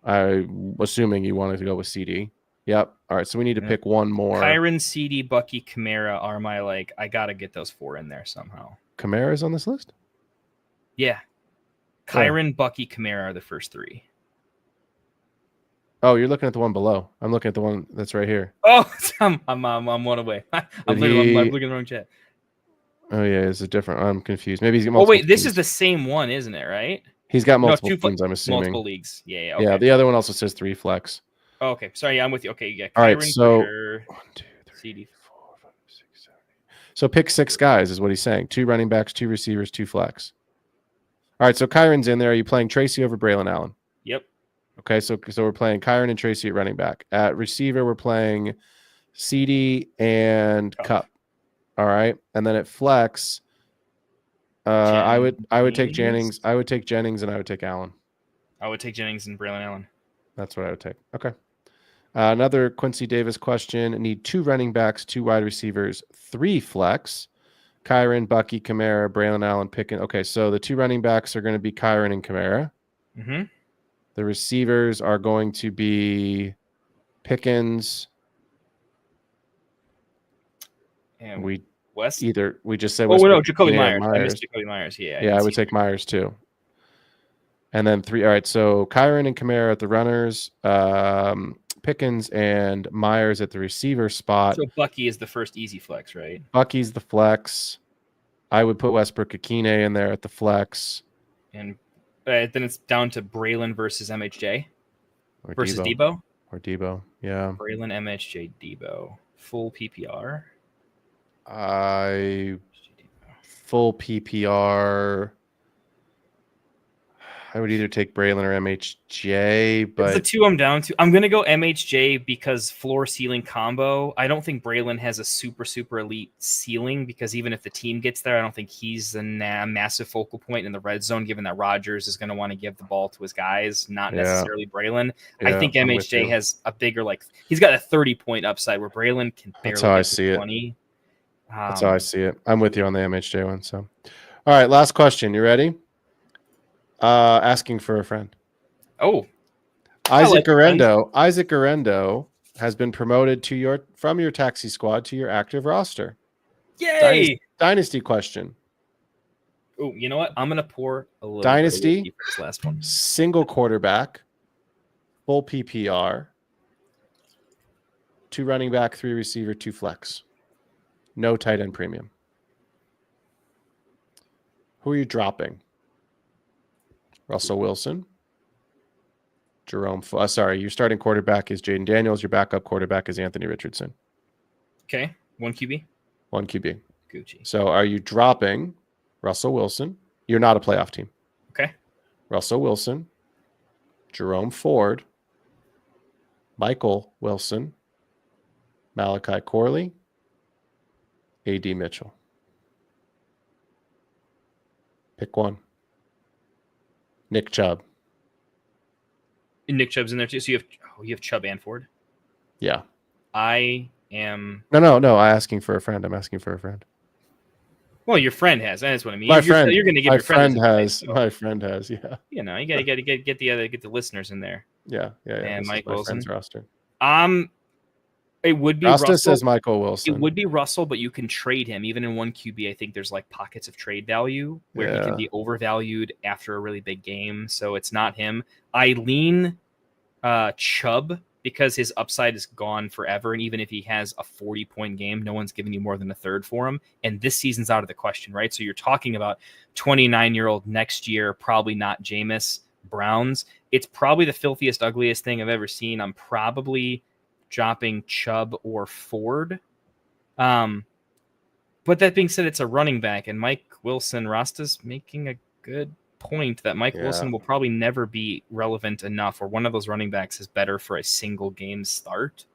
I'm assuming you wanted to go with CD. Yep. All right, so we need to pick one more. Kyron, CD, Bucky, Kamara are my I got to get those 4 in there somehow. Kamara's on this list? Yeah. Kyron, Bucky, Kamara are the first 3. Oh, you're looking at the one below. I'm looking at the one that's right here. Oh, I'm one away. I'm looking at the wrong chat. Oh yeah, it's a different. I'm confused. Maybe he's got multiple. Oh wait, this teams. is the same one, isn't it? Right? He's got multiple teams. I'm assuming multiple leagues. Yeah. Okay. Yeah. The other one also says 3 flex. Oh, okay. Sorry, I'm with you. Okay, yeah. All right. So 1, 2, 3, CD. 4, 5, 6, 7, 8. So pick 6 guys is what he's saying. 2 running backs, 2 receivers, 2 flex. All right. So Kyron's in there. Are you playing Tracy over Braylon Allen? Yep. Okay. So we're playing Kyron and Tracy at running back. At receiver, we're playing CD and Cup. All right. And then at flex. I would take Jennings. I would take Jennings, and I would take Allen. I would take Jennings and Braylon Allen. That's what I would take. Okay. Another Quincy Davis question. Need 2 running backs, 2 wide receivers, 3 flex. Kyron, Bucky, Kamara, Braylon Allen, Pickens. Okay, so the 2 running backs are going to be Kyron and Kamara. Mm-hmm. The receivers are going to be Pickens. And we just said. Oh no, Jacoby Myers. I missed Jacoby Myers. Yeah, I would take Myers too. And then 3. All right, so Kyron and Kamara at the runners, Pickens and Myers at the receiver spot. So Bucky is the first easy flex, right? Bucky's the flex. I would put Westbrook-Akine in there at the flex. And then it's down to Braylon versus MHJ versus Debo. Or Debo, yeah. Braylon, MHJ, Debo. Full PPR. Full PPR. I would either take Braylon or MHJ, but it's the 2 I'm down to. I'm gonna go MHJ because floor ceiling combo. I don't think Braylon has a super elite ceiling, because even if the team gets there, I don't think he's a massive focal point in the red zone, given that Rodgers is going to want to give the ball to his guys, not necessarily Braylon. Yeah, I think MHJ has a bigger, he's got a 30-point upside where Braylon can barely. That's how I see 20. It. That's how I see it. I'm with you on the MHJ one. So, all right, last question. You ready? Asking for a friend. Oh, Isaac Arendo. Isaac Arendo has been promoted from your taxi squad to your active roster. Yay! Dynasty question. Oh, you know what? I'm gonna pour a little Dynasty for this last one. Single quarterback, full PPR, 2 running back, 3 receiver, 2 flex. No tight end premium. Who are you dropping? Russell Wilson, Your starting quarterback is Jaden Daniels. Your backup quarterback is Anthony Richardson. Okay. 1 QB. 1 QB. Gucci. So are you dropping Russell Wilson? You're not a playoff team. Okay. Russell Wilson, Jerome Ford, Michael Wilson, Malachi Corley, A.D. Mitchell. Pick one. Nick Chubb. And Nick Chubb's in there too. So you have Chubb and Ford. Yeah. I am. No. I'm asking for a friend. Well, your friend has. That's what I mean. My you're friend. You're going to give my your friend has. so, my friend has. Yeah. You know, you got to get the listeners in there. Yeah. And Mike Wilson. Roster. It would be Rasta Russell. says Michael Wilson. It would be Russell, but you can trade him. Even in 1 QB, I think there's like pockets of trade value where he can be overvalued after a really big game. So it's not him. I lean Chubb because his upside is gone forever. And even if he has a 40-point game, no one's giving you more than a third for him. And this season's out of the question, right? So you're talking about 29-year-old next year, probably not Jameis Browns. It's probably the filthiest, ugliest thing I've ever seen. I'm probably dropping Chubb or Ford. But that being said, it's a running back, and Mike Wilson, Rasta's making a good point that Mike Wilson will probably never be relevant enough, or one of those running backs is better for a single game start.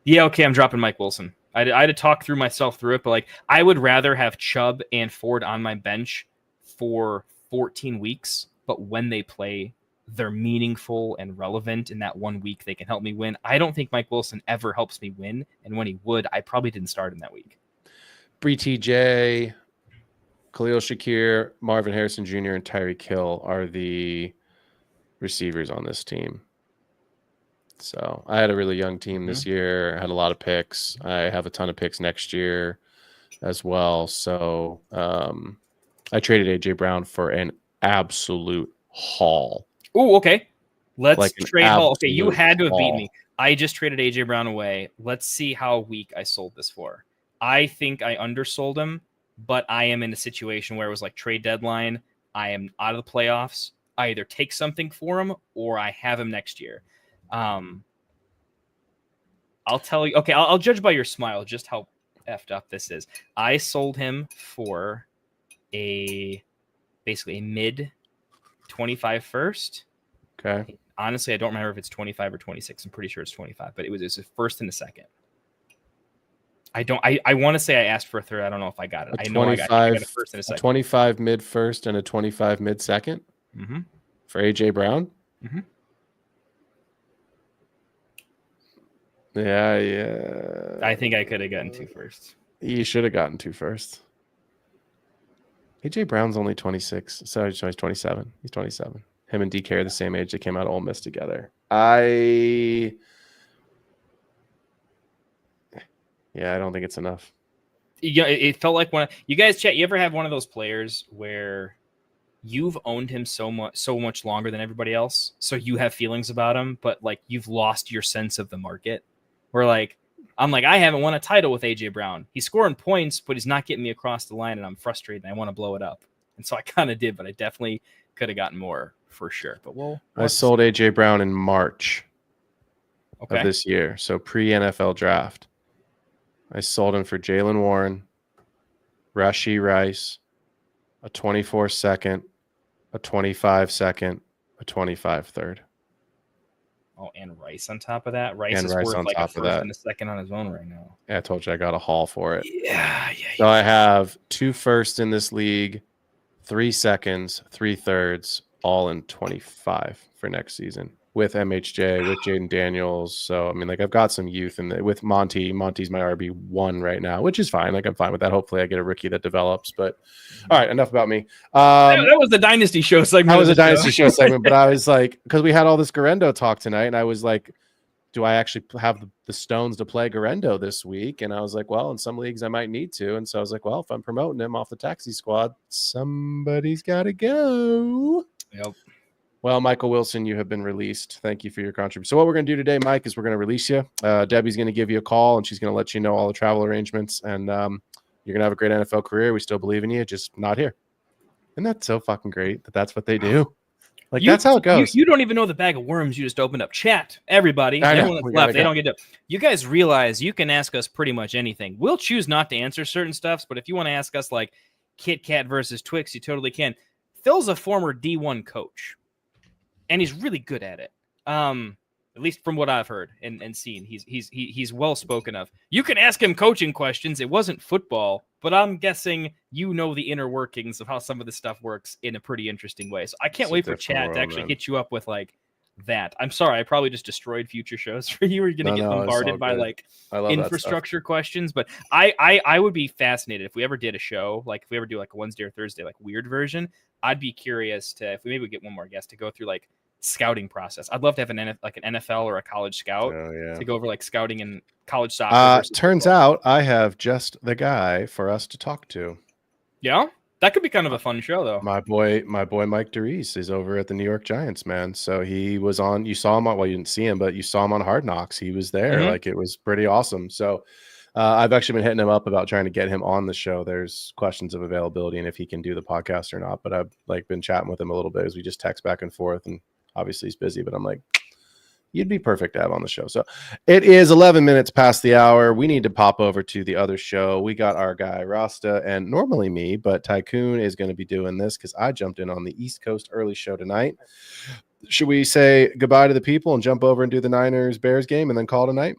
Yeah, okay, I'm dropping Mike Wilson. I had to talk myself through it, but like I would rather have Chubb and Ford on my bench for 14 weeks, but when they play, they're meaningful and relevant in that 1 week. They can help me win. I don't think Mike Wilson ever helps me win. And when he would, I probably didn't start him that week. Bree TJ, Khalil Shakir, Marvin Harrison Jr., and Tyreek Hill are the receivers on this team. So I had a really young team this year. I had a lot of picks. I have a ton of picks next year as well. So I traded AJ Brown for an absolute haul. Oh, okay. Let's trade Hall. Okay, you had to have beaten me. I just traded AJ Brown away. Let's see how weak I sold this for. I think I undersold him, but I am in a situation where it was like trade deadline. I am out of the playoffs. I either take something for him or I have him next year. I'll tell you. Okay, I'll judge by your smile just how effed up this is. I sold him for basically a mid 25 first. Okay. Honestly, I don't remember if it's 25 or 26. I'm pretty sure it's 25, but it was a first and a second. I want to say I asked for a third. I don't know if I got it. I know I got a first and a second. 25 mid first and a 25 mid second for AJ Brown. Yeah. I think I could have gotten 2 firsts. You should have gotten 2 firsts. AJ Brown's only 26, so he's 27. He's 27. Him and DK are the same age. They came out of Ole Miss together. I don't think it's enough. Yeah, it felt like you guys chat. You ever have one of those players where you've owned him so much longer than everybody else, so you have feelings about him, but like you've lost your sense of the market? Where like I'm like, I haven't won a title with AJ Brown. He's scoring points, but he's not getting me across the line, and I'm frustrated. And I want to blow it up, and so I kind of did, but I definitely could have gotten more for sure. But I sold AJ Brown in March of this year, so pre-NFL draft. I sold him for Jalen Warren, Rashee Rice, a 24 second, a 25 second, a 25 third. Oh, and Rice on top of that. Rice and is Rice worth on like a top of first that. and a second on his own right now. Yeah, I told you I got a haul for it. Yeah. So I have 2 firsts in this league, 3 seconds, 3 thirds, all in 25 for next season with MHJ, with Jaden Daniels. So I mean, like I've got some youth in with Monty. Monty's my RB1 right now, which is fine. Like I'm fine with that. Hopefully I get a rookie that develops. But all right, enough about me. That was the Dynasty show segment. That was a Dynasty show segment, but I was like, because we had all this Garendo talk tonight, and I was like, do I actually have the stones to play Garendo this week? And I was like, well, in some leagues I might need to. And so I was like, well, if I'm promoting him off the taxi squad, somebody's got to go. Yep. Well, Michael Wilson, you have been released. Thank you for your contribution. So what we're going to do today, Mike, is we're going to release you. Debbie's going to give you a call, and she's going to let you know all the travel arrangements. And you're going to have a great NFL career. We still believe in you, just not here. Isn't that so fucking great that that's what they do? Like that's how it goes. You don't even know the bag of worms you just opened up. Chat, everybody, everyone that's left, they don't get to. You guys realize you can ask us pretty much anything. We'll choose not to answer certain stuffs, but if you want to ask us like Kit Kat versus Twix, you totally can. Phil's a former D1 coach, and he's really good at it. At least from what I've heard and seen, he's well spoken of. You can ask him coaching questions. It wasn't football, but I'm guessing you know the inner workings of how some of this stuff works in a pretty interesting way. So I can't wait for chat to actually hit you up with like that. I'm sorry, I probably just destroyed future shows for you. You're gonna get bombarded by like infrastructure questions, but I would be fascinated if we ever did a show, like if we ever do like a Wednesday or Thursday like weird version. I'd be curious to if we maybe get one more guest to go through like scouting process. I'd love to have an NFL or a college scout to go over like scouting and college soccer. Turns out I have just the guy for us to talk to. Yeah, that could be kind of a fun show though. My boy Mike DeReese is over at the New York Giants, man. So he was on. You saw him on. Well, you didn't see him, but you saw him on Hard Knocks. He was there. Like it was pretty awesome. So I've actually been hitting him up about trying to get him on the show. There's questions of availability and if he can do the podcast or not. But I've like been chatting with him a little bit as we just text back and forth and. Obviously he's busy, but I'm like, you'd be perfect to have on the show. So it is 11 minutes past the hour. We need to pop over to the other show. We got our guy Rasta and normally me, but Tycoon is going to be doing this because I jumped in on the East Coast early show tonight. Should we say goodbye to the people and jump over and do the Niners-Bears game and then call it a night?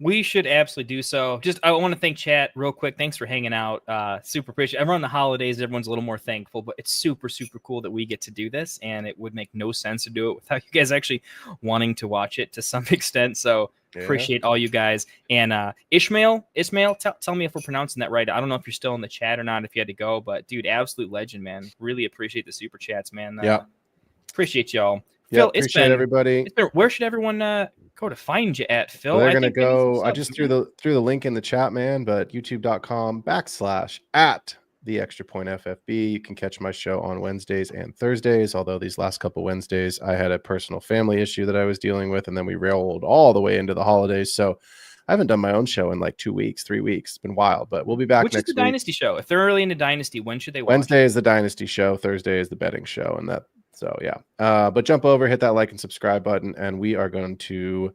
We should absolutely do so. Just I want to thank chat real quick. Thanks for hanging out. Super appreciate it. Around the holidays, everyone's a little more thankful, but it's super, super cool that we get to do this, and it would make no sense to do it without you guys actually wanting to watch it to some extent. So appreciate all you guys. And Ishmael, tell me if we're pronouncing that right. I don't know if you're still in the chat or not, if you had to go, but dude, absolute legend, man. Really appreciate the super chats, man. Appreciate y'all. Yeah, Phil, appreciate everybody. Where should everyone go to find you at, Phil? They're gonna go. I just threw the link in the chat, man. But youtube.com/@the_extra_point_FFB. You can catch my show on Wednesdays and Thursdays. Although these last couple Wednesdays, I had a personal family issue that I was dealing with, and then we rolled all the way into the holidays. So I haven't done my own show in like 2 weeks, 3 weeks. It's been wild, but we'll be back next week. Which is the Dynasty show? If they're early into Dynasty, when should they watch? Wednesday is the Dynasty show. Thursday is the betting show, and that. So yeah, but jump over, hit that like and subscribe button, and we are going to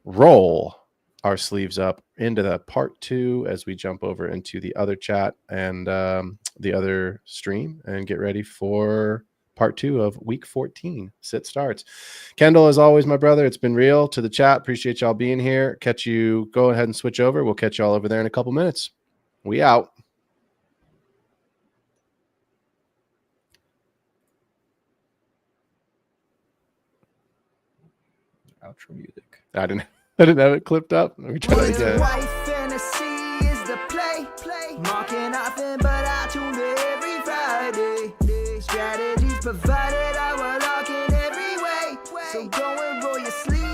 roll our sleeves up into the part 2 as we jump over into the other chat and the other stream and get ready for part 2 of week 14. Sit starts. Kendall, as always, my brother, it's been real. To the chat, appreciate y'all being here. Catch you. Go ahead and switch over. We'll catch y'all over there in a couple minutes. We out. Outro music. I didn't have it clipped up. Let me try it again. White fantasy is the play. Marking nothing, but I tune in every Friday. Strategies provided, I will lock in every way. So go and roll your sleeves.